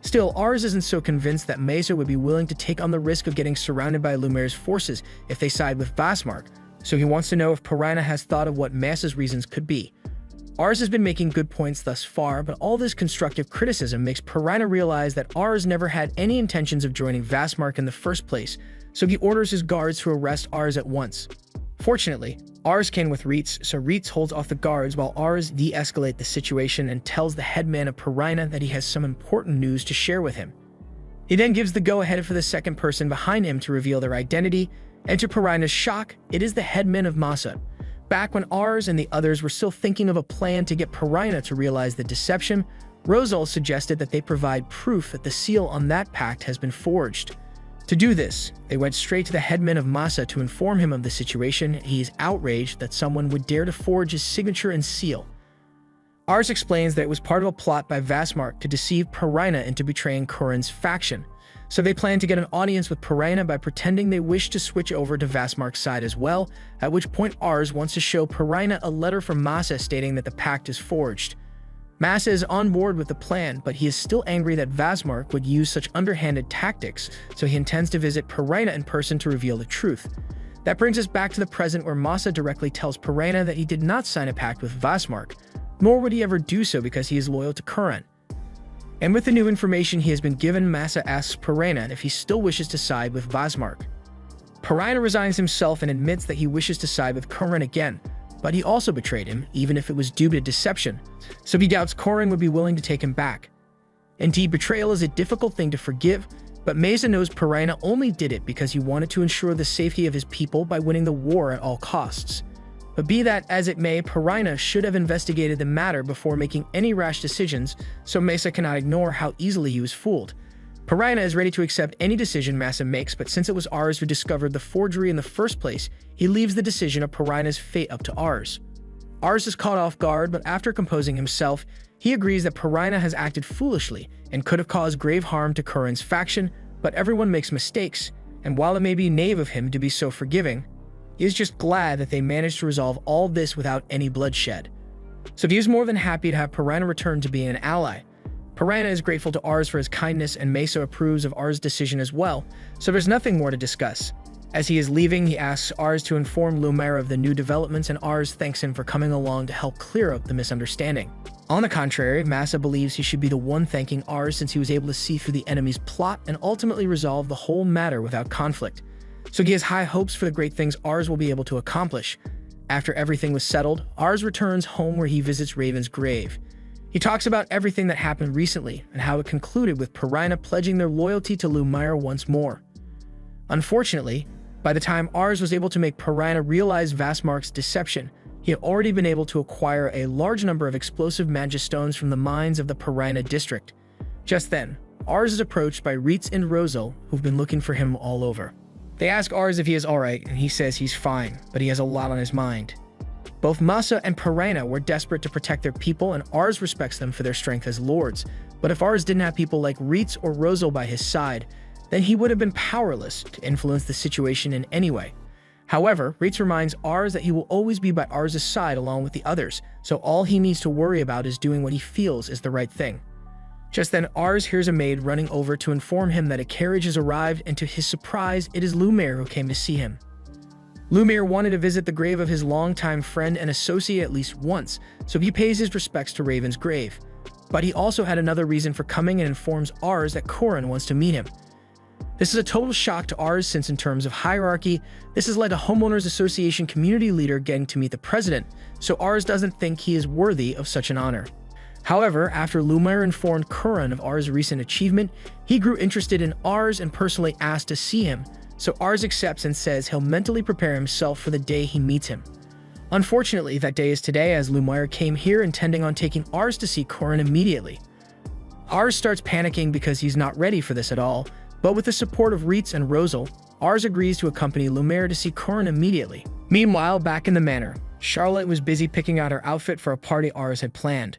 Still, Ars isn't so convinced that Masa would be willing to take on the risk of getting surrounded by Lumiere's forces if they side with Vastmark, so he wants to know if Pirina has thought of what Masa's reasons could be. Ars has been making good points thus far, but all this constructive criticism makes Pirina realize that Ars never had any intentions of joining Vastmark in the first place, so he orders his guards to arrest Ars at once. Fortunately, Ars can with Reitz, so Reitz holds off the guards while Ars de-escalates the situation and tells the headman of Pirina that he has some important news to share with him. He then gives the go-ahead for the second person behind him to reveal their identity, and to Pirina's shock, it is the headman of Masa. Back when Ars and the others were still thinking of a plan to get Pirina to realize the deception, Rosal suggested that they provide proof that the seal on that pact has been forged. To do this, they went straight to the headman of Masa to inform him of the situation. He is outraged that someone would dare to forge his signature and seal. Ars explains that it was part of a plot by Vastmark to deceive Pirina into betraying Curran's faction, so they plan to get an audience with Pirina by pretending they wish to switch over to Vastmark's side as well, at which point Ars wants to show Pirina a letter from Masa stating that the pact is forged. Masa is on board with the plan, but he is still angry that Vastmark would use such underhanded tactics, so he intends to visit Pirina in person to reveal the truth. That brings us back to the present where Masa directly tells Pirina that he did not sign a pact with Vastmark, nor would he ever do so because he is loyal to Curran. And with the new information he has been given, Masa asks Pirina if he still wishes to side with Vastmark. Pirina resigns himself and admits that he wishes to side with Curran again, but he also betrayed him, even if it was due to deception, so he doubts Curran would be willing to take him back. Indeed, betrayal is a difficult thing to forgive, but Masa knows Pirina only did it because he wanted to ensure the safety of his people by winning the war at all costs. But be that as it may, Pirina should have investigated the matter before making any rash decisions, so Masa cannot ignore how easily he was fooled. Pirina is ready to accept any decision Masa makes, but since it was Ars who discovered the forgery in the first place, he leaves the decision of Pirina's fate up to Ars. Ars is caught off guard, but after composing himself, he agrees that Pirina has acted foolishly and could have caused grave harm to Curran's faction, but everyone makes mistakes, and while it may be naive of him to be so forgiving, he is just glad that they managed to resolve all this without any bloodshed. So he is more than happy to have Pirina return to being an ally. Pirina is grateful to Ars for his kindness, and Masa approves of Ars' decision as well, so there's nothing more to discuss. As he is leaving, he asks Ars to inform Lumiere of the new developments, and Ars thanks him for coming along to help clear up the misunderstanding. On the contrary, Masa believes he should be the one thanking Ars since he was able to see through the enemy's plot and ultimately resolve the whole matter without conflict. So he has high hopes for the great things Ars will be able to accomplish. After everything was settled, Ars returns home where he visits Raven's grave. He talks about everything that happened recently and how it concluded with Pirina pledging their loyalty to Lumiere once more. Unfortunately, by the time Ars was able to make Pirina realize Vastmark's deception, he had already been able to acquire a large number of explosive magistones from the mines of the Pirina district. Just then, Ars is approached by Reitz and Rosal, who've been looking for him all over. They ask Ars if he is alright, and he says he's fine, but he has a lot on his mind. Both Masa and Pirina were desperate to protect their people, and Ars respects them for their strength as lords. But if Ars didn't have people like Reitz or Rosal by his side, then he would have been powerless to influence the situation in any way. However, Reitz reminds Ars that he will always be by Ars' side along with the others, so all he needs to worry about is doing what he feels is the right thing. Just then, Ars hears a maid running over to inform him that a carriage has arrived, and to his surprise, it is Lumiere who came to see him. Lumiere wanted to visit the grave of his longtime friend and associate at least once, so he pays his respects to Raven's grave. But he also had another reason for coming and informs Ars that Curran wants to meet him. This is a total shock to Ars since in terms of hierarchy, this is like a homeowners association community leader getting to meet the president, so Ars doesn't think he is worthy of such an honor. However, after Lumiere informed Curran of Ars' recent achievement, he grew interested in Ars and personally asked to see him, so Ars accepts and says he'll mentally prepare himself for the day he meets him. Unfortunately, that day is today, as Lumiere came here intending on taking Ars to see Curran immediately. Ars starts panicking because he's not ready for this at all, but with the support of Reitz and Rosal, Ars agrees to accompany Lumiere to see Curran immediately. Meanwhile, back in the manor, Charlotte was busy picking out her outfit for a party Ars had planned,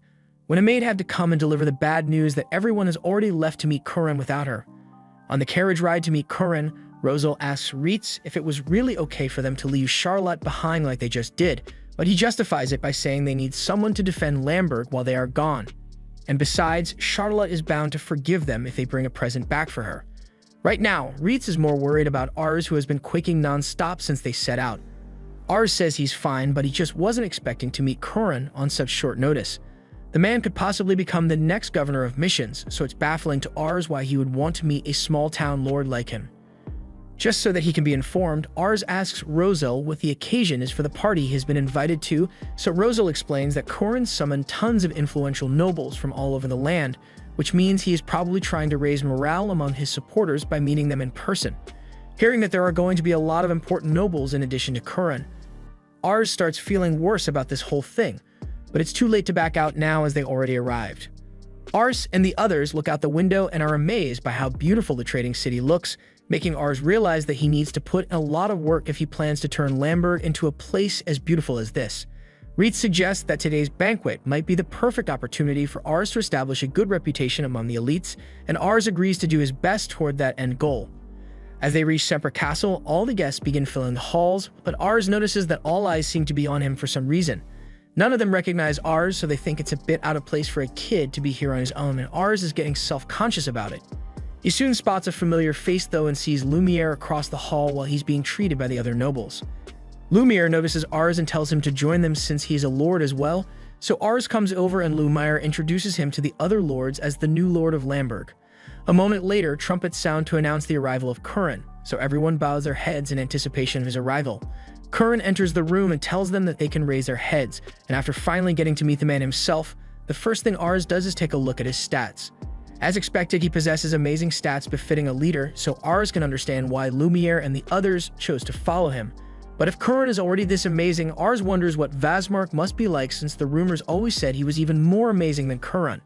when a maid had to come and deliver the bad news that everyone has already left to meet Curran without her. On the carriage ride to meet Curran, Rosal asks Reitz if it was really okay for them to leave Charlotte behind like they just did, but he justifies it by saying they need someone to defend Lamberg while they are gone. And besides, Charlotte is bound to forgive them if they bring a present back for her. Right now, Reitz is more worried about Ars, who has been quaking non-stop since they set out. Ars says he's fine, but he just wasn't expecting to meet Curran on such short notice. The man could possibly become the next governor of missions, so it's baffling to Ars why he would want to meet a small-town lord like him. Just so that he can be informed, Ars asks Rosal what the occasion is for the party he has been invited to, so Rosal explains that Curran summoned tons of influential nobles from all over the land, which means he is probably trying to raise morale among his supporters by meeting them in person. Hearing that there are going to be a lot of important nobles in addition to Curran, Ars starts feeling worse about this whole thing, but it's too late to back out now as they already arrived. Ars and the others look out the window and are amazed by how beautiful the trading city looks, making Ars realize that he needs to put in a lot of work if he plans to turn Lamberg into a place as beautiful as this. Reitz suggests that today's banquet might be the perfect opportunity for Ars to establish a good reputation among the elites, and Ars agrees to do his best toward that end goal. As they reach Semper Castle, all the guests begin filling the halls, but Ars notices that all eyes seem to be on him for some reason. None of them recognize Ars, so they think it's a bit out of place for a kid to be here on his own, and Ars is getting self-conscious about it. He soon spots a familiar face though and sees Lumiere across the hall while he's being treated by the other nobles. Lumiere notices Ars and tells him to join them since he's a lord as well, so Ars comes over and Lumiere introduces him to the other lords as the new lord of Lamberg. A moment later, trumpets sound to announce the arrival of Curran, so everyone bows their heads in anticipation of his arrival. Curran enters the room and tells them that they can raise their heads, and after finally getting to meet the man himself, the first thing Ars does is take a look at his stats. As expected, he possesses amazing stats befitting a leader, so Ars can understand why Lumiere and the others chose to follow him. But if Curran is already this amazing, Ars wonders what Vasmark must be like, since the rumors always said he was even more amazing than Curran.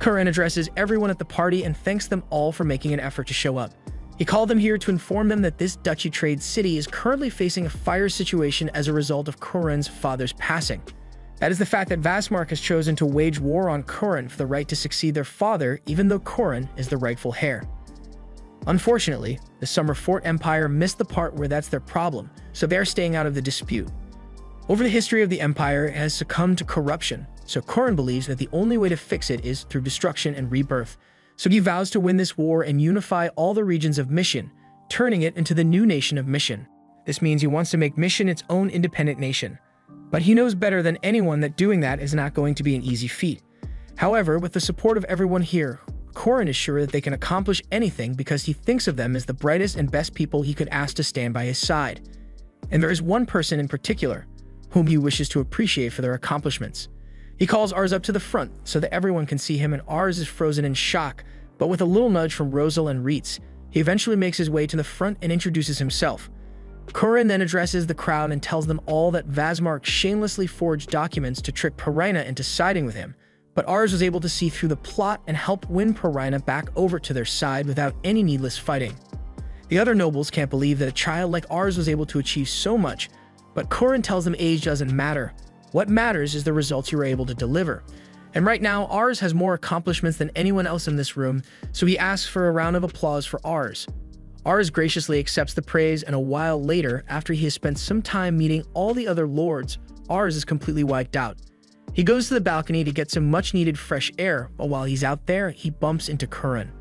Curran addresses everyone at the party and thanks them all for making an effort to show up. He called them here to inform them that this Duchy Trade City is currently facing a fire situation as a result of Curran's father's passing. That is the fact that Vasmark has chosen to wage war on Curran for the right to succeed their father, even though Curran is the rightful heir. Unfortunately, the Summerfort Empire missed the part where that's their problem, so they're staying out of the dispute. Over the history of the Empire, it has succumbed to corruption, so Curran believes that the only way to fix it is through destruction and rebirth. So he vows to win this war and unify all the regions of Mission, turning it into the new nation of Mission. This means he wants to make Mission its own independent nation. But he knows better than anyone that doing that is not going to be an easy feat. However, with the support of everyone here, Curran is sure that they can accomplish anything because he thinks of them as the brightest and best people he could ask to stand by his side. And there is one person in particular, whom he wishes to appreciate for their accomplishments. He calls Ars up to the front so that everyone can see him, and Ars is frozen in shock, but with a little nudge from Rosal and Reitz, he eventually makes his way to the front and introduces himself. Curran then addresses the crowd and tells them all that Vasmark shamelessly forged documents to trick Perina into siding with him, but Ars was able to see through the plot and help win Perina back over to their side without any needless fighting. The other nobles can't believe that a child like Ars was able to achieve so much, but Curran tells them age doesn't matter. What matters is the results you were able to deliver. And right now, Ars has more accomplishments than anyone else in this room, so he asks for a round of applause for Ars. Ars graciously accepts the praise, and a while later, after he has spent some time meeting all the other lords, Ars is completely wiped out. He goes to the balcony to get some much-needed fresh air, but while he's out there, he bumps into Curran.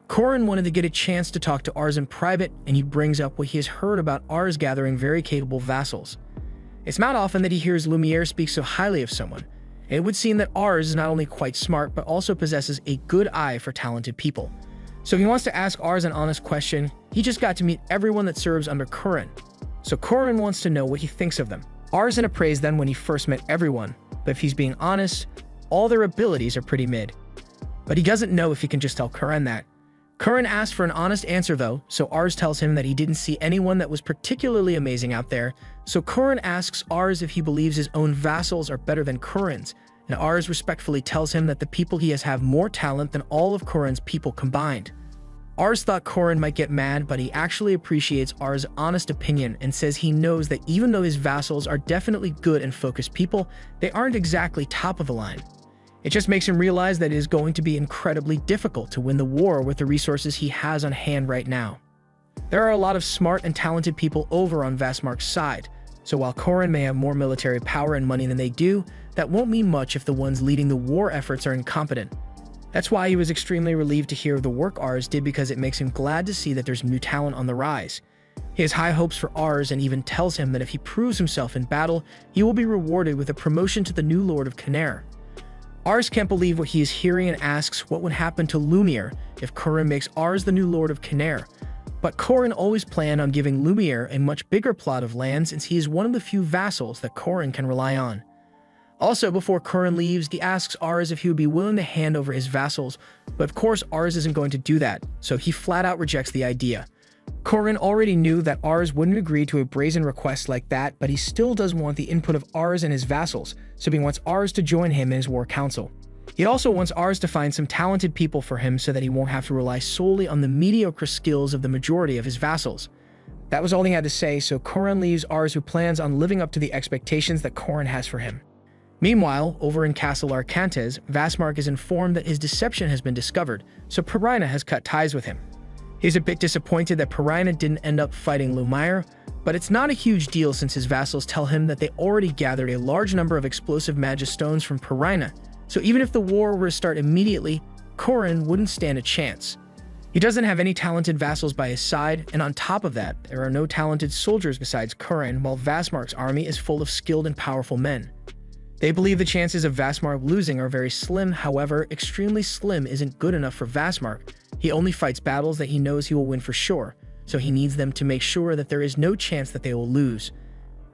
Curran wanted to get a chance to talk to Ars in private, and he brings up what he has heard about Ars gathering very capable vassals. It's not often that he hears Lumiere speak so highly of someone. It would seem that Ars is not only quite smart, but also possesses a good eye for talented people. So if he wants to ask Ars an honest question, he just got to meet everyone that serves under Curran. So Curran wants to know what he thinks of them. Ars appraised them when he first met everyone, but if he's being honest, all their abilities are pretty mid. But he doesn't know if he can just tell Curran that. Curran asks for an honest answer though, so Ars tells him that he didn't see anyone that was particularly amazing out there, so Curran asks Ars if he believes his own vassals are better than Curran's, and Ars respectfully tells him that the people he has have more talent than all of Curran's people combined. Ars thought Curran might get mad, but he actually appreciates Ars' honest opinion and says he knows that even though his vassals are definitely good and focused people, they aren't exactly top of the line. It just makes him realize that it is going to be incredibly difficult to win the war with the resources he has on hand right now. There are a lot of smart and talented people over on Vastmark's side, so while Curran may have more military power and money than they do, that won't mean much if the ones leading the war efforts are incompetent. That's why he was extremely relieved to hear the work Ars did, because it makes him glad to see that there's new talent on the rise. He has high hopes for Ars and even tells him that if he proves himself in battle, he will be rewarded with a promotion to the new Lord of Knair. Ars can't believe what he is hearing and asks what would happen to Lumiere if Curran makes Ars the new Lord of Knair. But Curran always planned on giving Lumiere a much bigger plot of land, since he is one of the few vassals that Curran can rely on. Also, before Curran leaves, he asks Ars if he would be willing to hand over his vassals, but of course Ars isn't going to do that, so he flat out rejects the idea. Curran already knew that Ars wouldn't agree to a brazen request like that, but he still does want the input of Ars and his vassals, so he wants Ars to join him in his war council. He also wants Ars to find some talented people for him so that he won't have to rely solely on the mediocre skills of the majority of his vassals. That was all he had to say, so Curran leaves Ars, who plans on living up to the expectations that Curran has for him. Meanwhile, over in Castle Arcantes, Vastmark is informed that his deception has been discovered, so Perina has cut ties with him. He's a bit disappointed that Perina didn't end up fighting Lumiere, but it's not a huge deal since his vassals tell him that they already gathered a large number of explosive Magistones from Perina, so even if the war were to start immediately, Curran wouldn't stand a chance. He doesn't have any talented vassals by his side, and on top of that, there are no talented soldiers besides Curran, while Vastmark's army is full of skilled and powerful men. They believe the chances of Vastmark losing are very slim. However, extremely slim isn't good enough for Vastmark. He only fights battles that he knows he will win for sure, so he needs them to make sure that there is no chance that they will lose.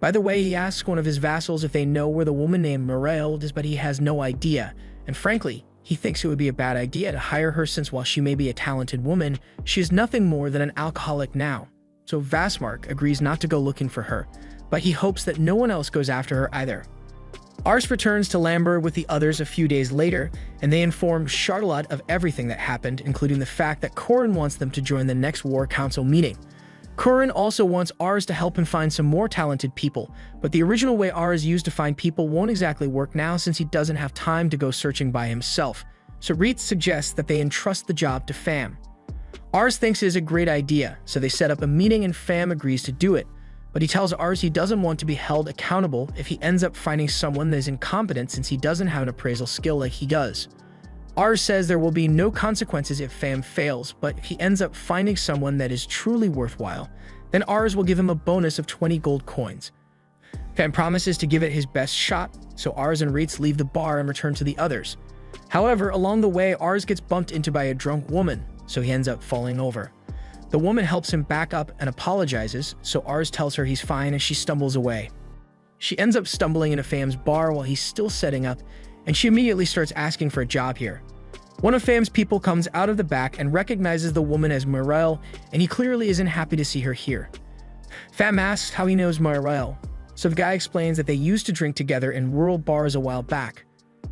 By the way, he asks one of his vassals if they know where the woman named Morel is, but he has no idea, and frankly, he thinks it would be a bad idea to hire her, since while she may be a talented woman, she is nothing more than an alcoholic now. So Vastmark agrees not to go looking for her, but he hopes that no one else goes after her either. Ars returns to Lambert with the others a few days later, and they inform Charlotte of everything that happened, including the fact that Curran wants them to join the next War Council meeting. Curran also wants Ars to help him find some more talented people, but the original way Ars used to find people won't exactly work now, since he doesn't have time to go searching by himself, so Reitz suggests that they entrust the job to Pham. Ars thinks it is a great idea, so they set up a meeting and Pham agrees to do it, but he tells Ars he doesn't want to be held accountable if he ends up finding someone that is incompetent, since he doesn't have an appraisal skill like he does. Ars says there will be no consequences if Pham fails, but if he ends up finding someone that is truly worthwhile, then Ars will give him a bonus of 20 gold coins. Pham promises to give it his best shot, so Ars and Reitz leave the bar and return to the others. However, along the way, Ars gets bumped into by a drunk woman, so he ends up falling over. The woman helps him back up and apologizes, so Ars tells her he's fine and she stumbles away. She ends up stumbling into Pham's bar while he's still setting up, and she immediately starts asking for a job here. One of Pham's people comes out of the back and recognizes the woman as Morel, and he clearly isn't happy to see her here. Pham asks how he knows Morel, so the guy explains that they used to drink together in rural bars a while back.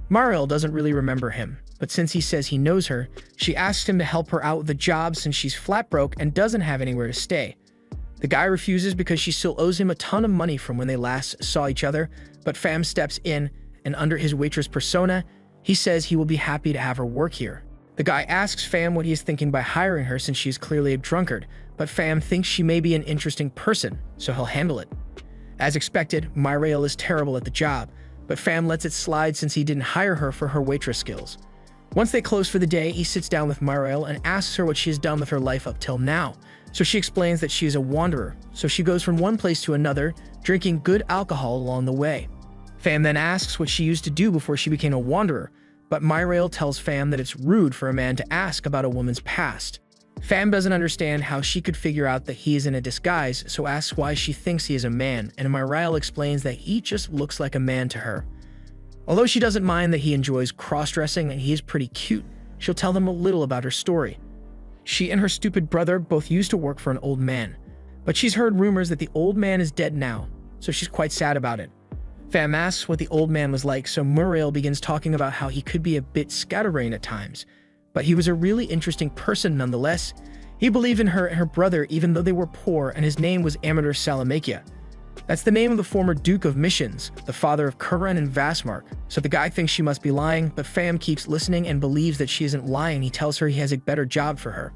Morel doesn't really remember him, but since he says he knows her, she asks him to help her out with the job since she's flat broke and doesn't have anywhere to stay. The guy refuses because she still owes him a ton of money from when they last saw each other, but Pham steps in, and under his waitress persona, he says he will be happy to have her work here. The guy asks Pham what he is thinking by hiring her since she is clearly a drunkard, but Pham thinks she may be an interesting person, so he'll handle it. As expected, Myrael is terrible at the job, but Pham lets it slide since he didn't hire her for her waitress skills. Once they close for the day, he sits down with Myrael and asks her what she has done with her life up till now. So she explains that she is a wanderer, so she goes from one place to another, drinking good alcohol along the way. Pham then asks what she used to do before she became a wanderer, but Myrael tells Pham that it's rude for a man to ask about a woman's past. Pham doesn't understand how she could figure out that he is in a disguise, so asks why she thinks he is a man, and Myrael explains that he just looks like a man to her. Although she doesn't mind that he enjoys cross-dressing and he is pretty cute, she'll tell them a little about her story. She and her stupid brother both used to work for an old man, but she's heard rumors that the old man is dead now, so she's quite sad about it. Fam asks what the old man was like, so Muriel begins talking about how he could be a bit scatterbrained at times, but he was a really interesting person nonetheless. He believed in her and her brother even though they were poor, and his name was Amador Salamakia. That's the name of the former Duke of Missions, the father of Kuran and Vastmark. So the guy thinks she must be lying, but Fam keeps listening and believes that she isn't lying. He tells her he has a better job for her.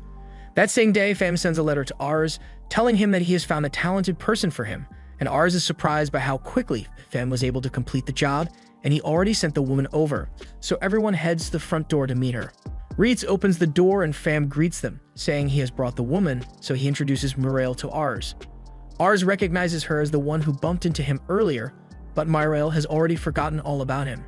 That same day, Fam sends a letter to Ars, telling him that he has found a talented person for him, and Ars is surprised by how quickly Fam was able to complete the job, and he already sent the woman over, so everyone heads to the front door to meet her. Reitz opens the door and Fam greets them, saying he has brought the woman, so he introduces Muriel to Ars. Ars recognizes her as the one who bumped into him earlier, but Muriel has already forgotten all about him.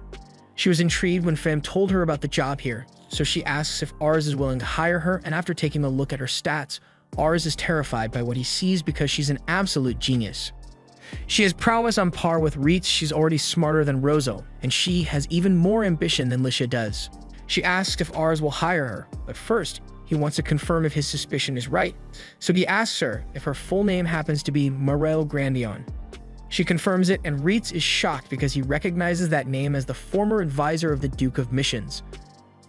She was intrigued when Fam told her about the job here, so she asks if Ars is willing to hire her, and after taking a look at her stats, Ars is terrified by what he sees because she's an absolute genius. She has prowess on par with Reitz, she's already smarter than Rozo, and she has even more ambition than Lisha does. She asks if Ars will hire her, but first, he wants to confirm if his suspicion is right, so he asks her if her full name happens to be Morel Grandion. She confirms it, and Reitz is shocked because he recognizes that name as the former advisor of the Duke of Missions.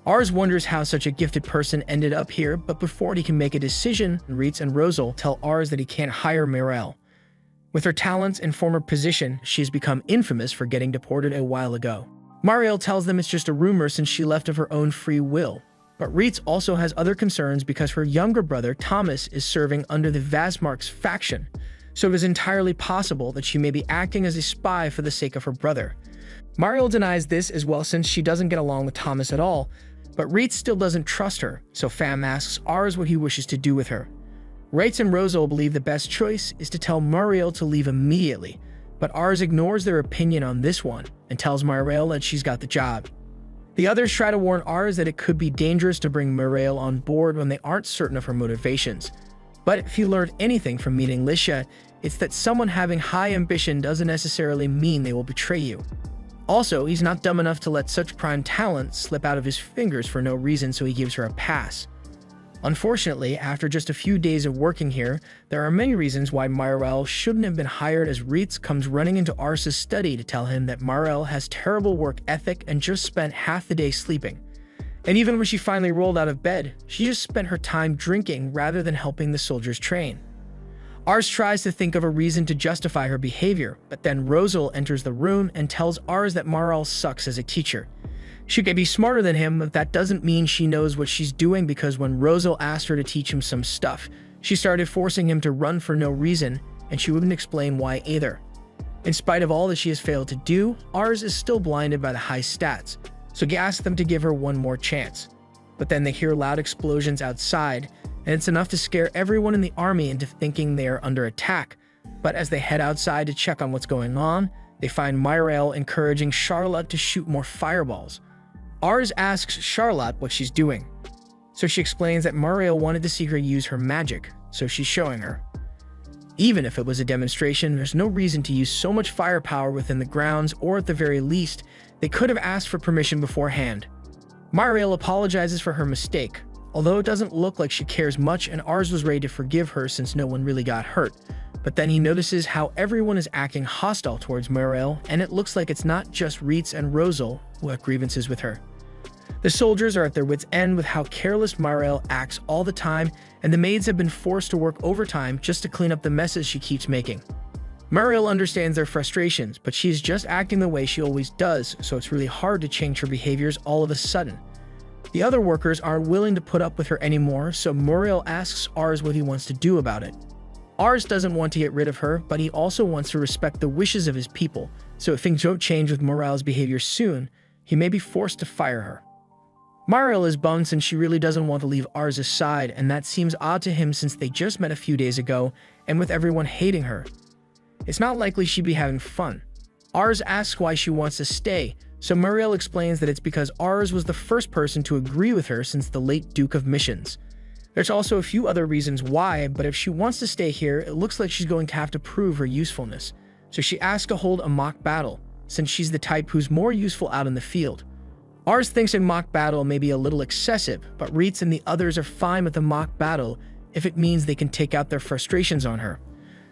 Ars wonders how such a gifted person ended up here, but before he can make a decision, Reitz and Rosal tell Ars that he can't hire Morel. With her talents and former position, she has become infamous for getting deported a while ago. Mariel tells them it's just a rumor since she left of her own free will. But Reitz also has other concerns because her younger brother, Thomas, is serving under the Vastmark's faction, so it is entirely possible that she may be acting as a spy for the sake of her brother. Mariel denies this as well since she doesn't get along with Thomas at all, but Reitz still doesn't trust her, so Fam asks Ars what he wishes to do with her. Reitz and Rosal believe the best choice is to tell Mariel to leave immediately, but Ars ignores their opinion on this one and tells Mariel that she's got the job. The others try to warn Ars that it could be dangerous to bring Muriel on board when they aren't certain of her motivations. But if he learned anything from meeting Lisha, it's that someone having high ambition doesn't necessarily mean they will betray you. Also, he's not dumb enough to let such prime talent slip out of his fingers for no reason, so he gives her a pass. Unfortunately, after just a few days of working here, there are many reasons why Muriel shouldn't have been hired, as Reitz comes running into Ars's study to tell him that Muriel has terrible work ethic and just spent half the day sleeping. And even when she finally rolled out of bed, she just spent her time drinking rather than helping the soldiers train. Ars tries to think of a reason to justify her behavior, but then Rosal enters the room and tells Ars that Muriel sucks as a teacher. She could be smarter than him, but that doesn't mean she knows what she's doing, because when Rosal asked her to teach him some stuff, she started forcing him to run for no reason, and she wouldn't explain why either. In spite of all that she has failed to do, Ars is still blinded by the high stats, so he asks them to give her one more chance. But then they hear loud explosions outside, and it's enough to scare everyone in the army into thinking they are under attack. But as they head outside to check on what's going on, they find Muriel encouraging Charlotte to shoot more fireballs. Ars asks Charlotte what she's doing, so she explains that Muriel wanted to see her use her magic, so she's showing her. Even if it was a demonstration, there's no reason to use so much firepower within the grounds, or at the very least, they could have asked for permission beforehand. Muriel apologizes for her mistake, although it doesn't look like she cares much, and Ars was ready to forgive her since no one really got hurt. But then he notices how everyone is acting hostile towards Muriel, and it looks like it's not just Reitz and Rosal who have grievances with her. The soldiers are at their wits' end with how careless Muriel acts all the time, and the maids have been forced to work overtime just to clean up the messes she keeps making. Muriel understands their frustrations, but she is just acting the way she always does, so it's really hard to change her behaviors all of a sudden. The other workers aren't willing to put up with her anymore, so Muriel asks Ars what he wants to do about it. Ars doesn't want to get rid of her, but he also wants to respect the wishes of his people, so if things don't change with Muriel's behavior soon, he may be forced to fire her. Muriel is bummed since she really doesn't want to leave Ars' side, and that seems odd to him since they just met a few days ago, and with everyone hating her. It's not likely she'd be having fun. Ars asks why she wants to stay, so Muriel explains that it's because Ars was the first person to agree with her since the late Duke of Missions. There's also a few other reasons why, but if she wants to stay here, it looks like she's going to have to prove her usefulness, so she asks to hold a mock battle, since she's the type who's more useful out in the field. Ars thinks a mock battle may be a little excessive, but Reitz and the others are fine with a mock battle if it means they can take out their frustrations on her.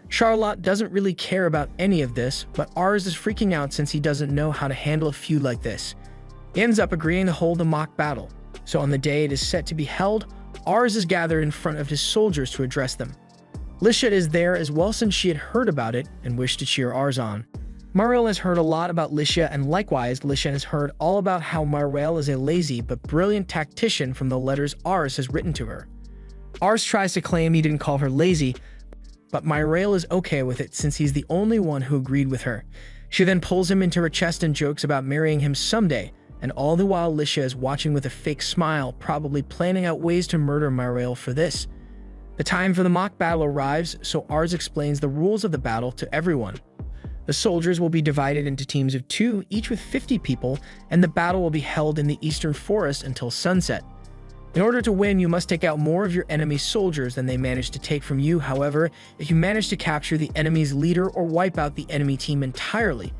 Charlotte doesn't really care about any of this, but Ars is freaking out since he doesn't know how to handle a feud like this. He ends up agreeing to hold the mock battle. So on the day it is set to be held, Ars is gathered in front of his soldiers to address them. Licia is there as well since she had heard about it and wished to cheer Ars on. Mariel has heard a lot about Licia, and likewise, Licia has heard all about how Mariel is a lazy but brilliant tactician from the letters Ars has written to her. Ars tries to claim he didn't call her lazy, but Mariel is okay with it since he's the only one who agreed with her. She then pulls him into her chest and jokes about marrying him someday, and all the while Licia is watching with a fake smile, probably planning out ways to murder Mariel for this. The time for the mock battle arrives, so Ars explains the rules of the battle to everyone. The soldiers will be divided into teams of 2, each with 50 people, and the battle will be held in the eastern forest until sunset. In order to win, you must take out more of your enemy's soldiers than they manage to take from you. However, if you manage to capture the enemy's leader or wipe out the enemy team entirely,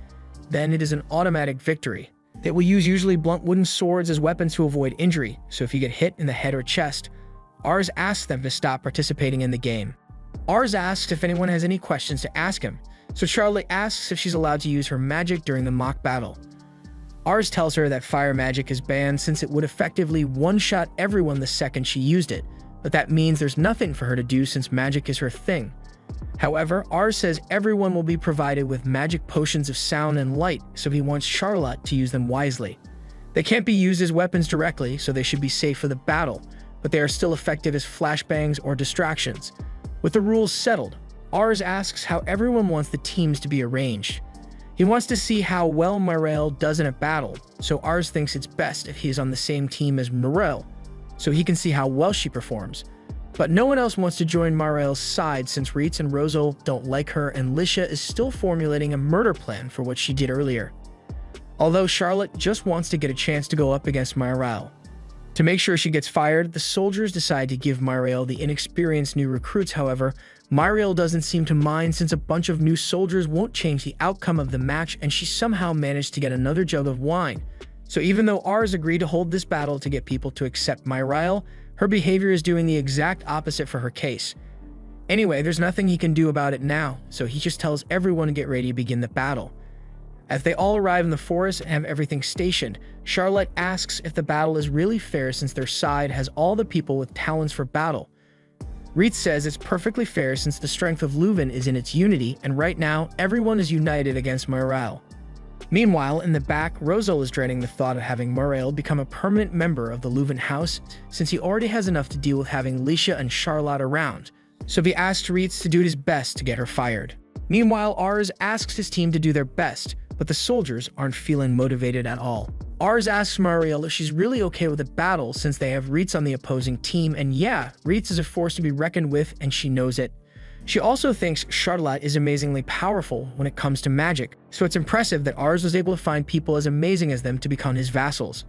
then it is an automatic victory. They will use usually blunt wooden swords as weapons to avoid injury, so if you get hit in the head or chest, Ars asks them to stop participating in the game. Ars asks if anyone has any questions to ask him, so Charlotte asks if she's allowed to use her magic during the mock battle. Ars tells her that fire magic is banned since it would effectively one-shot everyone the second she used it, but that means there's nothing for her to do since magic is her thing. However, Ars says everyone will be provided with magic potions of sound and light, so he wants Charlotte to use them wisely. They can't be used as weapons directly, so they should be safe for the battle, but they are still effective as flashbangs or distractions. With the rules settled, Ars asks how everyone wants the teams to be arranged. He wants to see how well Mariel does in a battle, so Ars thinks it's best if he is on the same team as Mariel, so he can see how well she performs. But no one else wants to join Mariel's side since Reitz and Rosal don't like her, and Licia is still formulating a murder plan for what she did earlier. Although Charlotte just wants to get a chance to go up against Mariel. To make sure she gets fired, the soldiers decide to give Mariel the inexperienced new recruits. However, Mariel doesn't seem to mind since a bunch of new soldiers won't change the outcome of the match, and she somehow managed to get another jug of wine. So even though Ars agreed to hold this battle to get people to accept Mariel, her behavior is doing the exact opposite for her case. Anyway, there's nothing he can do about it now, so he just tells everyone to get ready to begin the battle. As they all arrive in the forest and have everything stationed, Charlotte asks if the battle is really fair since their side has all the people with talents for battle. Reitz says it's perfectly fair since the strength of Louvent is in its unity, and right now, everyone is united against Mariel. Meanwhile, in the back, Rosal is dreading the thought of having Mariel become a permanent member of the Louvent house, since he already has enough to deal with having Licia and Charlotte around, so he asks Reitz to do his best to get her fired. Meanwhile, Ars asks his team to do their best, but the soldiers aren't feeling motivated at all. Ars asks Mariel if she's really okay with the battle since they have Reitz on the opposing team, and yeah, Reitz is a force to be reckoned with and she knows it. She also thinks Charlotte is amazingly powerful when it comes to magic, so it's impressive that Ars was able to find people as amazing as them to become his vassals.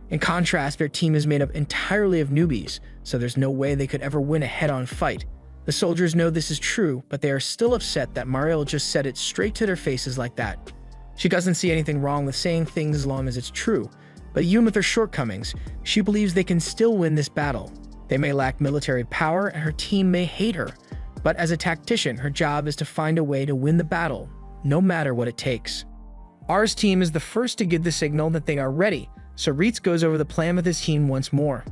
In contrast, their team is made up entirely of newbies, so there's no way they could ever win a head-on fight. The soldiers know this is true, but they are still upset that Mariel just said it straight to their faces like that. She doesn't see anything wrong with saying things as long as it's true, but even with her shortcomings, she believes they can still win this battle. They may lack military power and her team may hate her, but as a tactician, her job is to find a way to win the battle, no matter what it takes. Ars' team is the first to give the signal that they are ready, so Reitz goes over the plan with his team once more.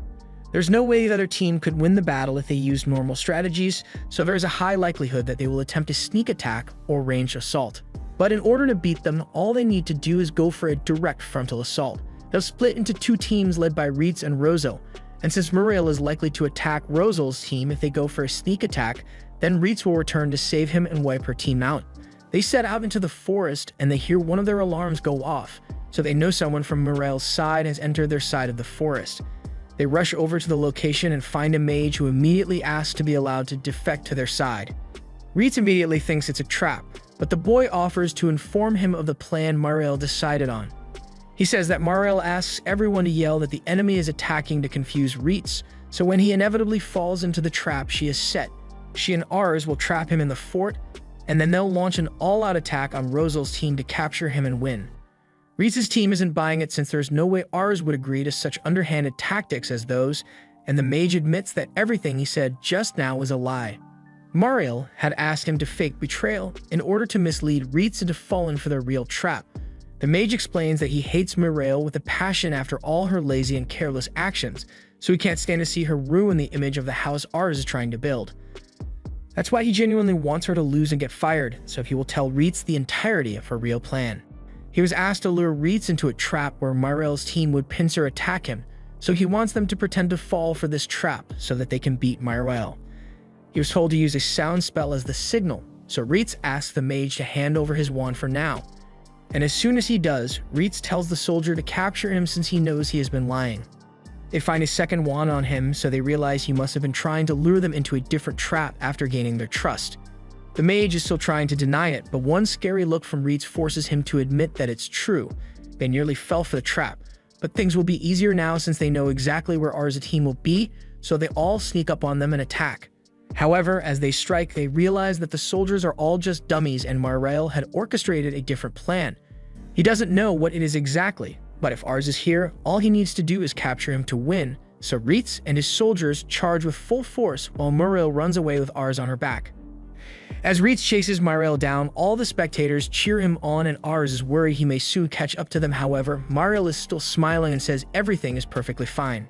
There's no way the other team could win the battle if they used normal strategies, so there's a high likelihood that they will attempt a sneak attack or range assault. But in order to beat them, all they need to do is go for a direct frontal assault. They'll split into 2 teams led by Reitz and Rosal, and since Mariel is likely to attack Rosal's team if they go for a sneak attack, then Reitz will return to save him and wipe her team out. They set out into the forest and they hear one of their alarms go off, so they know someone from Mariel's side has entered their side of the forest. They rush over to the location and find a mage who immediately asks to be allowed to defect to their side. Reitz immediately thinks it's a trap, but the boy offers to inform him of the plan Mariel decided on. He says that Mariel asks everyone to yell that the enemy is attacking to confuse Reitz, so when he inevitably falls into the trap she has set, she and Ars will trap him in the fort, and then they'll launch an all-out attack on Rosal's team to capture him and win. Reetz's team isn't buying it since there's no way Ars would agree to such underhanded tactics as those, and the mage admits that everything he said just now was a lie. Mariel had asked him to fake betrayal in order to mislead Reitz into falling for their real trap. The mage explains that he hates Mariel with a passion after all her lazy and careless actions, so he can't stand to see her ruin the image of the house Ars is trying to build. That's why he genuinely wants her to lose and get fired, so he will tell Reitz the entirety of her real plan. He was asked to lure Reitz into a trap where Mariel's team would pincer attack him, so he wants them to pretend to fall for this trap so that they can beat Mariel. He was told to use a sound spell as the signal, so Reitz asks the mage to hand over his wand for now. And as soon as he does, Reitz tells the soldier to capture him since he knows he has been lying. They find a second wand on him, so they realize he must have been trying to lure them into a different trap after gaining their trust. The mage is still trying to deny it, but one scary look from Reitz forces him to admit that it's true. They nearly fell for the trap, but things will be easier now since they know exactly where Ars' team will be, so they all sneak up on them and attack. However, as they strike, they realize that the soldiers are all just dummies and Mariel had orchestrated a different plan. He doesn't know what it is exactly, but if Ars is here, all he needs to do is capture him to win, so Reitz and his soldiers charge with full force while Mariel runs away with Ars on her back. As Reitz chases Mariel down, all the spectators cheer him on and Ars is worried he may soon catch up to them. However, Mariel is still smiling and says everything is perfectly fine.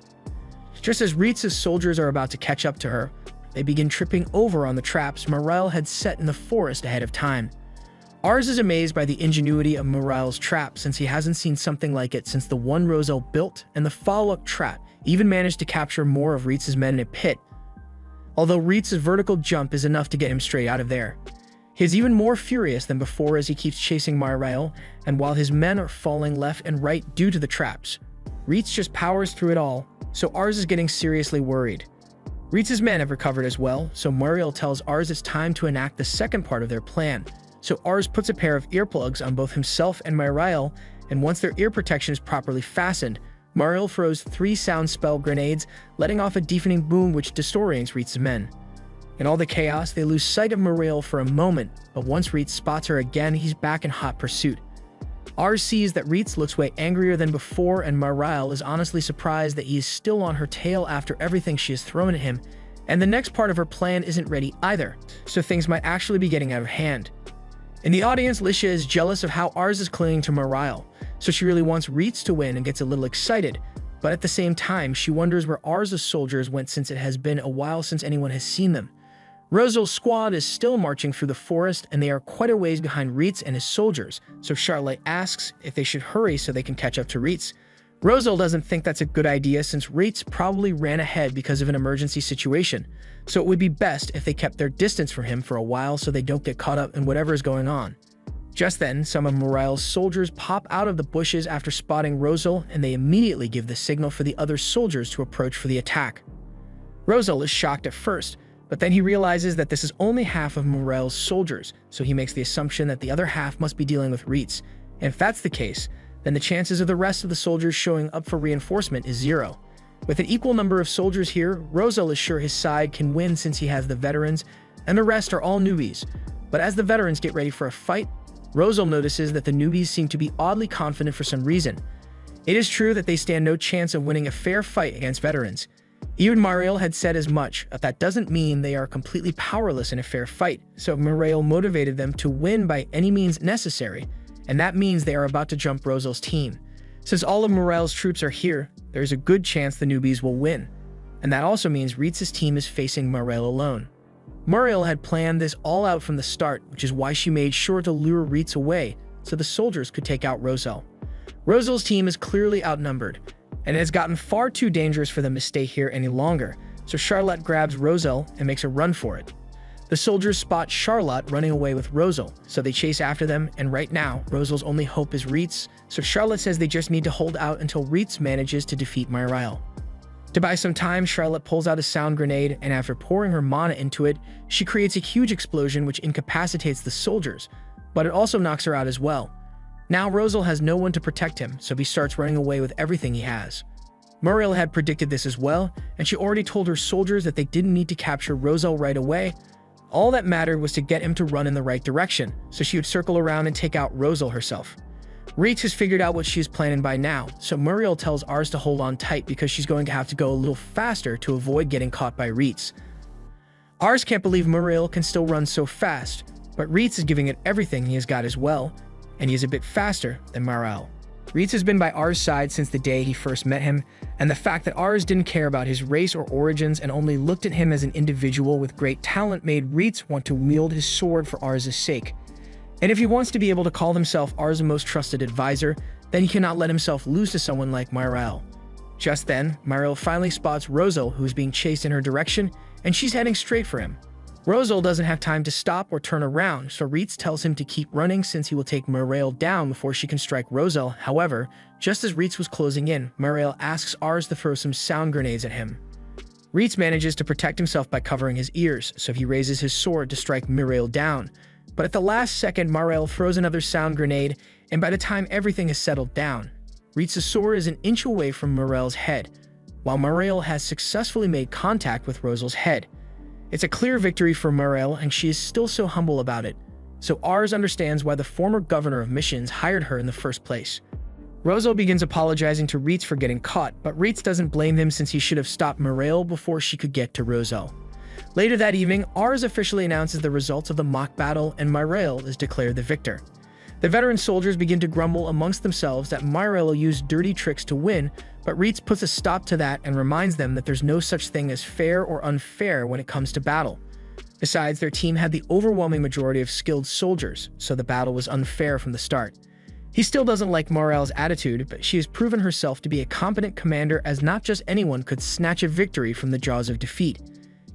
Just as Reitz's soldiers are about to catch up to her, they begin tripping over on the traps Mariel had set in the forest ahead of time. Ars is amazed by the ingenuity of Mariel's trap since he hasn't seen something like it since the one Roselle built, and the follow-up trap even managed to capture more of Reitz's men in a pit. Although Reitz's vertical jump is enough to get him straight out of there. He is even more furious than before as he keeps chasing Mariel, and while his men are falling left and right due to the traps, Reitz just powers through it all, so Ars is getting seriously worried. Reitz's men have recovered as well, so Mariel tells Ars it's time to enact the second part of their plan. So Ars puts a pair of earplugs on both himself and Mariel, and once their ear protection is properly fastened, Mariel throws 3 sound spell grenades, letting off a deafening boom which disorients Reitz's men. In all the chaos, they lose sight of Mariel for a moment, but once Reitz spots her again, he's back in hot pursuit. Ars sees that Reitz looks way angrier than before, and Mariel is honestly surprised that he is still on her tail after everything she has thrown at him, and the next part of her plan isn't ready either, so things might actually be getting out of hand. In the audience, Licia is jealous of how Ars is clinging to Mariel, so she really wants Reitz to win and gets a little excited, but at the same time, she wonders where Ars' soldiers went since it has been a while since anyone has seen them. Roselle's squad is still marching through the forest, and they are quite a ways behind Reitz and his soldiers, so Charlotte asks if they should hurry so they can catch up to Reitz. Roselle doesn't think that's a good idea since Reitz probably ran ahead because of an emergency situation, so it would be best if they kept their distance from him for a while so they don't get caught up in whatever is going on. Just then, some of Mariel's soldiers pop out of the bushes after spotting Roselle, and they immediately give the signal for the other soldiers to approach for the attack. Roselle is shocked at first, but then he realizes that this is only half of Mariel's soldiers, so he makes the assumption that the other half must be dealing with Reitz. And if that's the case, then the chances of the rest of the soldiers showing up for reinforcement is 0. With an equal number of soldiers here, Roselle is sure his side can win since he has the veterans, and the rest are all newbies. But as the veterans get ready for a fight, Roselle notices that the newbies seem to be oddly confident for some reason. It is true that they stand no chance of winning a fair fight against veterans. Even Mariel had said as much, but that doesn't mean they are completely powerless in a fair fight, so Mariel motivated them to win by any means necessary, and that means they are about to jump Roselle's team. Since all of Mariel's troops are here, there is a good chance the newbies will win, and that also means Reitz's team is facing Mariel alone. Mariel had planned this all out from the start, which is why she made sure to lure Reitz away so the soldiers could take out Roselle. Roselle's team is clearly outnumbered, and it has gotten far too dangerous for them to stay here any longer, so Charlotte grabs Roselle and makes a run for it. The soldiers spot Charlotte running away with Roselle, so they chase after them, and right now, Roselle's only hope is Reitz, so Charlotte says they just need to hold out until Reitz manages to defeat Mariel. To buy some time, Charlotte pulls out a sound grenade, and after pouring her mana into it, she creates a huge explosion which incapacitates the soldiers, but it also knocks her out as well. Now Roselle has no one to protect him, so he starts running away with everything he has. Mariel had predicted this as well, and she already told her soldiers that they didn't need to capture Roselle right away. All that mattered was to get him to run in the right direction, so she would circle around and take out Roselle herself. Reitz has figured out what she's planning by now, so Muriel tells Ars to hold on tight because she's going to have to go a little faster to avoid getting caught by Reitz. Ars can't believe Muriel can still run so fast, but Reitz is giving it everything he has got as well, and he is a bit faster than Muriel. Reitz has been by Ars' side since the day he first met him, and the fact that Ars didn't care about his race or origins and only looked at him as an individual with great talent made Reitz want to wield his sword for Ars' sake. And if he wants to be able to call himself Ars' most trusted advisor, then he cannot let himself lose to someone like Muriel. Just then, Muriel finally spots Rosal, who is being chased in her direction, and she's heading straight for him. Rosal doesn't have time to stop or turn around, so Reitz tells him to keep running since he will take Muriel down before she can strike Rosal. However, just as Reitz was closing in, Muriel asks Ars to throw some sound grenades at him. Reitz manages to protect himself by covering his ears, so he raises his sword to strike Muriel down. But at the last second, Muriel throws another sound grenade, and by the time everything is settled down, Reitz's sword is an inch away from Muriel's head, while Muriel has successfully made contact with Rosal's head. It's a clear victory for Muriel, and she is still so humble about it, so Ars understands why the former governor of missions hired her in the first place. Rosal begins apologizing to Reitz for getting caught, but Reitz doesn't blame him since he should have stopped Muriel before she could get to Rosal. Later that evening, Ars officially announces the results of the mock battle, and Muriel is declared the victor. The veteran soldiers begin to grumble amongst themselves that Muriel used dirty tricks to win, but Reitz puts a stop to that and reminds them that there's no such thing as fair or unfair when it comes to battle. Besides, their team had the overwhelming majority of skilled soldiers, so the battle was unfair from the start. He still doesn't like Muriel's attitude, but she has proven herself to be a competent commander, as not just anyone could snatch a victory from the jaws of defeat.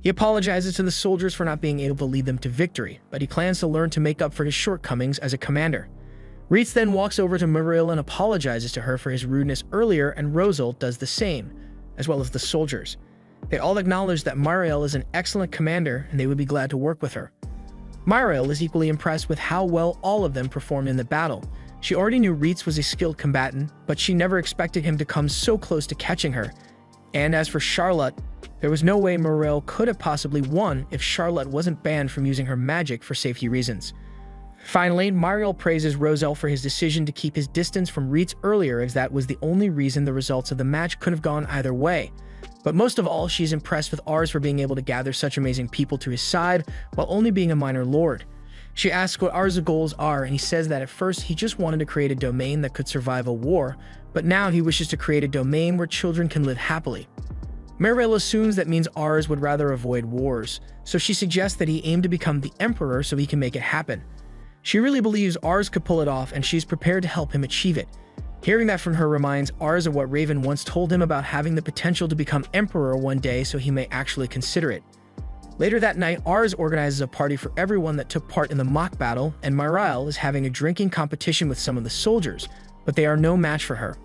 He apologizes to the soldiers for not being able to lead them to victory, but he plans to learn to make up for his shortcomings as a commander. Reitz then walks over to Muriel and apologizes to her for his rudeness earlier, and Rosal does the same, as well as the soldiers. They all acknowledge that Muriel is an excellent commander and they would be glad to work with her. Muriel is equally impressed with how well all of them performed in the battle. She already knew Reitz was a skilled combatant, but she never expected him to come so close to catching her. And as for Charlotte, there was no way Muriel could have possibly won if Charlotte wasn't banned from using her magic for safety reasons. Finally, Muriel praises Rosal for his decision to keep his distance from Reitz earlier, as that was the only reason the results of the match could have gone either way. But most of all, she's impressed with Ars for being able to gather such amazing people to his side while only being a minor lord. She asks what Ars' goals are, and he says that at first he just wanted to create a domain that could survive a war, but now he wishes to create a domain where children can live happily. Muriel assumes that means Ars would rather avoid wars, so she suggests that he aim to become the emperor so he can make it happen. She really believes Ars could pull it off, and she's prepared to help him achieve it. Hearing that from her reminds Ars of what Raven once told him about having the potential to become emperor one day, so he may actually consider it. Later that night, Ars organizes a party for everyone that took part in the mock battle, and Muriel is having a drinking competition with some of the soldiers, but they are no match for her.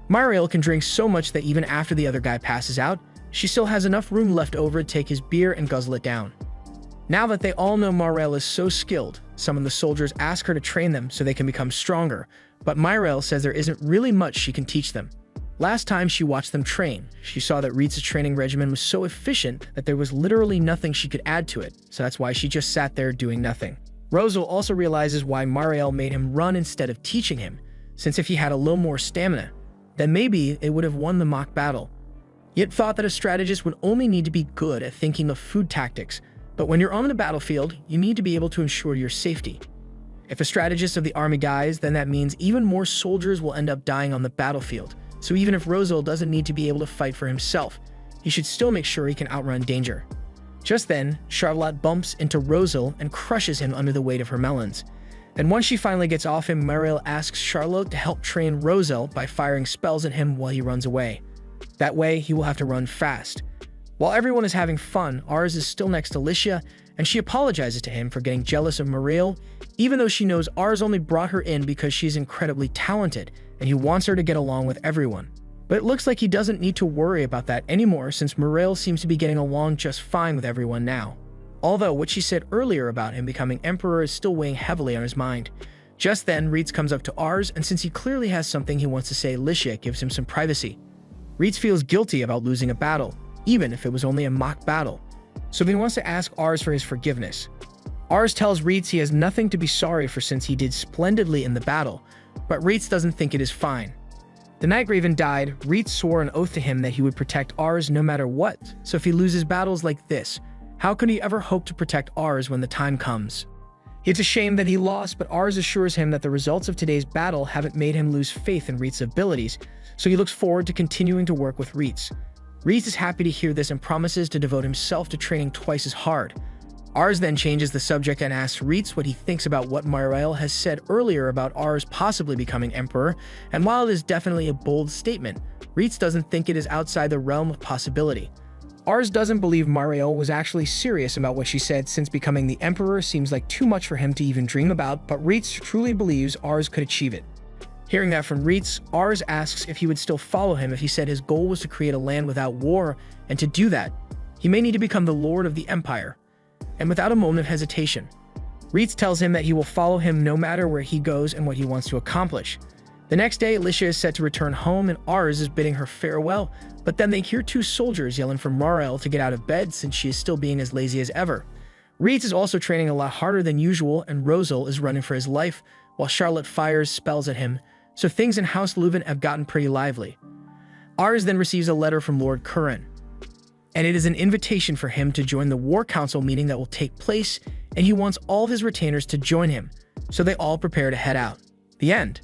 Muriel can drink so much that even after the other guy passes out, she still has enough room left over to take his beer and guzzle it down. Now that they all know Muriel is so skilled, some of the soldiers ask her to train them so they can become stronger, but Muriel says there isn't really much she can teach them. Last time she watched them train, she saw that Reitz's training regimen was so efficient that there was literally nothing she could add to it, so that's why she just sat there doing nothing. Rosal also realizes why Muriel made him run instead of teaching him, since if he had a little more stamina, then maybe it would have won the mock battle. Yet thought that a strategist would only need to be good at thinking of food tactics, but when you're on the battlefield, you need to be able to ensure your safety. If a strategist of the army dies, then that means even more soldiers will end up dying on the battlefield, so even if Rosal doesn't need to be able to fight for himself, he should still make sure he can outrun danger. Just then, Charlotte bumps into Rosal and crushes him under the weight of her melons. Then once she finally gets off him, Muriel asks Charlotte to help train Rosal by firing spells at him while he runs away. That way, he will have to run fast. While everyone is having fun, Ars is still next to Licia, and she apologizes to him for getting jealous of Muriel, even though she knows Ars only brought her in because she's incredibly talented, and he wants her to get along with everyone. But it looks like he doesn't need to worry about that anymore, since Muriel seems to be getting along just fine with everyone now. Although what she said earlier about him becoming emperor is still weighing heavily on his mind. Just then, Reitz comes up to Ars, and since he clearly has something he wants to say, Licia gives him some privacy. Reitz feels guilty about losing a battle, even if it was only a mock battle, so he wants to ask Ars for his forgiveness. Ars tells Reitz he has nothing to be sorry for since he did splendidly in the battle, but Reitz doesn't think it is fine. The night Raven died, Reitz swore an oath to him that he would protect Ars no matter what, so if he loses battles like this, how could he ever hope to protect Ars when the time comes? It's a shame that he lost, but Ars assures him that the results of today's battle haven't made him lose faith in Reitz's abilities, so he looks forward to continuing to work with Reitz. Reitz is happy to hear this and promises to devote himself to training twice as hard. Ars then changes the subject and asks Reitz what he thinks about what Marael has said earlier about Ars possibly becoming emperor, and while it is definitely a bold statement, Reitz doesn't think it is outside the realm of possibility. Ars doesn't believe Marael was actually serious about what she said, since becoming the emperor seems like too much for him to even dream about, but Reitz truly believes Ars could achieve it. Hearing that from Reitz, Ars asks if he would still follow him if he said his goal was to create a land without war, and to do that, he may need to become the lord of the empire. And without a moment of hesitation, Reitz tells him that he will follow him no matter where he goes and what he wants to accomplish. The next day, Alicia is set to return home and Ars is bidding her farewell, but then they hear two soldiers yelling for Marael to get out of bed since she is still being as lazy as ever. Reitz is also training a lot harder than usual, and Rosal is running for his life, while Charlotte fires spells at him, so things in House Louvent have gotten pretty lively. Ars then receives a letter from Lord Curran, and it is an invitation for him to join the War Council meeting that will take place, and he wants all of his retainers to join him, so they all prepare to head out. The end.